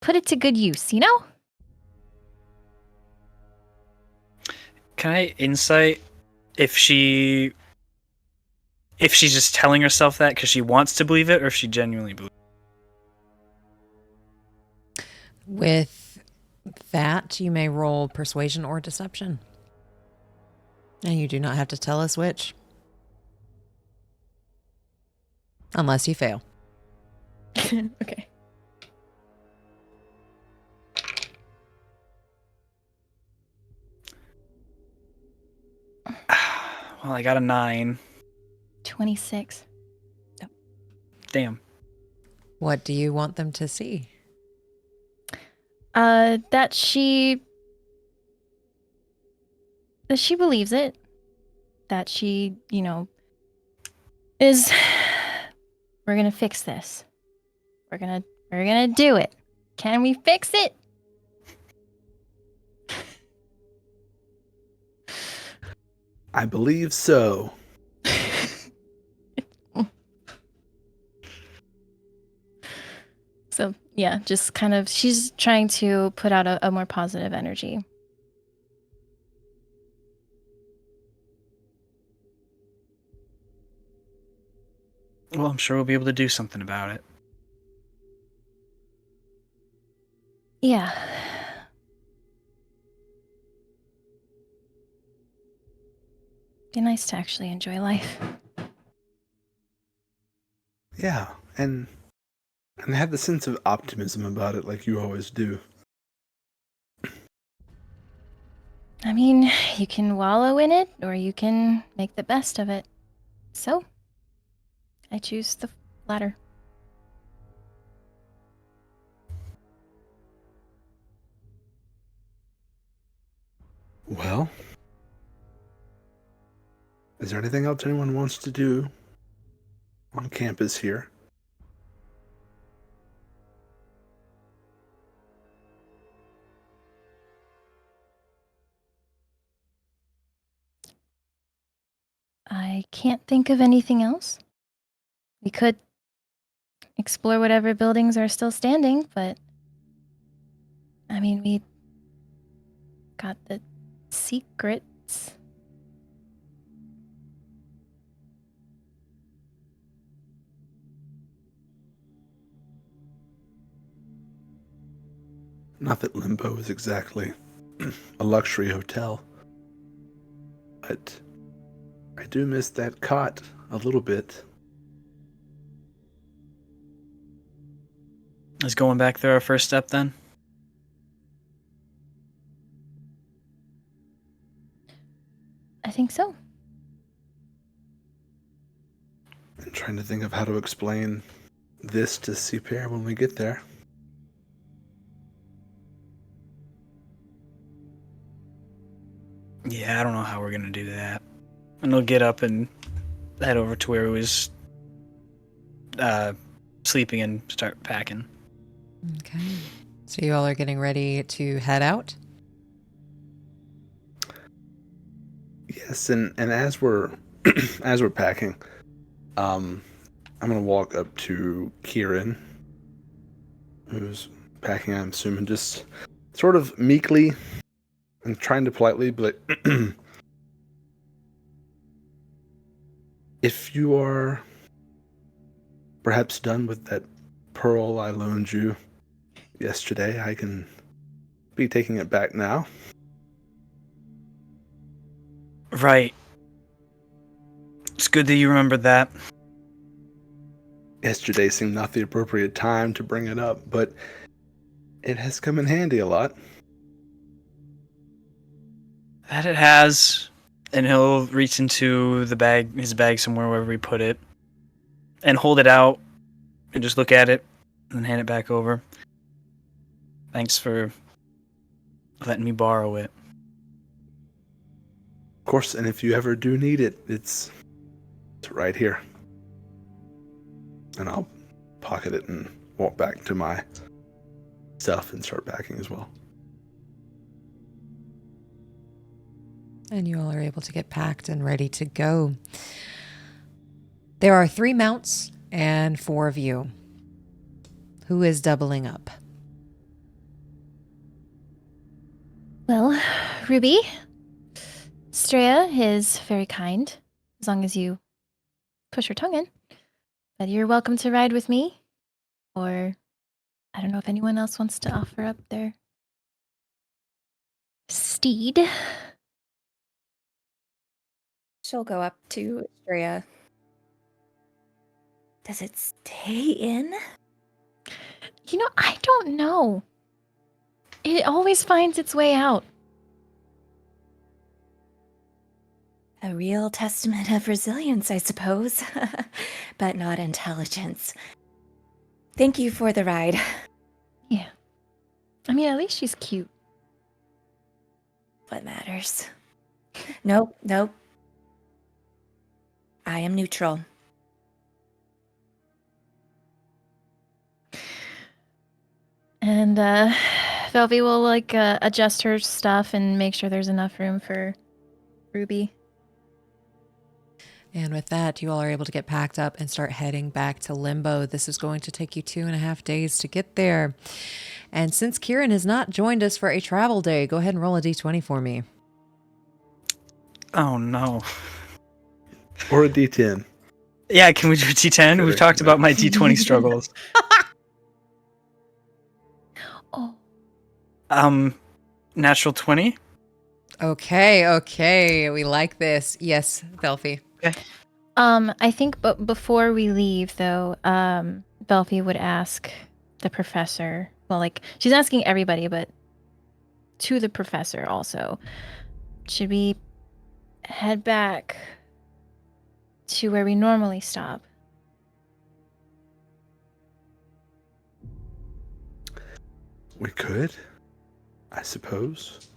[SPEAKER 4] put it to good use, you know?
[SPEAKER 5] Can I insight if she's just telling herself that because she wants to believe it, or if she genuinely believes it?
[SPEAKER 1] With that, you may roll persuasion or deception. And you do not have to tell us which. Unless you fail.
[SPEAKER 4] Okay.
[SPEAKER 5] Well, I got a 9.
[SPEAKER 4] 26.
[SPEAKER 5] Damn.
[SPEAKER 1] What do you want them to see?
[SPEAKER 4] That she believes it. That she, is we're gonna fix this. We're gonna do it. Can we fix it?
[SPEAKER 3] I believe so.
[SPEAKER 4] So yeah, just kind of she's trying to put out a more positive energy.
[SPEAKER 5] Well, I'm sure we'll be able to do something about it.
[SPEAKER 4] Yeah. Be nice to actually enjoy life.
[SPEAKER 3] Yeah, and have the sense of optimism about it like you always do.
[SPEAKER 4] I mean, you can wallow in it, or you can make the best of it. So, I choose the latter.
[SPEAKER 3] Well, is there anything else anyone wants to do on campus here?
[SPEAKER 4] I can't think of anything else. We could explore whatever buildings are still standing, but I mean, we got the secrets.
[SPEAKER 3] Not that Limbo is exactly a luxury hotel, but I do miss that cot a little bit.
[SPEAKER 5] Is going back there our first step then?
[SPEAKER 4] I think so.
[SPEAKER 3] I'm trying to think of how to explain this to Super when we get there.
[SPEAKER 5] Yeah, I don't know how we're gonna do that. And we'll get up and head over to where he was sleeping and start packing.
[SPEAKER 1] Okay. So you all are getting ready to head out?
[SPEAKER 3] Yes, and as we're as we're packing, I'm gonna walk up to Quirin, who's packing, I'm assuming, just sort of meekly and trying to politely, but if you are perhaps done with that pearl I loaned you yesterday, I can be taking it back now.
[SPEAKER 5] Right. It's good that you remembered that.
[SPEAKER 3] Yesterday seemed not the appropriate time to bring it up, but it has come in handy a lot.
[SPEAKER 5] That it has. And he'll reach into his bag somewhere, wherever we put it, and hold it out and just look at it and hand it back over. Thanks for letting me borrow it.
[SPEAKER 3] Of course, and if you ever do need it, it's right here. And I'll pocket it and walk back to my stuff and start packing as well.
[SPEAKER 1] And you all are able to get packed and ready to go. There are 3 mounts and 4 of you. Who is doubling up?
[SPEAKER 4] Well, Ruby, Straya is very kind, as long as you push her tongue in. But you're welcome to ride with me. Or, I don't know if anyone else wants to offer up their steed.
[SPEAKER 7] She'll go up to Estrella. Does it stay in?
[SPEAKER 4] I don't know. It always finds its way out.
[SPEAKER 7] A real testament of resilience, I suppose, but not intelligence. Thank you for the ride.
[SPEAKER 4] Yeah. I mean, at least she's cute.
[SPEAKER 7] What matters? Nope. I am neutral.
[SPEAKER 4] And Velphie will like adjust her stuff and make sure there's enough room for Ruby.
[SPEAKER 1] And with that, you all are able to get packed up and start heading back to Limbo. This is going to take you 2.5 days to get there. And since Quirin has not joined us for a travel day, go ahead and roll a d20 for me.
[SPEAKER 5] Oh no.
[SPEAKER 3] Or a D10.
[SPEAKER 5] Yeah, can we do a D10? We've
[SPEAKER 3] Sure,
[SPEAKER 5] talked
[SPEAKER 3] no.
[SPEAKER 5] about my D20 struggles.
[SPEAKER 4] Oh.
[SPEAKER 5] Natural 20.
[SPEAKER 1] Okay. We like this. Yes, Velphie.
[SPEAKER 5] Okay.
[SPEAKER 4] I think, but before we leave, though, Velphie would ask the professor. Well, like she's asking everybody, but to the professor also. Should we head back to where we normally stop?
[SPEAKER 3] We could, I suppose.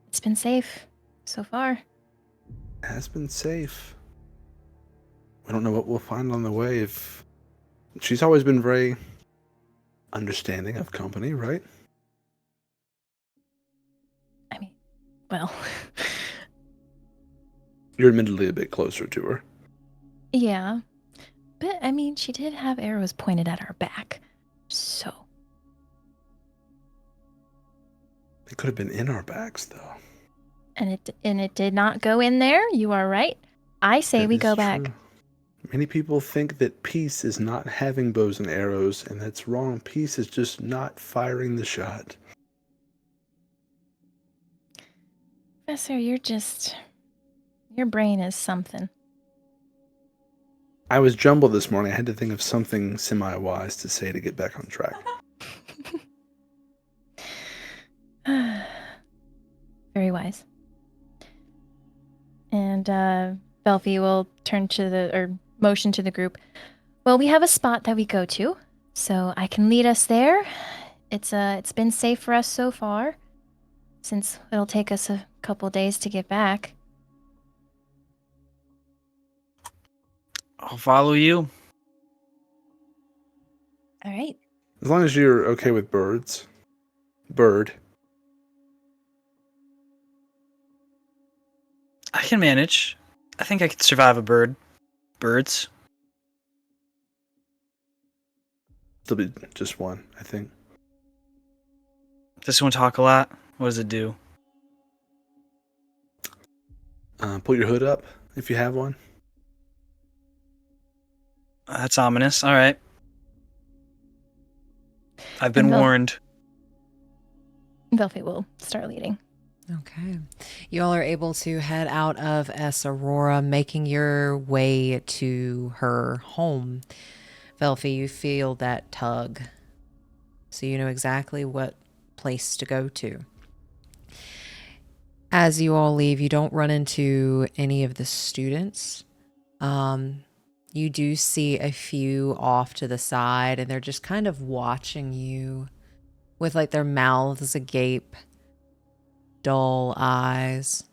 [SPEAKER 4] It's been safe so far.
[SPEAKER 3] Has been safe. We don't know what we'll find on the way. If she's always been very understanding of company, right?
[SPEAKER 4] I mean, well,
[SPEAKER 3] You're admittedly a bit closer to her.
[SPEAKER 4] yeah. But, I mean, she did have arrows pointed at her back. So,
[SPEAKER 3] They could have been in our backs, though.
[SPEAKER 4] and it did not go in there. You are right. I say
[SPEAKER 3] That
[SPEAKER 4] we
[SPEAKER 3] is
[SPEAKER 4] go back.
[SPEAKER 3] true. Many people think that peace is not having bows and arrows, and that's wrong. Peace is just not firing the shot.
[SPEAKER 4] Professor, your brain is something.
[SPEAKER 3] I was jumbled this morning. I had to think of something semi-wise to say to get back on track.
[SPEAKER 4] Very wise. And Velphie will motion to the group. Well, we have a spot that we go to, so I can lead us there. It's been safe for us so far, since it'll take us a couple days to get back.
[SPEAKER 5] I'll follow you.
[SPEAKER 7] All right.
[SPEAKER 3] As long as you're okay with birds. Bird.
[SPEAKER 5] I can manage. I think I could survive a bird. Birds.
[SPEAKER 3] Still be just one, I think.
[SPEAKER 5] Does this one talk a lot? What does it do?
[SPEAKER 3] Pull your hood up if you have one.
[SPEAKER 5] That's ominous. All right. I've been
[SPEAKER 4] And
[SPEAKER 5] warned.
[SPEAKER 4] Velphie will start leading.
[SPEAKER 1] Okay. You all are able to head out of Esarora, making your way to her home. Velphie, you feel that tug, so you know exactly what place to go to. As you all leave, you don't run into any of the students. You do see a few off to the side, and they're just kind of watching you with like their mouths agape, dull eyes.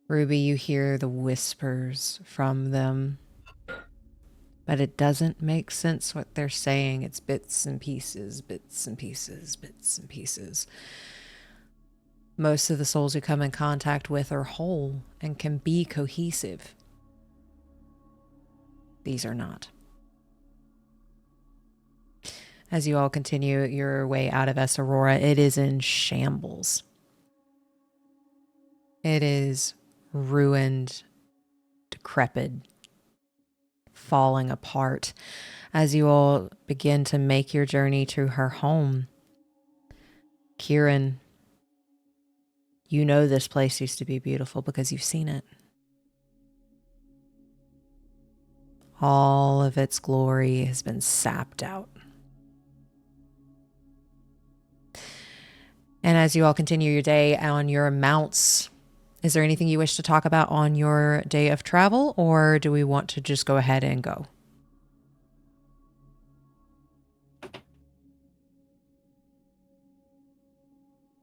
[SPEAKER 1] Ruby, you hear the whispers from them, but it doesn't make sense what they're saying. It's bits and pieces, bits and pieces, bits and pieces. Most of the souls you come in contact with are whole and can be cohesive. These are not. As you all continue your way out of Esarora, it is in shambles. It is ruined, decrepit, falling apart. As you all begin to make your journey to her home, Quirin, you know this place used to be beautiful because you've seen it. All of its glory has been sapped out. And as you all continue your day on your mounts, Is there anything you wish to talk about on your day of travel, or do we want to just go ahead and go?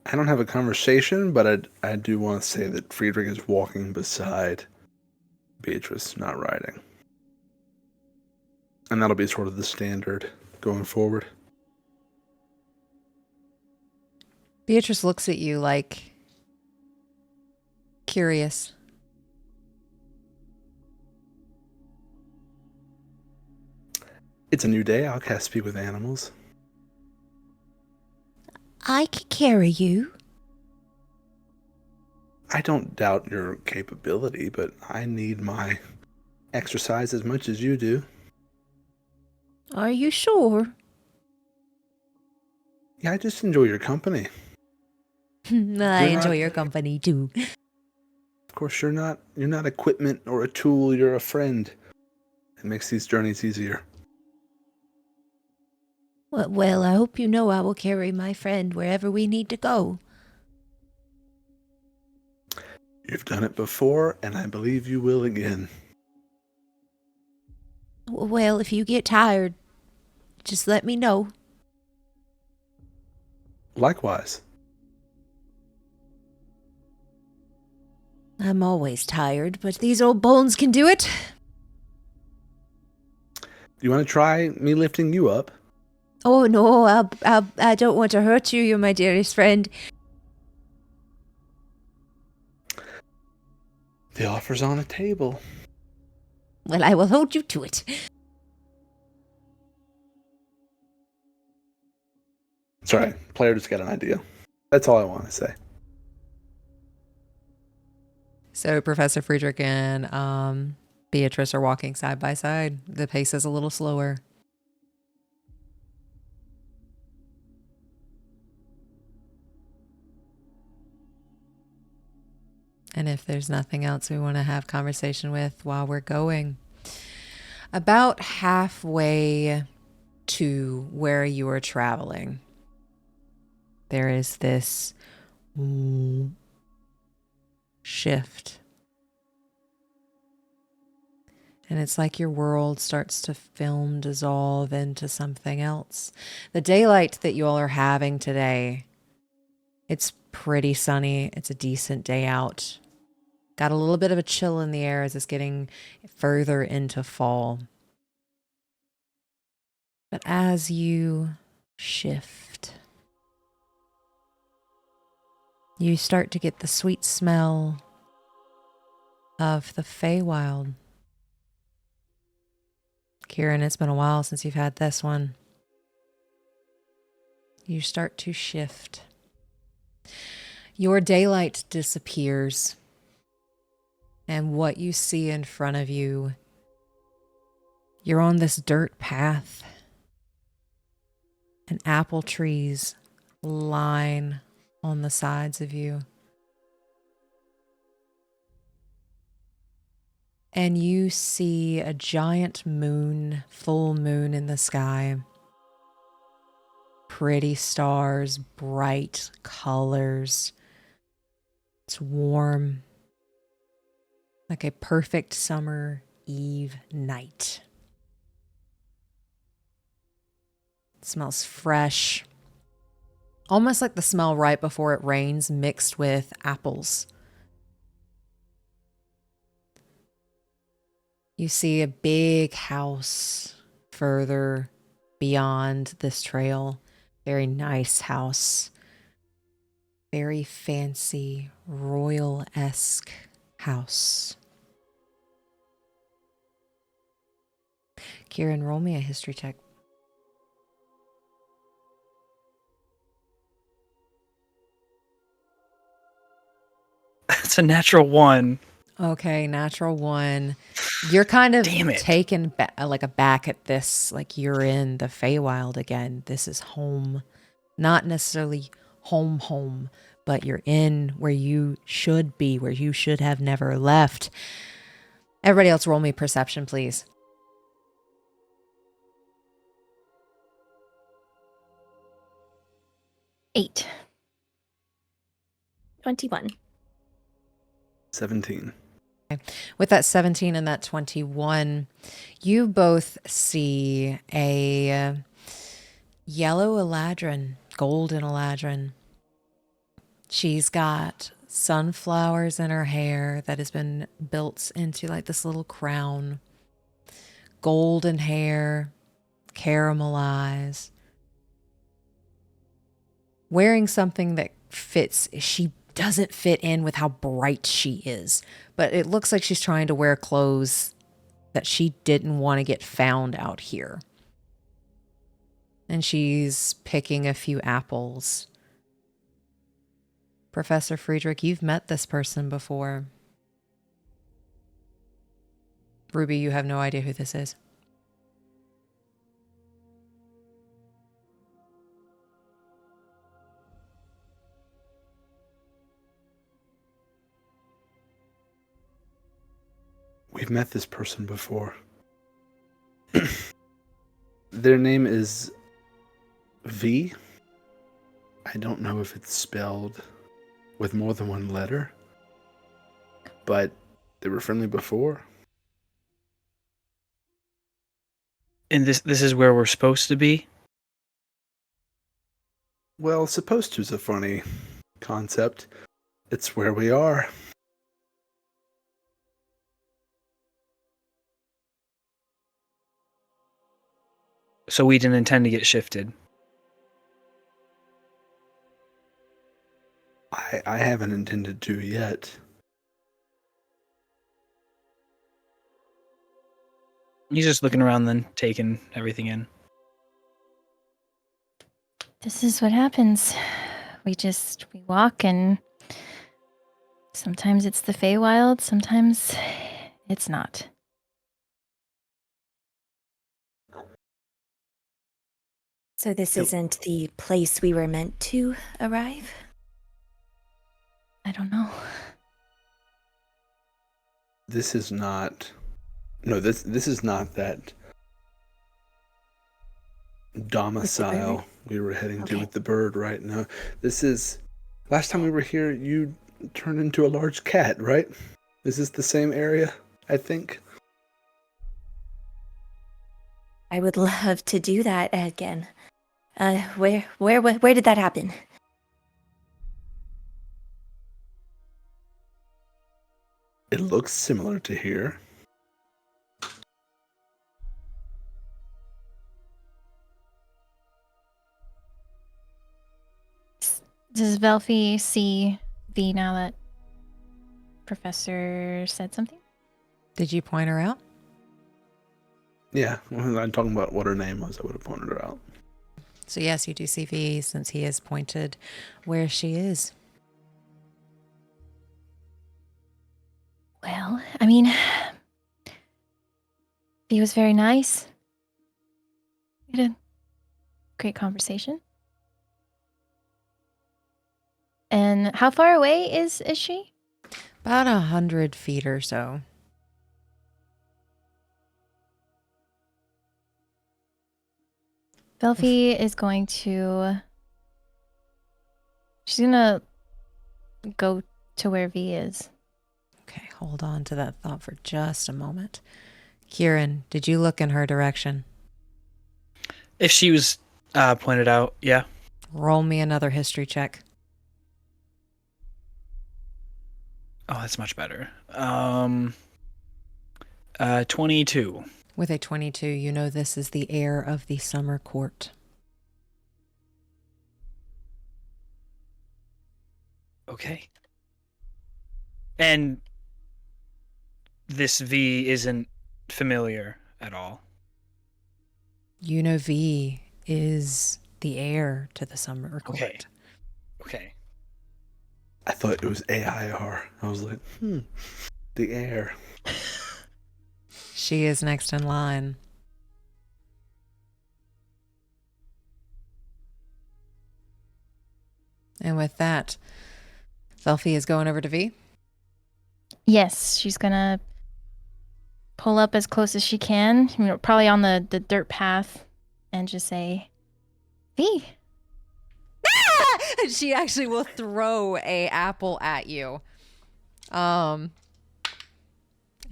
[SPEAKER 3] I don't have a conversation, but I do want to say that Friedrich is walking beside Beatrice, not riding. And that'll be sort of the standard going forward.
[SPEAKER 1] Beatrice looks at you like curious.
[SPEAKER 3] It's a new day. I'll cast Speak with Animals.
[SPEAKER 1] I can carry you.
[SPEAKER 3] I don't doubt your capability, but I need my exercise as much as you do.
[SPEAKER 1] Are you sure?
[SPEAKER 3] Yeah, I just enjoy your company.
[SPEAKER 1] I enjoy
[SPEAKER 3] not-
[SPEAKER 1] your company too.
[SPEAKER 3] Of course, you're not equipment or a tool, you're a friend. It makes these journeys easier.
[SPEAKER 1] Well, I hope you know I will carry my friend wherever we need to go.
[SPEAKER 3] You've done it before, and I believe you will again.
[SPEAKER 1] Well, if you get tired, just let me know.
[SPEAKER 3] Likewise.
[SPEAKER 1] I'm always tired, but these old bones can do it.
[SPEAKER 3] You want to try me lifting you up?
[SPEAKER 1] Oh no, I don't want to hurt you. You're my dearest friend.
[SPEAKER 3] The offer's on the table.
[SPEAKER 1] Well, I will hold you to it.
[SPEAKER 3] Sorry, player just got an idea. That's all I want to say.
[SPEAKER 1] So Professor Friedrich and Beatrice are walking side by side. The pace is a little slower. And if there's nothing else we want to have conversation with while we're going, about halfway to where you are traveling, there is this shift. And it's like your world starts to film dissolve into something else. The daylight that you all are having today, it's pretty sunny. It's a decent day out. Got a little bit of a chill in the air as it's getting further into fall. But as you shift, you start to get the sweet smell of the Feywild. Quirin, it's been a while since you've had this one. You start to shift. Your daylight disappears. And what you see in front of you, you're on this dirt path. And apple trees line on the sides of you. And you see a giant moon, full moon in the sky. Pretty stars, bright colors. It's warm. Like a perfect summer eve night. It smells fresh. Almost like the smell right before it rains mixed with apples. You see a big house further beyond this trail. Very nice house. Very fancy, royal-esque house. Quirin, roll me a history check.
[SPEAKER 5] It's a natural 1.
[SPEAKER 1] Okay, natural 1. You're kind of
[SPEAKER 5] Damn it.
[SPEAKER 1] taken aback at this. Like you're in the Feywild again. This is home. Not necessarily home, but you're in where you should be, where you should have never left. Everybody else roll me perception, please.
[SPEAKER 4] 8.
[SPEAKER 7] 21.
[SPEAKER 3] 17.
[SPEAKER 1] With that 17 and that 21, you both see a yellow eladrin, golden eladrin. She's got sunflowers in her hair that has been built into like this little crown. Golden hair, caramel eyes. Wearing something that fits. She doesn't fit in with how bright she is, but it looks like she's trying to wear clothes that she didn't want to get found out here. And she's picking a few apples. Professor Friedrich, you've met this person before. Ruby, you have no idea who this is.
[SPEAKER 3] We've met this person before. Their name is V. I don't know if it's spelled with more than one letter, but they were friendly before.
[SPEAKER 5] And this is where we're supposed to be?
[SPEAKER 3] Well, supposed to's a funny concept. It's where we are.
[SPEAKER 5] So we didn't intend to get shifted.
[SPEAKER 3] I haven't intended to yet.
[SPEAKER 5] He's just looking around then, taking everything in.
[SPEAKER 4] This is what happens. We walk, and sometimes it's the Feywild, sometimes it's not.
[SPEAKER 7] So this isn't the place we were meant to arrive?
[SPEAKER 4] I don't know.
[SPEAKER 3] This is not... No, this is not that domicile we were heading to with the bird, right? No, this is... Last time we were here, you turned into a large cat, right? Is this the same area, I think?
[SPEAKER 7] I would love to do that again. Where did that happen?
[SPEAKER 3] It looks similar to here.
[SPEAKER 4] Does Velphie see V now that Professor said something?
[SPEAKER 1] Did you point her out?
[SPEAKER 3] Yeah, when I'm talking about what her name was, I would have pointed her out.
[SPEAKER 1] So yes, you do see V since he has pointed where she is.
[SPEAKER 4] Well, I mean, V was very nice. We had a great conversation. And how far away is she?
[SPEAKER 1] About 100 feet or so.
[SPEAKER 4] Velphie is going to... She's going to go to where V is.
[SPEAKER 1] Okay, hold on to that thought for just a moment. Quirin, did you look in her direction?
[SPEAKER 5] If she was pointed out, yeah.
[SPEAKER 1] Roll me another history check.
[SPEAKER 5] Oh, that's much better. 22.
[SPEAKER 1] With a 22, you know this is the heir of the Summer Court.
[SPEAKER 5] Okay. And this V isn't familiar at all.
[SPEAKER 1] You know V is the heir to the Summer Court.
[SPEAKER 5] Okay. Okay.
[SPEAKER 3] I thought it was AIR. I was like, the heir.
[SPEAKER 1] She is next in line. And with that, Velphie is going over to V.
[SPEAKER 4] Yes, she's going to pull up as close as she can, probably on the dirt path, and just say, V.
[SPEAKER 1] She actually will throw a apple at you. And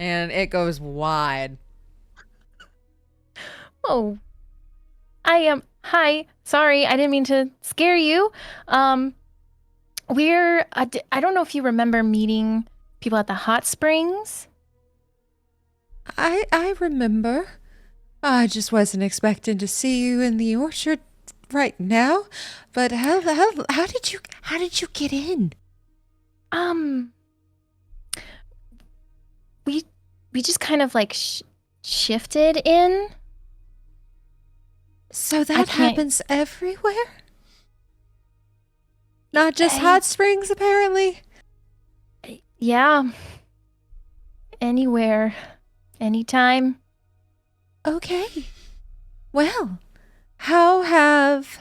[SPEAKER 1] it goes wide.
[SPEAKER 4] Oh, I am. Hi. Sorry, I didn't mean to scare you. We're. I don't know if you remember meeting people at the hot springs.
[SPEAKER 1] I remember. I just wasn't expecting to see you in the orchard right now. But how did you get in?
[SPEAKER 4] We just kind of like shifted in.
[SPEAKER 1] So that
[SPEAKER 4] can't-
[SPEAKER 1] happens everywhere? Not just hot springs, apparently.
[SPEAKER 4] Yeah. Anywhere, anytime.
[SPEAKER 1] Okay. Well, how have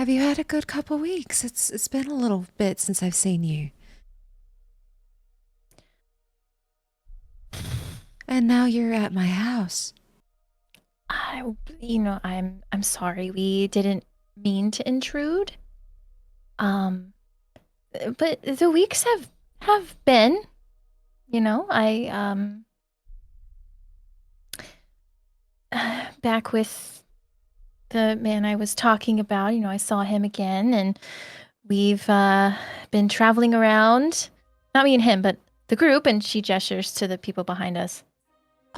[SPEAKER 1] you had a good couple weeks? It's been a little bit since I've seen you. And now you're at my house.
[SPEAKER 4] I'm sorry. We didn't mean to intrude. But the weeks have been, back with the man I was talking about, I saw him again, and we've been traveling around. Not me and him, but the group, and she gestures to the people behind us.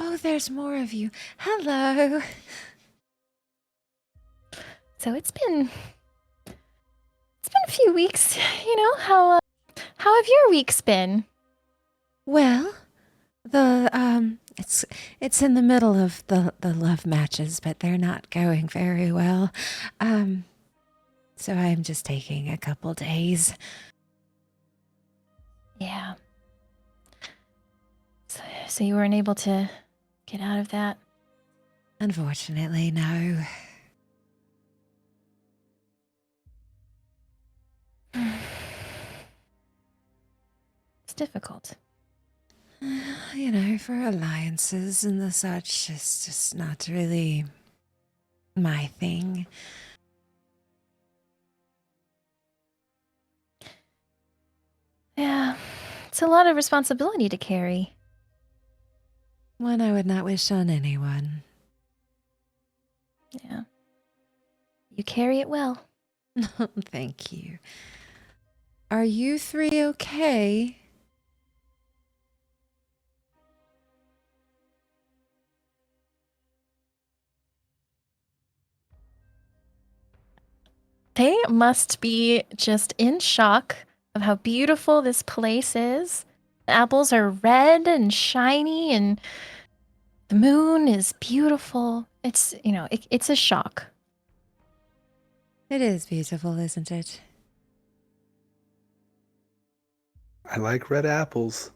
[SPEAKER 1] Oh, there's more of you. Hello.
[SPEAKER 4] So it's been a few weeks, how have your weeks been?
[SPEAKER 1] Well, it's in the middle of the love matches, but they're not going very well. So I'm just taking a couple days.
[SPEAKER 4] Yeah. So you weren't able to get out of that?
[SPEAKER 1] Unfortunately, no.
[SPEAKER 4] It's difficult.
[SPEAKER 1] For alliances and the such, it's just not really my thing.
[SPEAKER 4] Yeah, it's a lot of responsibility to carry.
[SPEAKER 1] One I would not wish on anyone.
[SPEAKER 4] Yeah. You carry it well.
[SPEAKER 1] Thank you. Are you three okay?
[SPEAKER 4] They must be just in shock of how beautiful this place is. The apples are red and shiny, and the moon is beautiful. It's, it's a shock.
[SPEAKER 1] It is beautiful, isn't it?
[SPEAKER 3] I like red apples.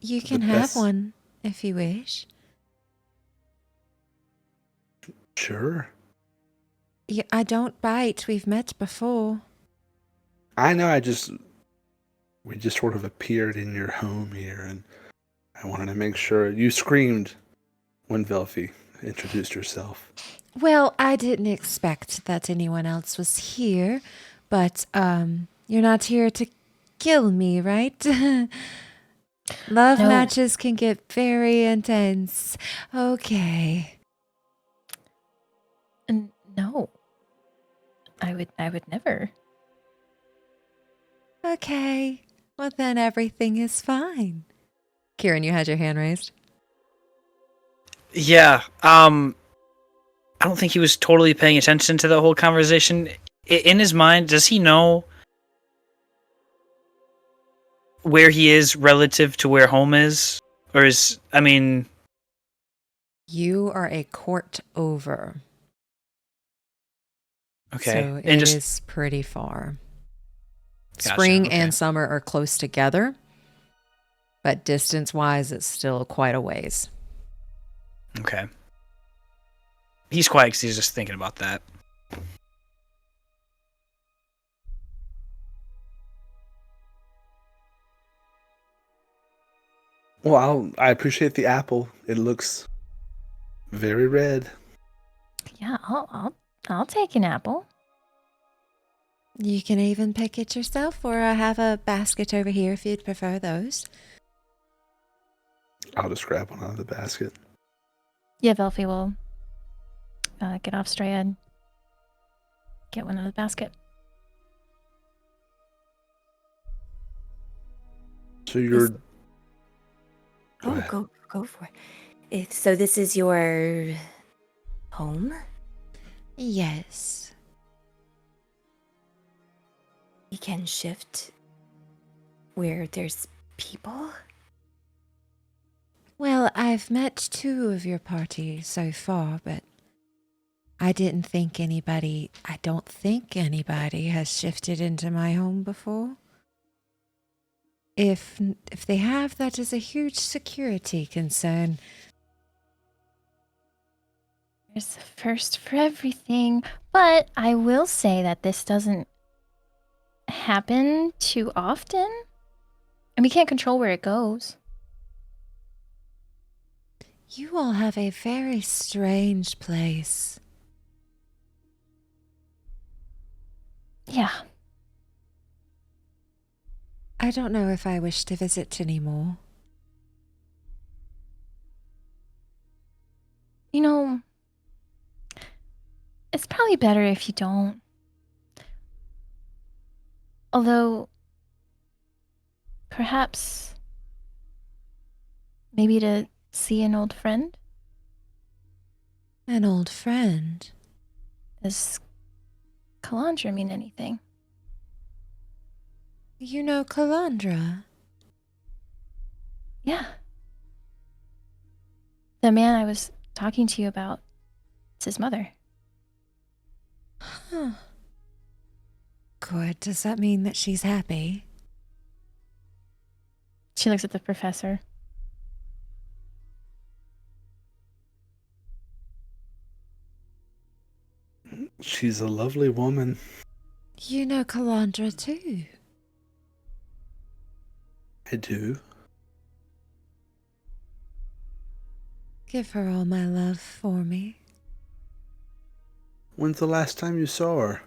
[SPEAKER 1] You can
[SPEAKER 3] The
[SPEAKER 1] have
[SPEAKER 3] best-
[SPEAKER 1] one if you wish.
[SPEAKER 3] Sure.
[SPEAKER 1] Yeah, I don't bite. We've met before.
[SPEAKER 3] I know, we just sort of appeared in your home here, and I wanted to make sure. You screamed when Velphie introduced herself.
[SPEAKER 1] Well, I didn't expect that anyone else was here, but you're not here to kill me, right? Love
[SPEAKER 4] No.
[SPEAKER 1] matches can get very intense. Okay.
[SPEAKER 4] And no. I would never.
[SPEAKER 1] Okay. Well, then everything is fine. Quirin, you had your hand raised.
[SPEAKER 5] Yeah. I don't think he was totally paying attention to the whole conversation. In his mind, does he know where he is relative to where home is? Or
[SPEAKER 1] You are a court over.
[SPEAKER 5] okay.
[SPEAKER 1] So
[SPEAKER 5] and
[SPEAKER 1] it
[SPEAKER 5] just
[SPEAKER 1] is pretty far.
[SPEAKER 5] Gotcha,
[SPEAKER 1] Spring
[SPEAKER 5] okay.
[SPEAKER 1] and summer are close together, but distance-wise, it's still quite a ways.
[SPEAKER 5] Okay. He's quiet because he's just thinking about that.
[SPEAKER 3] Well, I appreciate the apple. It looks very red.
[SPEAKER 4] Yeah, I'll take an apple.
[SPEAKER 1] You can even pick it yourself, or I have a basket over here if you'd prefer those.
[SPEAKER 3] I'll just grab one out of the basket.
[SPEAKER 4] Yeah, Velphie will get off Strayed. Get one out of the basket.
[SPEAKER 3] So you're. Go
[SPEAKER 7] Oh,
[SPEAKER 3] ahead.
[SPEAKER 7] go for it. So this is your home?
[SPEAKER 1] Yes.
[SPEAKER 7] You can shift where there's people?
[SPEAKER 1] Well, I've met 2 of your party so far, but I don't think anybody has shifted into my home before. If they have, that is a huge security concern.
[SPEAKER 4] There's a first for everything. But I will say that this doesn't happen too often. And we can't control where it goes.
[SPEAKER 1] You all have a very strange place.
[SPEAKER 4] Yeah.
[SPEAKER 1] I don't know if I wish to visit anymore.
[SPEAKER 4] You know, it's probably better if you don't. Although, perhaps, maybe to see an old friend?
[SPEAKER 1] An old friend?
[SPEAKER 4] Does Calandra mean anything?
[SPEAKER 1] You know Calandra?
[SPEAKER 4] Yeah. The man I was talking to you about is his mother.
[SPEAKER 1] Huh. Good. Does that mean that she's happy?
[SPEAKER 4] She looks at the professor.
[SPEAKER 3] She's a lovely woman.
[SPEAKER 1] You know Calandra too?
[SPEAKER 3] I do.
[SPEAKER 1] Give her all my love for me.
[SPEAKER 3] When's the last time you saw her?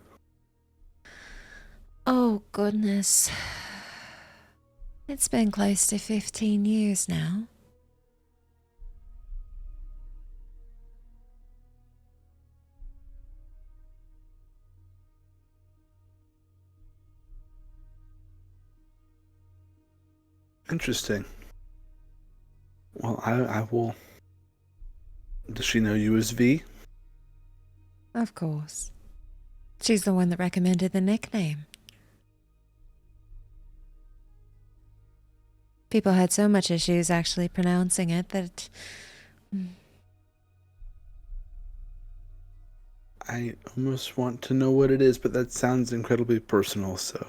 [SPEAKER 1] Oh, goodness. It's been close to 15 years now.
[SPEAKER 3] Interesting. Well, I will. Does she know you as V?
[SPEAKER 1] Of course. She's the one that recommended the nickname. People had so much issues actually pronouncing it that...
[SPEAKER 3] I almost want to know what it is, but that sounds incredibly personal, so...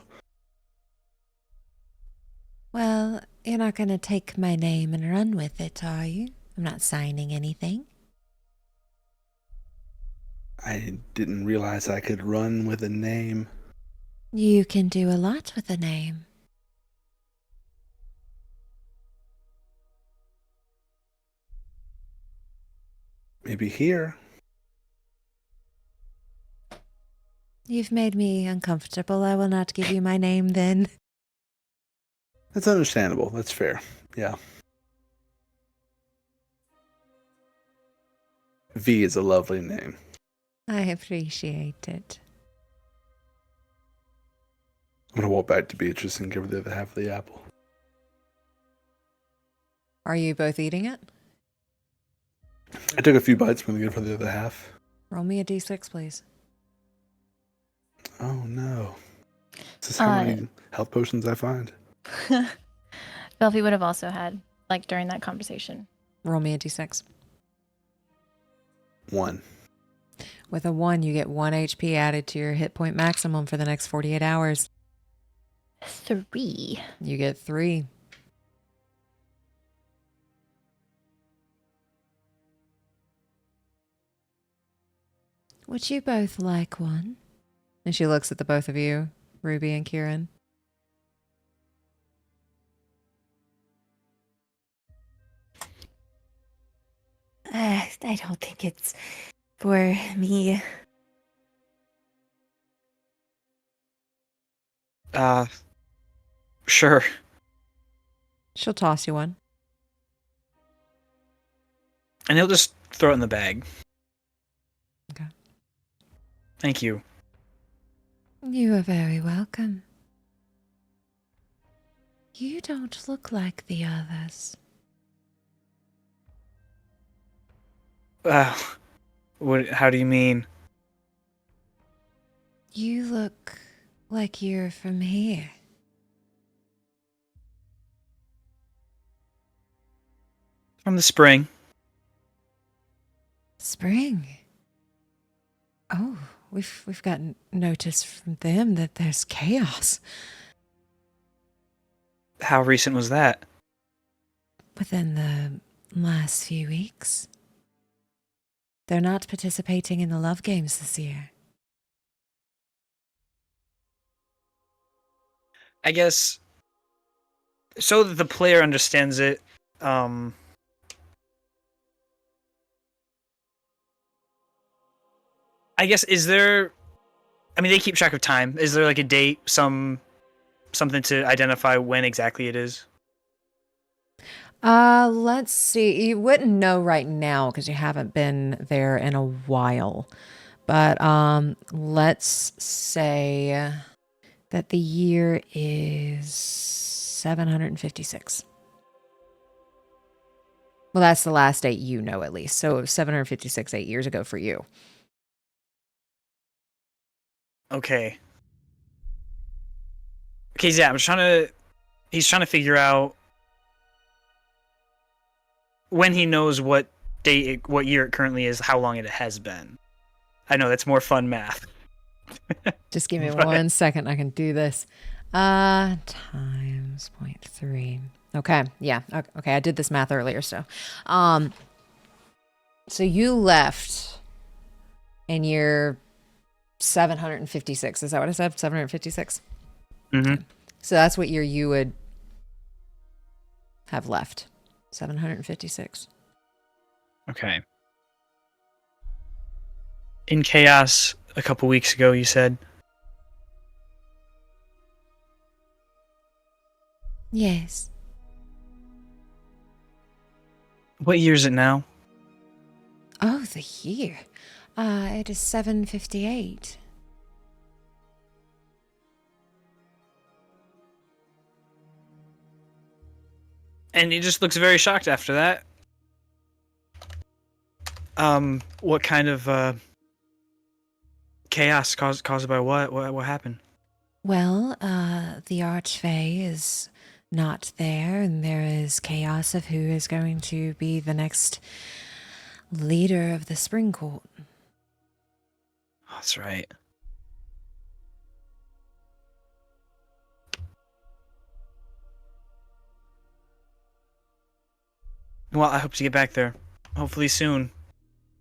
[SPEAKER 1] Well, you're not going to take my name and run with it, are you? I'm not signing anything.
[SPEAKER 3] I didn't realize I could run with a name.
[SPEAKER 1] You can do a lot with a name.
[SPEAKER 3] Maybe here.
[SPEAKER 1] You've made me uncomfortable. I will not give you my name then.
[SPEAKER 3] That's understandable. That's fair. Yeah. V is a lovely name.
[SPEAKER 1] I appreciate it.
[SPEAKER 3] I'm gonna walk back to Beatrice and give her the other half of the apple.
[SPEAKER 1] Are you both eating it?
[SPEAKER 3] I took a few bites. I'm gonna give her the other half.
[SPEAKER 1] Roll me a d6, please.
[SPEAKER 3] Oh no. This is how many health potions I find.
[SPEAKER 4] Velphie would have also had, like, during that conversation.
[SPEAKER 1] Roll me a d6.
[SPEAKER 3] 1.
[SPEAKER 1] With a 1, you get 1 HP added to your hit point maximum for the next 48 hours.
[SPEAKER 4] 3.
[SPEAKER 1] You get 3. Would you both like one? And she looks at the both of you, Ruby and Quirin.
[SPEAKER 7] I don't think it's for me.
[SPEAKER 5] Sure.
[SPEAKER 1] She'll toss you one.
[SPEAKER 5] And he'll just throw it in the bag.
[SPEAKER 1] Okay.
[SPEAKER 5] Thank you.
[SPEAKER 1] You are very welcome. You don't look like the others.
[SPEAKER 5] How do you mean?
[SPEAKER 1] You look like you're from here.
[SPEAKER 5] From the spring.
[SPEAKER 1] Spring. Oh, we've gotten notice from them that there's chaos
[SPEAKER 5] How recent was that?
[SPEAKER 1] within the last few weeks. They're not participating in the love games this year.
[SPEAKER 5] I guess so that the player understands it. I guess they keep track of time. Is there like a date, something to identify when exactly it is?
[SPEAKER 1] Let's see. You wouldn't know right now because you haven't been there in a while. But let's say that the year is 756. Well, that's the last date you know at least. So 756 8 years ago for you.
[SPEAKER 5] Okay. Okay, yeah, he's trying to figure out when he knows what year it currently is, how long it has been. I know that's more fun math.
[SPEAKER 1] Just give me
[SPEAKER 5] Right.
[SPEAKER 1] 1 second. I can do this. Times 0.3. Okay. Yeah. Okay. I did this math earlier. So you left in year 756. Is that what I said? 756?
[SPEAKER 5] Mm-hmm.
[SPEAKER 1] So that's what year you would have left. 756.
[SPEAKER 5] Okay. In chaos a couple weeks ago, you said?
[SPEAKER 1] Yes.
[SPEAKER 5] What year is it now?
[SPEAKER 1] Oh, the year. It is 758.
[SPEAKER 5] And he just looks very shocked after that. What kind of chaos caused by what? What happened?
[SPEAKER 1] Well, the Archfey is not there, and there is chaos of who is going to be the next leader of the Spring Court.
[SPEAKER 5] Oh, that's right. Well, I hope to get back there. Hopefully soon.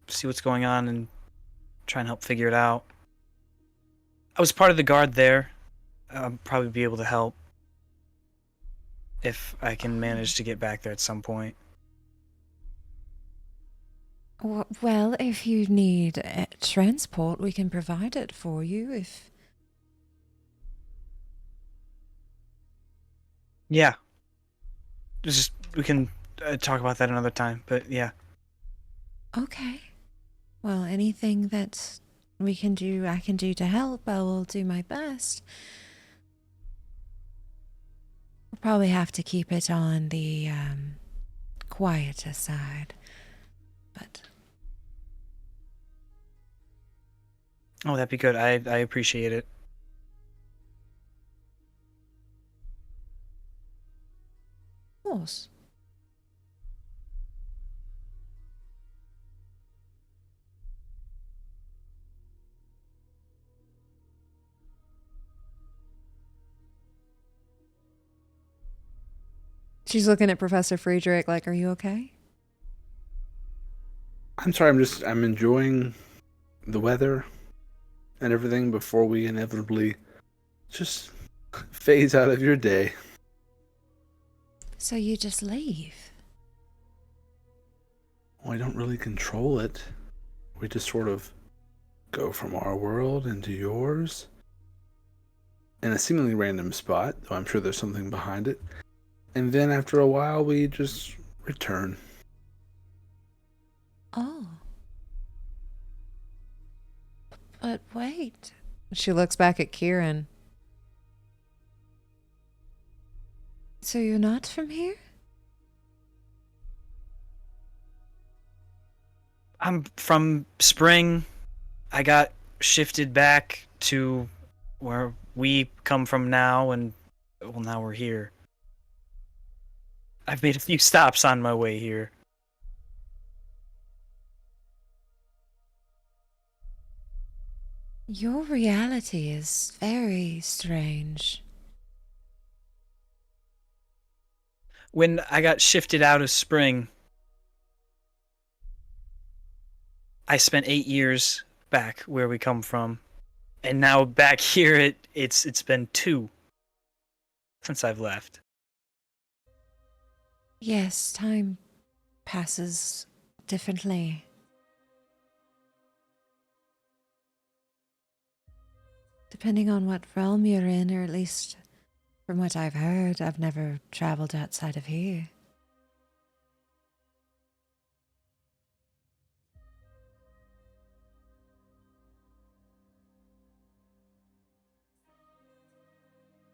[SPEAKER 5] See what's going on and try and help figure it out. I was part of the guard there. I'll probably be able to help if I can manage to get back there at some point.
[SPEAKER 1] Well, if you need transport, we can provide it for you. If
[SPEAKER 5] Yeah. We can talk about that another time, but yeah.
[SPEAKER 1] okay. Well, anything that we can do, I can do to help. I will do my best. We'll probably have to keep it on the quieter side, but.
[SPEAKER 5] Oh, that'd be good. I appreciate it.
[SPEAKER 1] Of course. She's looking at Professor Friedrich like, are you okay?
[SPEAKER 3] I'm sorry, I'm enjoying the weather and everything before we inevitably just phase out of your day.
[SPEAKER 1] So you just leave?
[SPEAKER 3] Well, I don't really control it. We just sort of go from our world into yours. in a seemingly random spot, though I'm sure there's something behind it. And then after a while, we just return.
[SPEAKER 1] Oh. But wait. She looks back at Quirin. So you're not from here?
[SPEAKER 5] I'm from Spring. I got shifted back to where we come from now, and well, now we're here. I've made a few stops on my way here.
[SPEAKER 1] Your reality is very strange.
[SPEAKER 5] When I got shifted out of Spring, I spent 8 years back where we come from, and now back here it's been 2 since I've left.
[SPEAKER 1] Yes, time passes differently. Depending on what realm you're in, or at least from what I've heard, I've never traveled outside of here.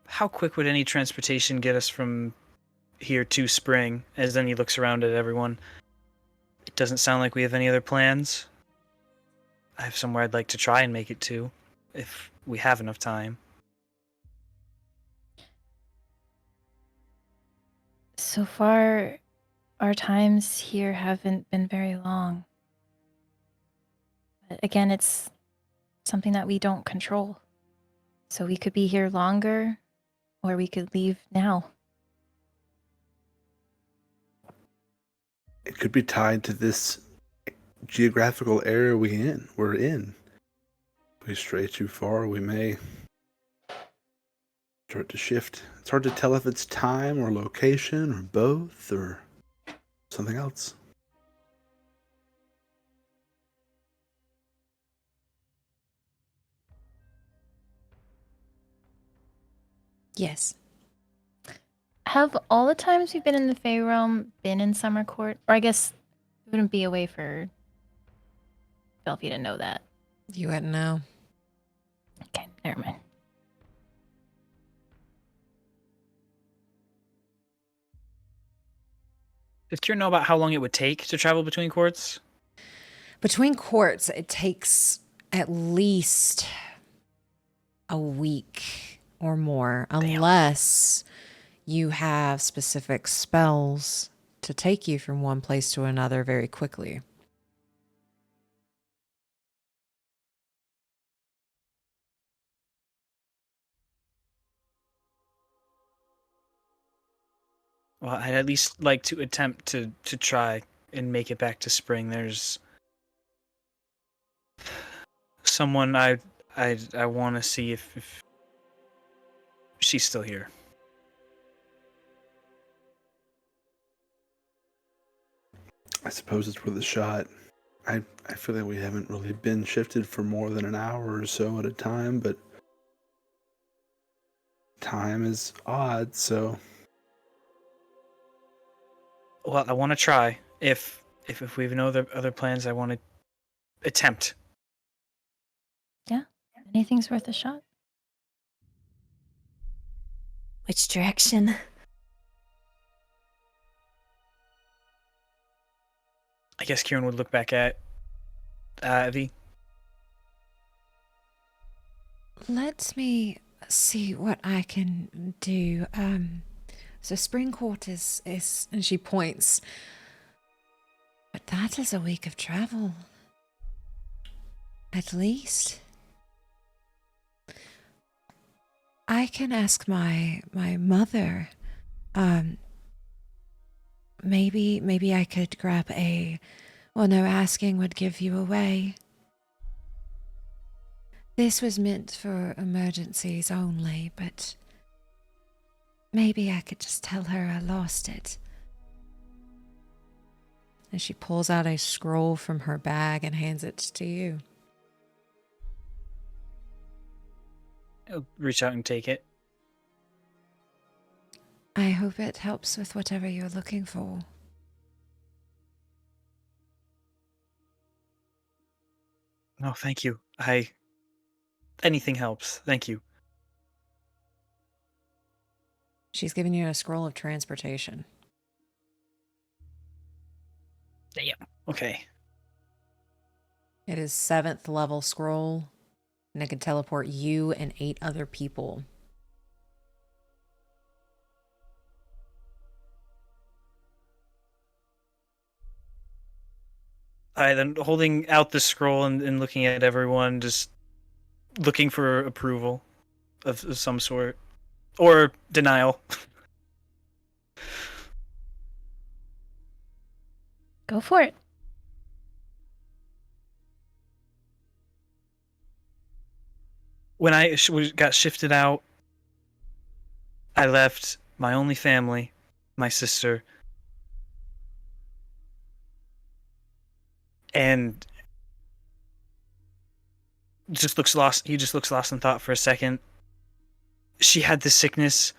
[SPEAKER 5] How quick would any transportation get us from here to Spring? As then he looks around at everyone. It doesn't sound like we have any other plans. I have somewhere I'd like to try and make it to, if we have enough time.
[SPEAKER 4] So far, our times here haven't been very long. But again, it's something that we don't control. So we could be here longer, or we could leave now.
[SPEAKER 3] It could be tied to this geographical area we're in. If we stray too far, we may start to shift. It's hard to tell if it's time or location or both or something else.
[SPEAKER 1] Yes.
[SPEAKER 4] Have all the times we've been in the Fey realm been in Summer Court? Or I guess it wouldn't be a way for Velphie to know that.
[SPEAKER 1] You wouldn't know.
[SPEAKER 4] Okay, never mind.
[SPEAKER 5] Does Kieran know about how long it would take to travel between courts?
[SPEAKER 1] Between courts, it takes at least a week or more, unless you have specific spells to take you from one place to another very quickly.
[SPEAKER 5] Well, I'd at least like to attempt to try and make it back to Spring. There's someone I want to see if she's still here.
[SPEAKER 3] I suppose it's worth a shot. I feel like we haven't really been shifted for more than an hour or so at a time, but time is odd, so
[SPEAKER 5] Well, I want to try. If we have no other plans, I want to attempt.
[SPEAKER 4] Yeah, anything's worth a shot.
[SPEAKER 7] Which direction?
[SPEAKER 5] I guess Kieran would look back at Evie.
[SPEAKER 1] Let me see what I can do. So Spring Court is, and she points. But that is a week of travel. At least. I can ask my mother. Maybe I could grab a. Well, no, asking would give you away. This was meant for emergencies only, but maybe I could just tell her I lost it. And she pulls out a scroll from her bag and hands it to you.
[SPEAKER 5] I'll reach out and take it.
[SPEAKER 1] I hope it helps with whatever you're looking for.
[SPEAKER 5] No, thank you. Anything helps. Thank you.
[SPEAKER 1] She's giving you a scroll of transportation.
[SPEAKER 5] Damn. Okay.
[SPEAKER 1] It is 7th level scroll, and it can teleport you and 8 other people.
[SPEAKER 5] All right, then holding out the scroll and looking at everyone, just looking for approval of some sort. Or denial.
[SPEAKER 4] Go for it.
[SPEAKER 5] When I got shifted out, I left my only family, my sister, and just looks lost. He just looks lost in thought for a second. She had this sickness,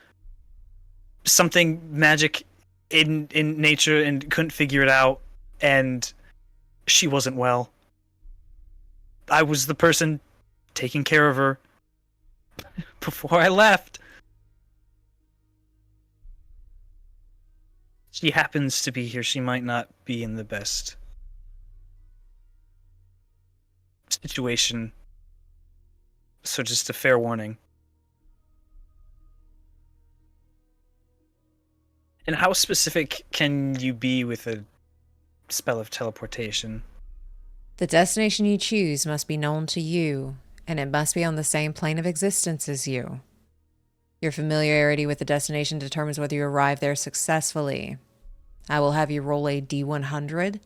[SPEAKER 5] something magic in nature, and couldn't figure it out, and she wasn't well. I was the person taking care of her before I left. She happens to be here. She might not be in the best situation. So just a fair warning. And how specific can you be with a spell of teleportation?
[SPEAKER 1] The destination you choose must be known to you, and it must be on the same plane of existence as you. Your familiarity with the destination determines whether you arrive there successfully. I will have you roll a D100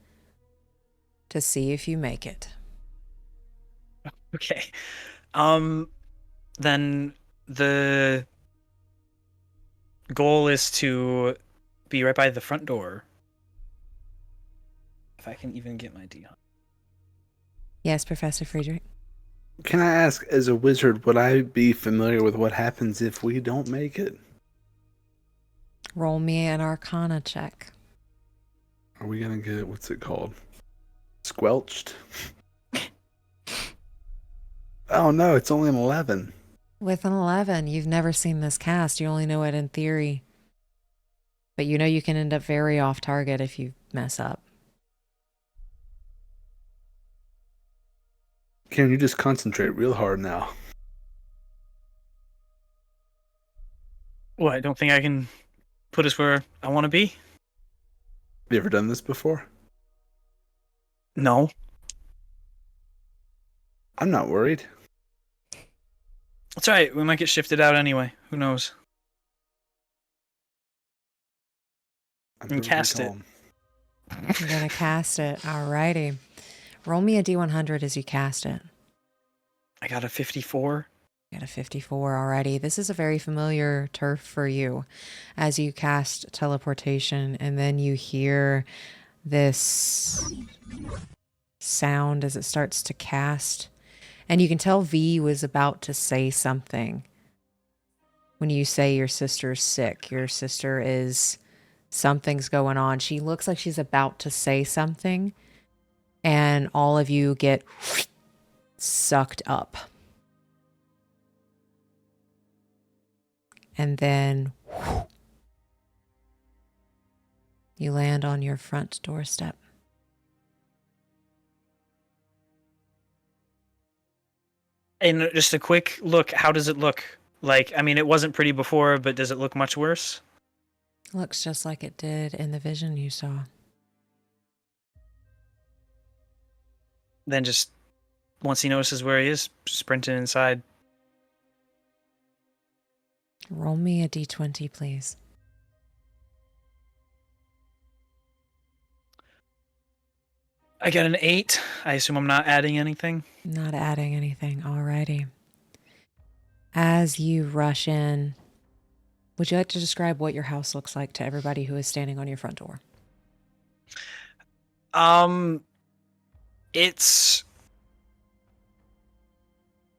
[SPEAKER 1] to see if you make it.
[SPEAKER 5] Okay. Then the goal is to be right by the front door. If I can even get my D on.
[SPEAKER 1] Yes, Professor Friedrich.
[SPEAKER 3] Can I ask, as a wizard, would I be familiar with what happens if we don't make it?
[SPEAKER 1] Roll me an Arcana check.
[SPEAKER 3] Are we gonna get, what's it called? Squelched? Oh no, it's only an 11.
[SPEAKER 1] With an 11, you've never seen this cast. You only know it in theory. But you know you can end up very off target if you mess up.
[SPEAKER 3] Can you just concentrate real hard now?
[SPEAKER 5] Well, I don't think I can put us where I want to be.
[SPEAKER 3] Have you ever done this before?
[SPEAKER 5] No.
[SPEAKER 3] I'm not worried.
[SPEAKER 5] That's all right. We might get shifted out anyway. Who knows?
[SPEAKER 3] I'm
[SPEAKER 5] And cast
[SPEAKER 3] perfectly
[SPEAKER 5] it.
[SPEAKER 3] calm.
[SPEAKER 1] You're going to cast it. Alrighty. Roll me a D100 as you cast it.
[SPEAKER 5] I got a 54.
[SPEAKER 1] You got a 54 already. This is a very familiar turf for you as you cast teleportation, and then you hear this sound as it starts to cast. And you can tell V was about to say something. When you say your sister's sick, your sister is, something's going on. She looks like she's about to say something, and all of you get sucked up. And then you land on your front doorstep.
[SPEAKER 5] And just a quick look. How does it look? Like, I mean, it wasn't pretty before, but does it look much worse?
[SPEAKER 1] Looks just like it did in the vision you saw.
[SPEAKER 5] Then just, once he notices where he is, sprinting inside.
[SPEAKER 1] Roll me a d20, please.
[SPEAKER 5] I got an 8. I assume I'm not adding anything.
[SPEAKER 1] Not adding anything. Alrighty. As you rush in, would you like to describe what your house looks like to everybody who is standing on your front door?
[SPEAKER 5] It's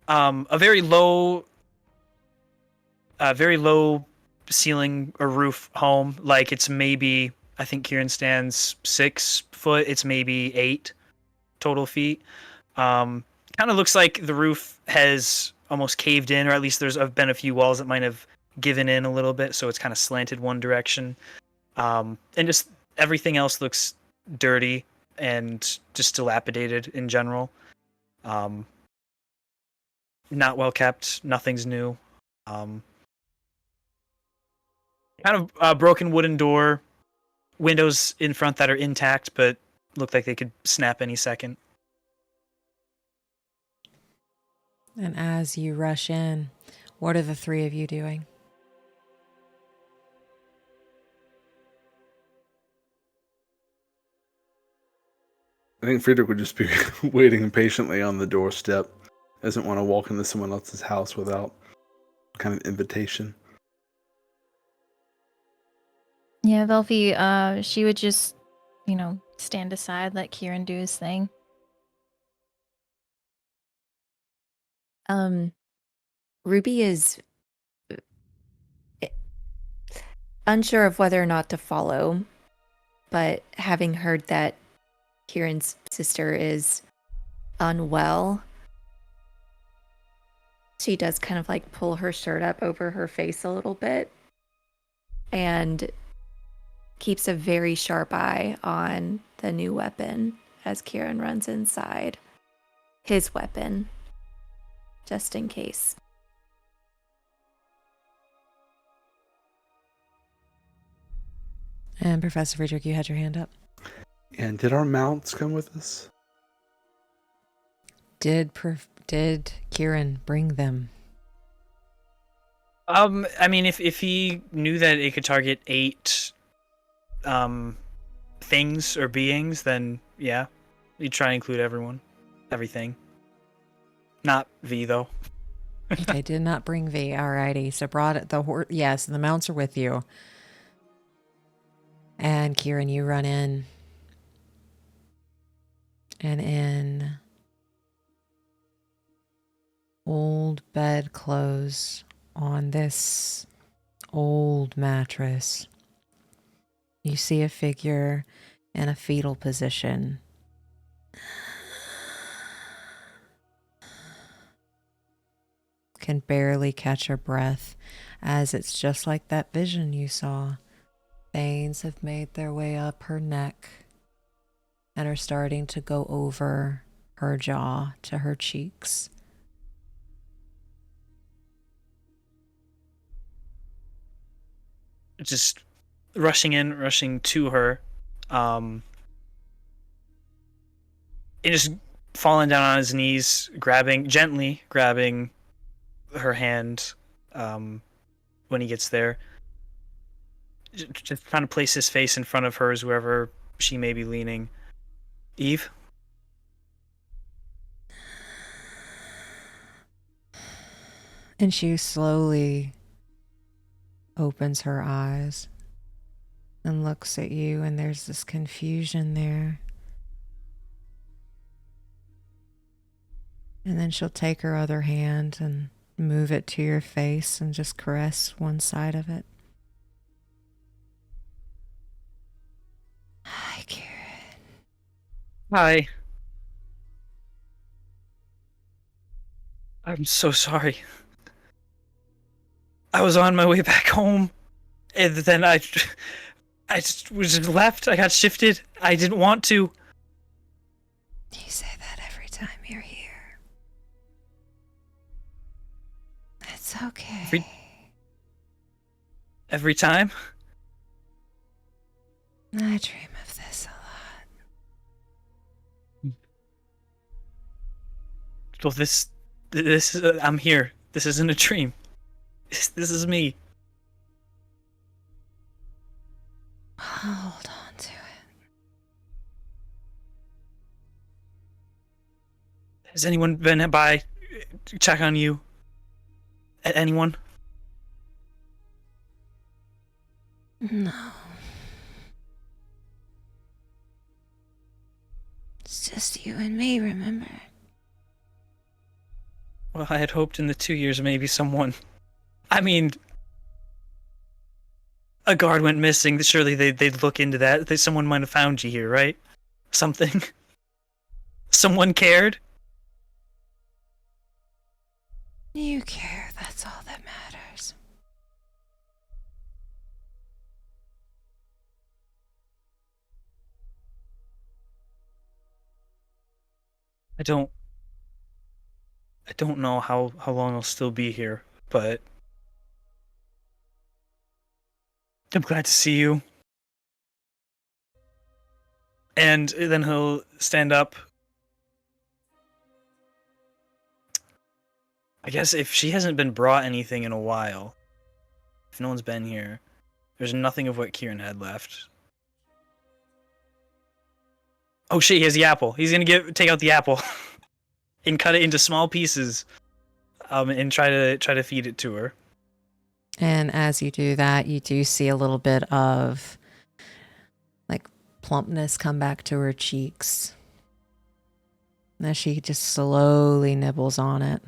[SPEAKER 5] a very low a very low ceiling or roof home. Like it's maybe, I think Quirin stands 6 foot. It's maybe 8 total feet. Kind of looks like the roof has almost caved in, or at least there's been a few walls that might have given in a little bit, so it's kind of slanted one direction. And just everything else looks dirty and just dilapidated in general. Not well kept. Nothing's new. Kind of a broken wooden door. Windows in front that are intact, but look like they could snap any second.
[SPEAKER 1] And as you rush in, what are the three of you doing?
[SPEAKER 3] I think Friedrich would just be waiting patiently on the doorstep. Doesn't want to walk into someone else's house without kind of invitation.
[SPEAKER 4] Yeah, Velphie, she would just, stand aside, let Quirin do his thing.
[SPEAKER 7] Ruby is unsure of whether or not to follow, but having heard that Quirin's sister is unwell, she does kind of like pull her shirt up over her face a little bit and keeps a very sharp eye on the new weapon as Quirin runs inside. His weapon, just in case.
[SPEAKER 1] And Professor Friedrich, you had your hand up.
[SPEAKER 3] And did our mounts come with us?
[SPEAKER 1] Did Quirin bring them?
[SPEAKER 5] I mean, if he knew that it could target 8 things or beings, then yeah, he'd try and include everything. Not V though.
[SPEAKER 1] They did not bring V. Alrighty, so brought the horse. Yes, the mounts are with you. And Quirin, you run in. And in old bedclothes on this old mattress, you see a figure in a fetal position. Can barely catch her breath, as it's just like that vision you saw. Veins have made their way up her neck and are starting to go over her jaw to her cheeks.
[SPEAKER 5] Just rushing to her, and just falling down on his knees, gently grabbing her hand when he gets there. Just trying to place his face in front of hers, wherever she may be leaning. Eve?
[SPEAKER 1] And she slowly opens her eyes and looks at you, and there's this confusion there. And then she'll take her other hand and move it to your face and just caress one side of it. Hi, Quirin.
[SPEAKER 5] Hi. I'm so sorry. I was on my way back home, and then I just was left. I got shifted. I didn't want to.
[SPEAKER 1] You say that every time you're here. It's okay.
[SPEAKER 5] Every time?
[SPEAKER 1] I dream of this a lot.
[SPEAKER 5] Well, this is, I'm here. This isn't a dream. This is me.
[SPEAKER 1] Hold on to it.
[SPEAKER 5] Has anyone been by to check on you? Anyone?
[SPEAKER 1] No. It's just you and me, remember?
[SPEAKER 5] Well, I had hoped in the 2 years maybe someone... I mean, a guard went missing, surely they'd look into that. Someone might have found you here, right? Something. Someone cared?
[SPEAKER 1] You care, that's all that matters.
[SPEAKER 5] I don't know how long I'll still be here, but I'm glad to see you. And then he'll stand up. I guess if she hasn't been brought anything in a while, if no one's been here, there's nothing of what Quirin had left. Oh shit, he has the apple. He's gonna take out the apple and cut it into small pieces, and try to feed it to her.
[SPEAKER 1] And as you do that, you do see a little bit of like plumpness come back to her cheeks. As she just slowly nibbles on it.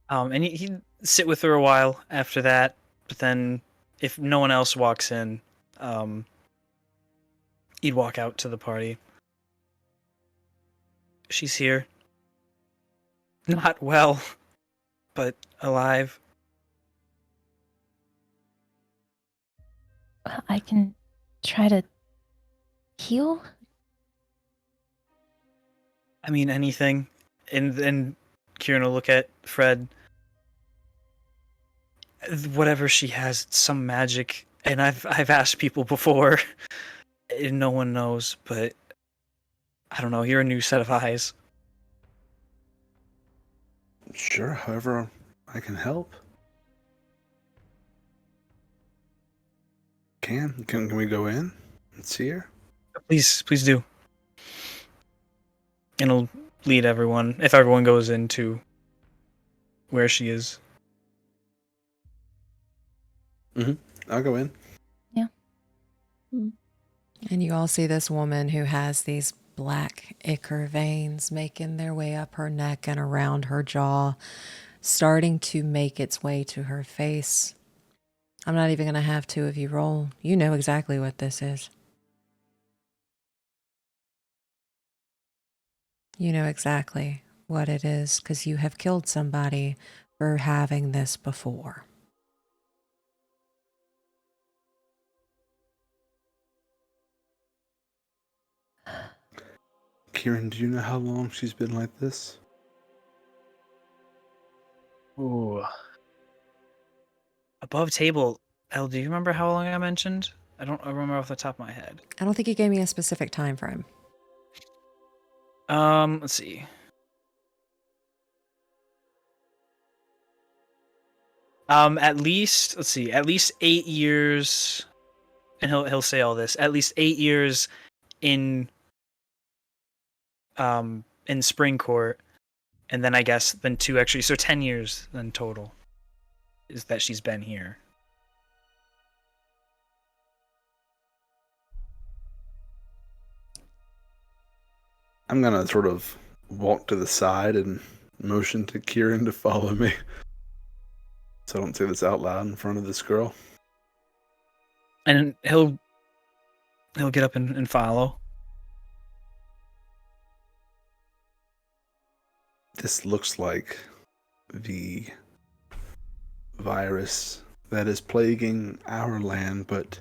[SPEAKER 5] And he'd sit with her a while after that, but then if no one else walks in, he'd walk out to the party. She's here. Not well, but alive.
[SPEAKER 4] I can try to heal.
[SPEAKER 5] I mean, anything. And then Quirin will look at Fred. Whatever she has, some magic. And I've asked people before, and no one knows, but I don't know, you're a new set of eyes.
[SPEAKER 3] Sure, however I can help. Can we go in and see her?
[SPEAKER 5] Please do. And I'll lead everyone, if everyone goes into where she is.
[SPEAKER 3] I'll go in.
[SPEAKER 4] Yeah.
[SPEAKER 1] And you all see this woman who has these black ichor veins making their way up her neck and around her jaw, starting to make its way to her face. I'm not even going to have two of you roll. You know exactly what this is. You know exactly what it is because you have killed somebody for having this before.
[SPEAKER 3] Quirin, do you know how long she's been like this?
[SPEAKER 5] Ooh. Above table. Elle, do you remember how long I mentioned? I don't remember off the top of my head.
[SPEAKER 1] I don't think you gave me a specific time frame.
[SPEAKER 5] Let's see. At least, let's see, at least 8 years, and he'll say all this. At least 8 years in Spring Court, and then I guess then 2 extra, so 10 years then total is that she's been here.
[SPEAKER 3] I'm gonna sort of walk to the side and motion to Quirin to follow me. So I don't say this out loud in front of this girl.
[SPEAKER 5] And he'll get up and follow.
[SPEAKER 3] This looks like the virus that is plaguing our land, but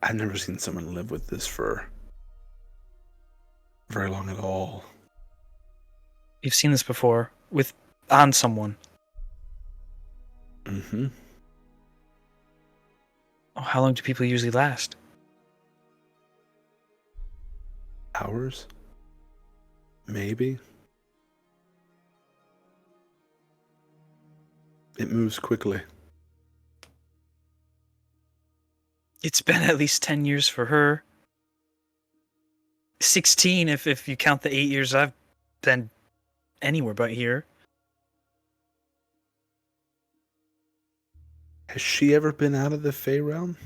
[SPEAKER 3] I've never seen someone live with this for very long at all.
[SPEAKER 5] You've seen this before on someone.
[SPEAKER 3] Mm-hmm.
[SPEAKER 5] Oh, how long do people usually last?
[SPEAKER 3] Hours? Maybe. It moves quickly.
[SPEAKER 5] It's been at least 10 years for her. 16 if you count the 8 years I've been anywhere but here.
[SPEAKER 3] Has she ever been out of the Fey realm?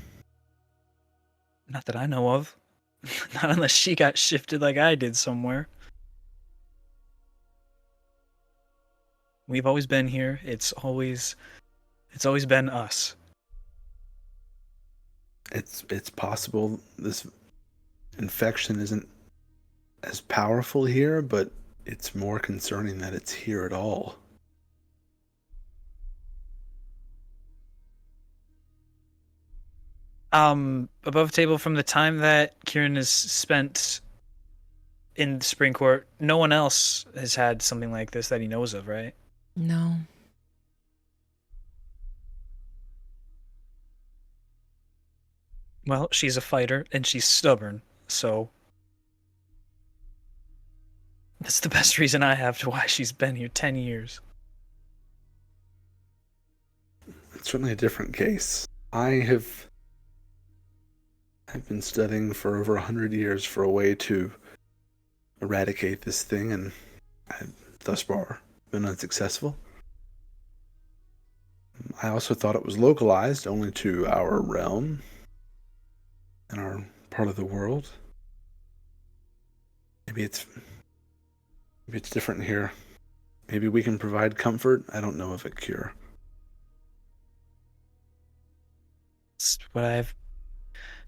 [SPEAKER 5] Not that I know of. Not unless she got shifted like I did somewhere. We've always been here. It's always been us.
[SPEAKER 3] It's possible this infection isn't as powerful here, but it's more concerning that it's here at all.
[SPEAKER 5] Above table, from the time that Quirin has spent in the Spring Court, no one else has had something like this that he knows of, right?
[SPEAKER 1] No.
[SPEAKER 5] Well, she's a fighter and she's stubborn, so that's the best reason I have to why she's been here 10 years.
[SPEAKER 3] It's certainly a different case. I've been studying for over 100 years for a way to eradicate this thing, and I've thus far been unsuccessful. I also thought it was localized only to our realm and our part of the world. Maybe it's different here. Maybe we can provide comfort. I don't know of a cure.
[SPEAKER 5] It's what I've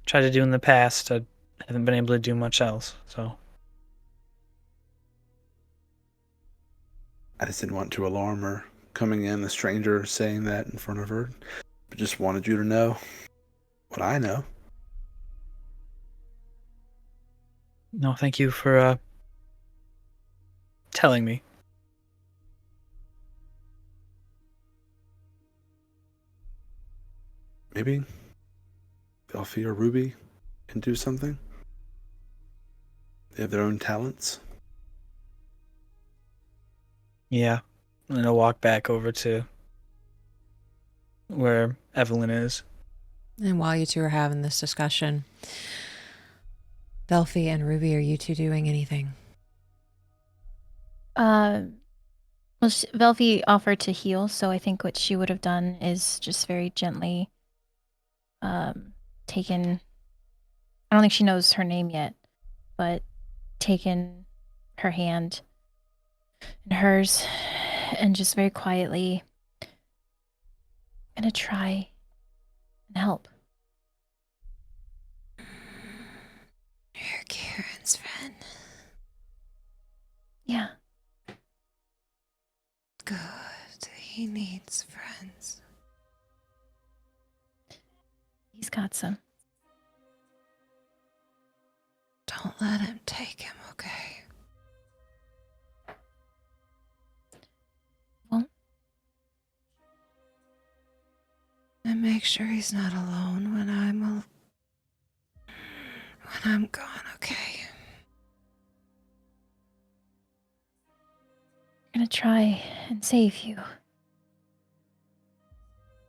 [SPEAKER 5] tried to do in the past. I haven't been able to do much else, so.
[SPEAKER 3] I just didn't want to alarm her, coming in, a stranger saying that in front of her, but just wanted you to know what I know.
[SPEAKER 5] No, thank you for telling me.
[SPEAKER 3] Maybe Velphie or Ruby can do something. They have their own talents.
[SPEAKER 5] Yeah. I'm gonna walk back over to where Evelyn is.
[SPEAKER 1] And while you two are having this discussion, Velphie and Ruby, are you two doing anything?
[SPEAKER 4] Velphie offered to heal, so I think what she would have done is just very gently taken. I don't think she knows her name yet, but taken her hand in hers and just very quietly gonna try and help.
[SPEAKER 1] You're Quirin's friend.
[SPEAKER 4] Yeah.
[SPEAKER 1] Good. He needs friends.
[SPEAKER 4] He's got some.
[SPEAKER 1] Don't let him take him, okay?
[SPEAKER 4] Well.
[SPEAKER 1] And make sure he's not alone when I'm gone, okay?
[SPEAKER 4] I'm gonna try and save you.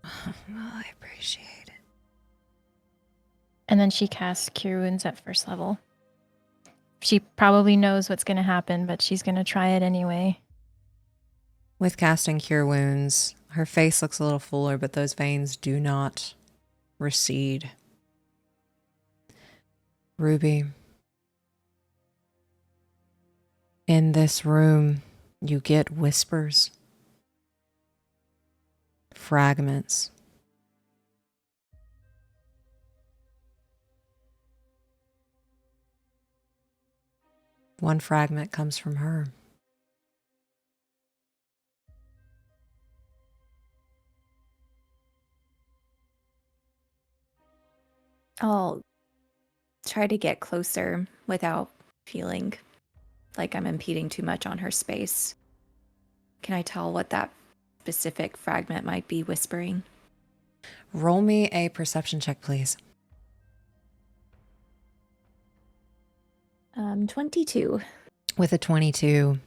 [SPEAKER 1] Well, I appreciate it.
[SPEAKER 4] And then she casts Cure Wounds at first level. She probably knows what's gonna happen, but she's gonna try it anyway.
[SPEAKER 1] With casting Cure Wounds, her face looks a little fuller, but those veins do not recede. Ruby, in this room, you get whispers, fragments. One fragment comes from her.
[SPEAKER 7] I'll try to get closer without feeling like I'm impeding too much on her space. Can I tell what that specific fragment might be whispering?
[SPEAKER 1] Roll me a perception check, please.
[SPEAKER 7] 22.
[SPEAKER 1] With a 22.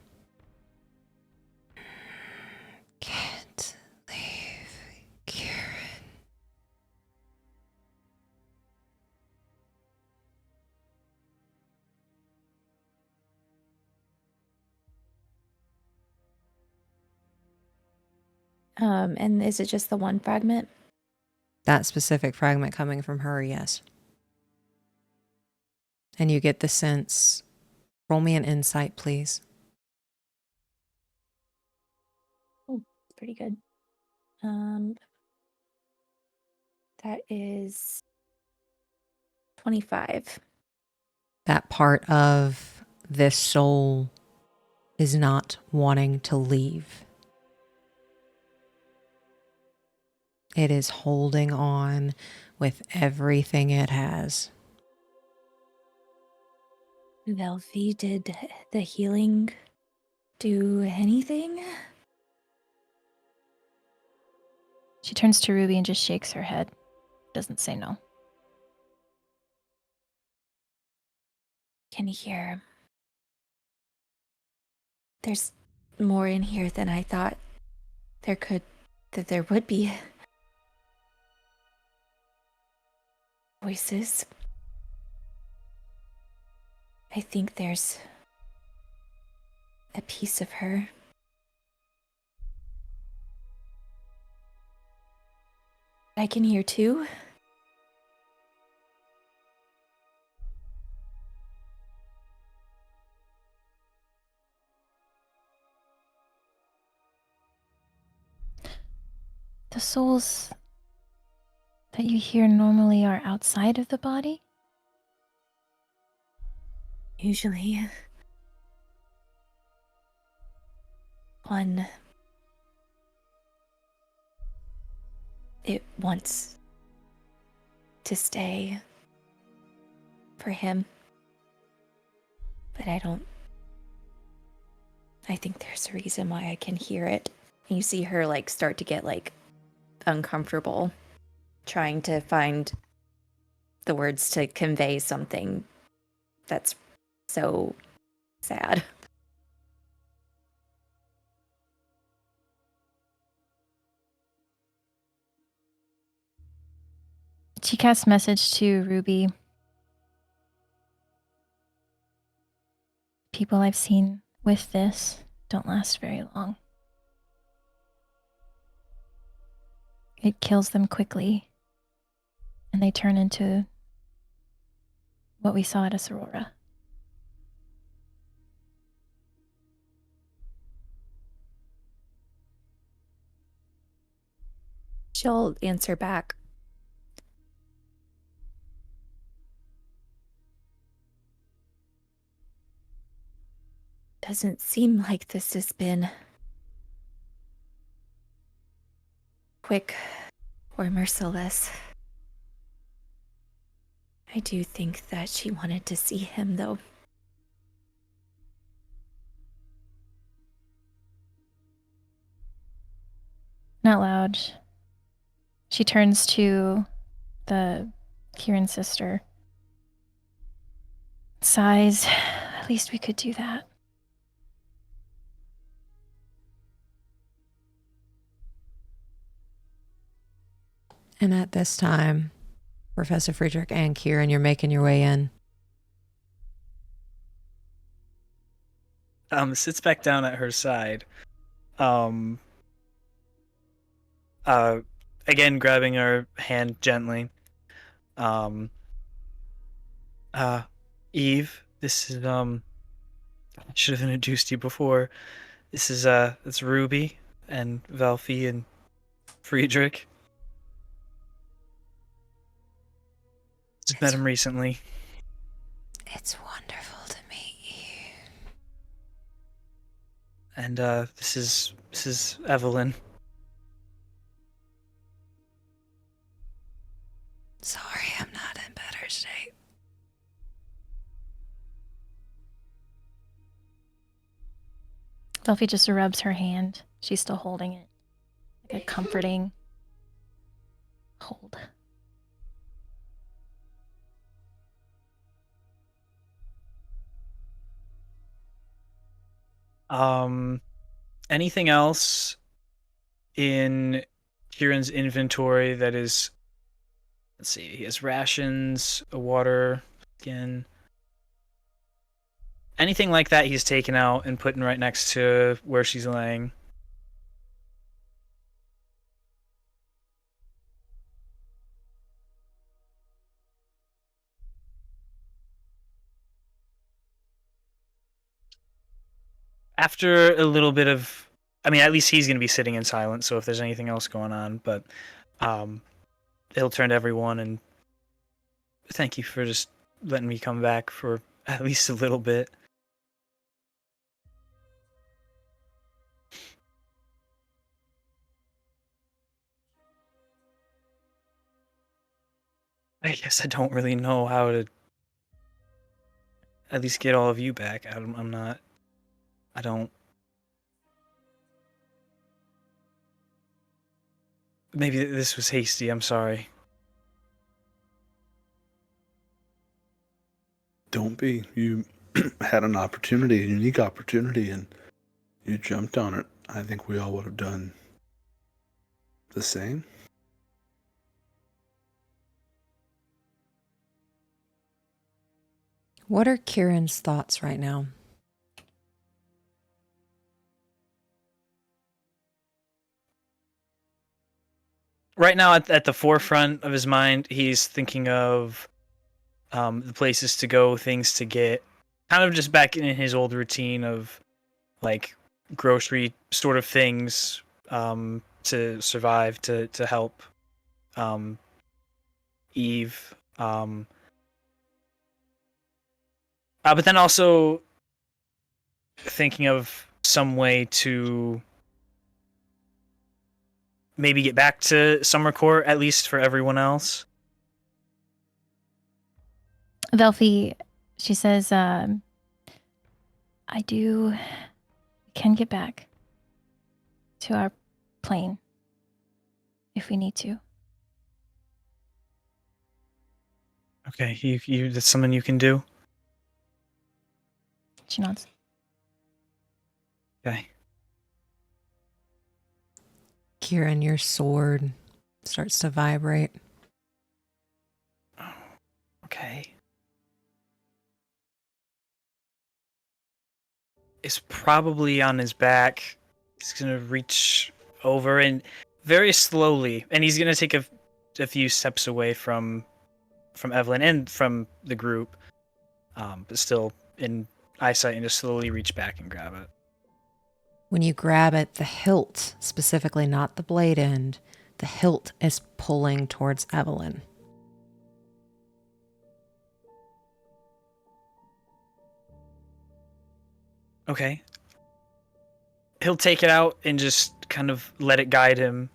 [SPEAKER 1] Can't leave Quirin.
[SPEAKER 7] And is it just the one fragment?
[SPEAKER 1] That specific fragment coming from her, yes. And you get the sense. Roll me an insight, please.
[SPEAKER 7] Oh. pretty good. That is 25.
[SPEAKER 1] That part of this soul is not wanting to leave. It is holding on with everything it has.
[SPEAKER 7] Velphie, did the healing do anything?
[SPEAKER 4] She turns to Ruby and just shakes her head. Doesn't say no.
[SPEAKER 7] Can you hear? There's more in here than I thought there would be. Voices. I think there's a piece of her. I can hear too.
[SPEAKER 4] The souls that you hear normally are outside of the body?
[SPEAKER 7] Usually. One. It wants to stay for him. But I think there's a reason why I can hear it. And you see her like start to get like uncomfortable, trying to find the words to convey something that's so sad.
[SPEAKER 4] She casts message to Ruby. People I've seen with this don't last very long. It kills them quickly, and they turn into what we saw at Esarora.
[SPEAKER 7] She'll answer back. Doesn't seem like this has been quick or merciless. I do think that she wanted to see him, though.
[SPEAKER 4] Not loud. She turns to the Quirin sister. Sighs. At least we could do that.
[SPEAKER 1] And at this time, Professor Friedrich and Quirin, you're making your way in.
[SPEAKER 5] Sits back down at her side. Again grabbing her hand gently. Eve, this is I should have introduced you before. This is it's Ruby and Velphie and Friedrich. Just met him recently.
[SPEAKER 1] It's wonderful to meet you.
[SPEAKER 5] And this is Evelyn.
[SPEAKER 1] Sorry, I'm not in better shape.
[SPEAKER 4] Velphie just rubs her hand. She's still holding it. Like a comforting hold.
[SPEAKER 5] Anything else in Kieran's inventory that is, let's see, he has rations, a water, skin. Anything like that he's taken out and putting right next to where she's laying. After a little bit of I mean, at least he's going to be sitting in silence, so if there's anything else going on, but he'll turn to everyone and thank you for just letting me come back for at least a little bit. I guess I don't really know how to at least get all of you back. I don't. Maybe this was hasty, I'm sorry.
[SPEAKER 3] Don't be. You had an opportunity, a unique opportunity, and you jumped on it. I think we all would have done the same.
[SPEAKER 1] What are Quirin's thoughts right now?
[SPEAKER 5] Right now, at the forefront of his mind, he's thinking of the places to go, things to get, kind of just back in his old routine of like grocery sort of things to survive, to help Eve. But then also thinking of some way to maybe get back to Summer Court, at least for everyone else.
[SPEAKER 4] Velphie, she says, I can get back to our plane if we need to.
[SPEAKER 5] Okay, you that's something you can do?
[SPEAKER 4] She nods.
[SPEAKER 5] Okay.
[SPEAKER 1] Quirin, your sword starts to vibrate.
[SPEAKER 5] Okay. It's probably on his back. He's gonna reach over and very slowly, and he's gonna take a few steps away from Evelyn and from the group, but still in eyesight, and just slowly reach back and grab it.
[SPEAKER 1] When you grab it, the hilt, specifically not the blade end, the hilt is pulling towards Evelyn.
[SPEAKER 5] Okay. He'll take it out and just kind of let it guide him.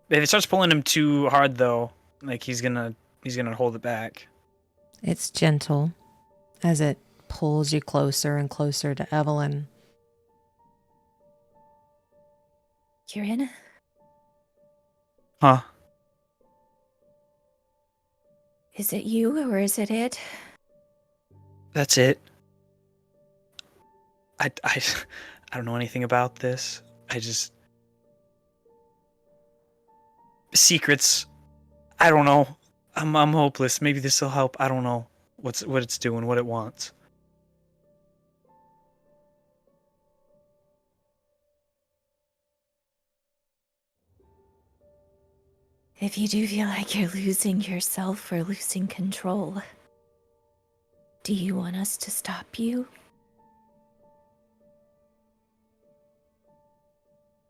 [SPEAKER 5] If it starts pulling him too hard, though, like he's gonna hold it back.
[SPEAKER 1] It's gentle as it pulls you closer and closer to Evelyn.
[SPEAKER 7] Quirin?
[SPEAKER 5] Huh?
[SPEAKER 7] Is it you or is it it?
[SPEAKER 5] That's it. I don't know anything about this. I just secrets. I don't know. I'm hopeless. Maybe this will help. I don't know what it's doing, what it wants.
[SPEAKER 7] If you do feel like you're losing yourself or losing control, do you want us to stop you?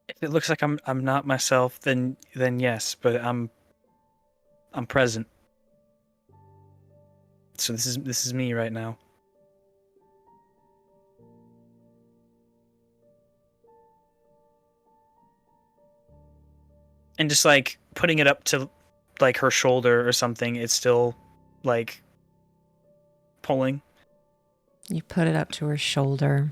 [SPEAKER 5] If it looks like I'm not myself, then yes, but I'm present. So this is me right now. And just like putting it up to like her shoulder or something, it's still like pulling.
[SPEAKER 1] You put it up to her shoulder.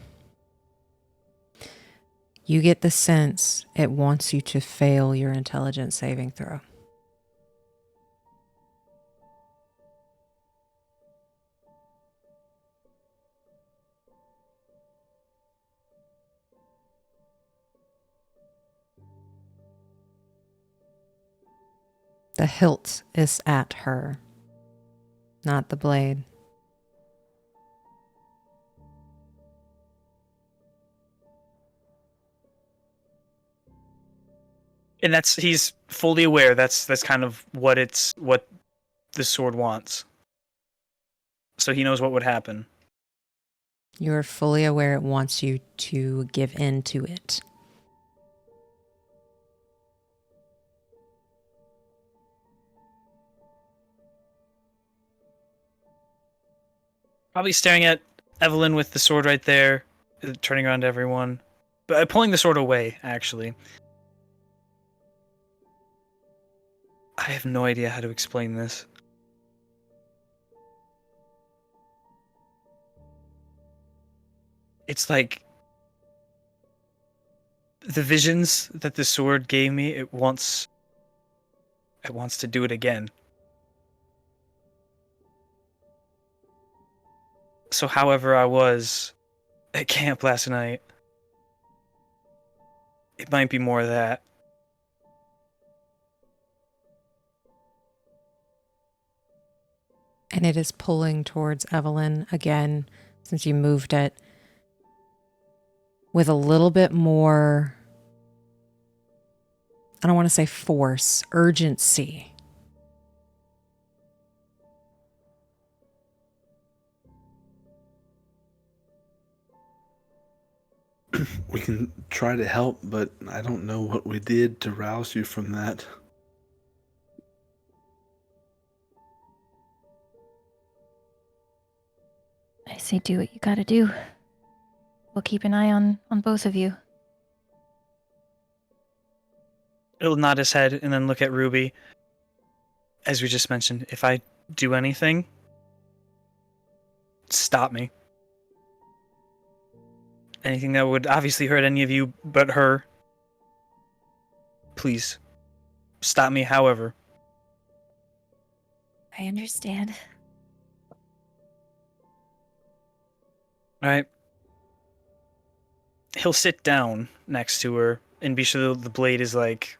[SPEAKER 1] You get the sense it wants you to fail your intelligence saving throw. The hilt is at her, not the blade.
[SPEAKER 5] And he's fully aware that's kind of what the sword wants. So he knows what would happen.
[SPEAKER 1] You are fully aware it wants you to give in to it.
[SPEAKER 5] Probably staring at Evelyn with the sword right there, turning around to everyone. But pulling the sword away, actually. I have no idea how to explain this. It's like the visions that the sword gave me, it wants to do it again. So however I was at camp last night, it might be more of that.
[SPEAKER 1] And it is pulling towards Evelyn again, since you moved it, with a little bit more, I don't want to say force, urgency.
[SPEAKER 3] We can try to help, but I don't know what we did to rouse you from that.
[SPEAKER 4] I say do what you gotta do. We'll keep an eye on both of you.
[SPEAKER 5] He'll nod his head and then look at Ruby. As we just mentioned, if I do anything, stop me. Anything that would obviously hurt any of you but her, please stop me however.
[SPEAKER 7] I understand.
[SPEAKER 5] Alright. He'll sit down next to her and be sure the blade is like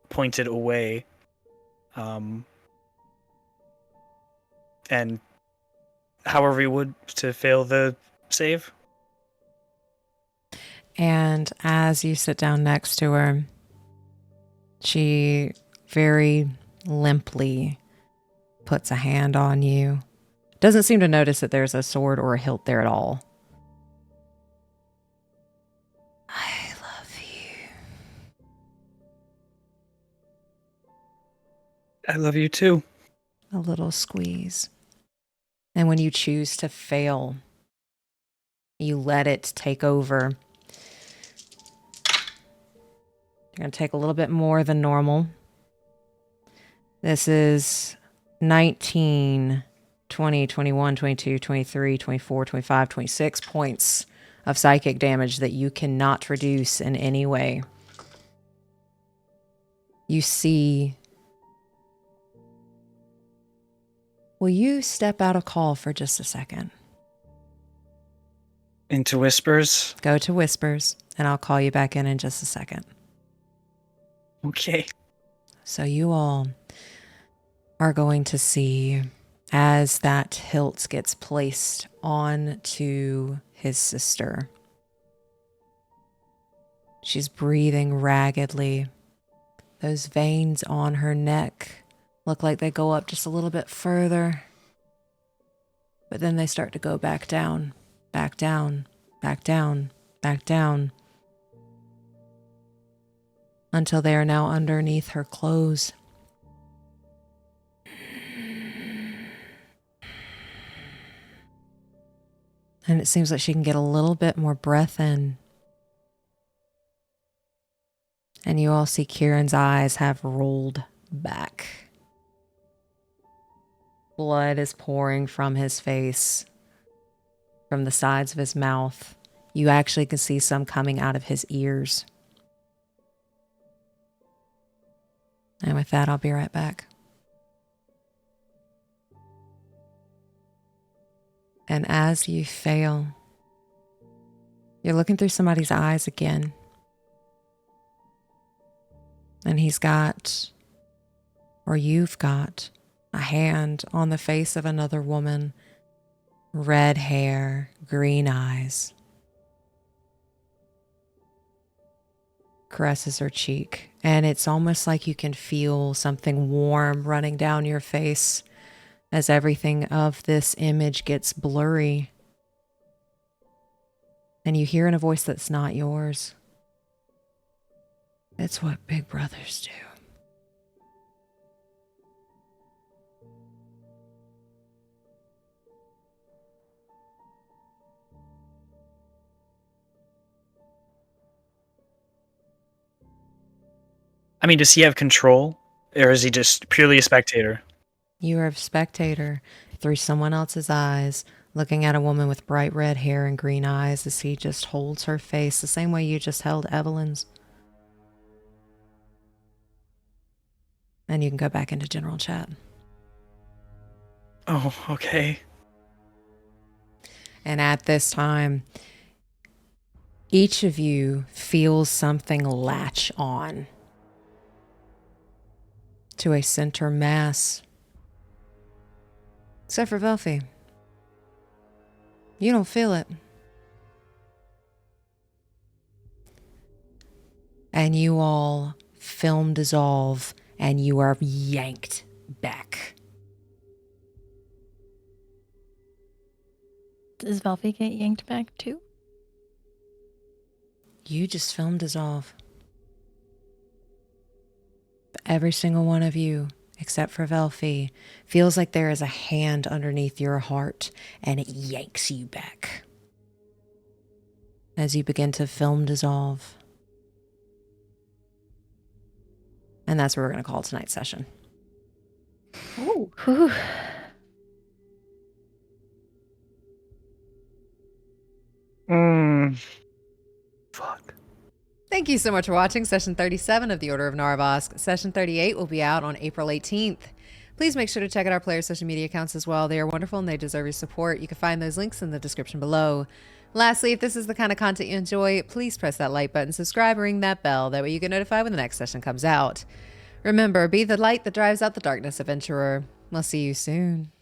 [SPEAKER 5] pointed away. And however he would to fail the save.
[SPEAKER 1] And as you sit down next to her, she very limply puts a hand on you. Doesn't seem to notice that there's a sword or a hilt there at all. I love you.
[SPEAKER 5] I love you too.
[SPEAKER 1] A little squeeze. And when you choose to fail, you let it take over. You're going to take a little bit more than normal. This is 19, 20, 21, 22, 23, 24, 25, 26 points of psychic damage that you cannot reduce in any way. You see... Will you step out of call for just a second?
[SPEAKER 5] Into whispers.
[SPEAKER 1] Go to whispers, and I'll call you back in just a second.
[SPEAKER 5] Okay.
[SPEAKER 1] So you all are going to see as that hilt gets placed onto his sister. She's breathing raggedly. Those veins on her neck look like they go up just a little bit further. But then they start to go back down, back down, back down, back down. Until they are now underneath her clothes. And it seems like she can get a little bit more breath in. And you all see Quirin's eyes have rolled back. Blood is pouring from his face, from the sides of his mouth. You actually can see some coming out of his ears. And with that, I'll be right back. And as you fail, you're looking through somebody's eyes again. And he's got, or you've got, a hand on the face of another woman. Red hair, green eyes. Caresses her cheek. And it's almost like you can feel something warm running down your face as everything of this image gets blurry. And you hear in a voice that's not yours, it's what big brothers do.
[SPEAKER 5] I mean, does he have control, or is he just purely a spectator?
[SPEAKER 1] You are a spectator through someone else's eyes, looking at a woman with bright red hair and green eyes as he just holds her face the same way you just held Evelyn's. And you can go back into general chat.
[SPEAKER 5] Oh, okay.
[SPEAKER 1] And at this time, each of you feels something latch on to a center mass. Except for Velphie. You don't feel it. And you all film dissolve and you are yanked back.
[SPEAKER 4] Does Velphie get yanked back too?
[SPEAKER 1] You just film dissolve. Every single one of you, except for Velphie, feels like there is a hand underneath your heart and it yanks you back as you begin to film dissolve. And that's what we're going to call tonight's session.
[SPEAKER 4] Oh. Whew.
[SPEAKER 3] Fuck.
[SPEAKER 1] Thank you so much for watching Session 37 of the Order of Narvosc. Session 38 will be out on April 18th. Please make sure to check out our players' social media accounts as well. They are wonderful and they deserve your support. You can find those links in the description below. Lastly, if this is the kind of content you enjoy, please press that like button, subscribe, and ring that bell. That way you get notified when the next session comes out. Remember, be the light that drives out the darkness, adventurer. We'll see you soon.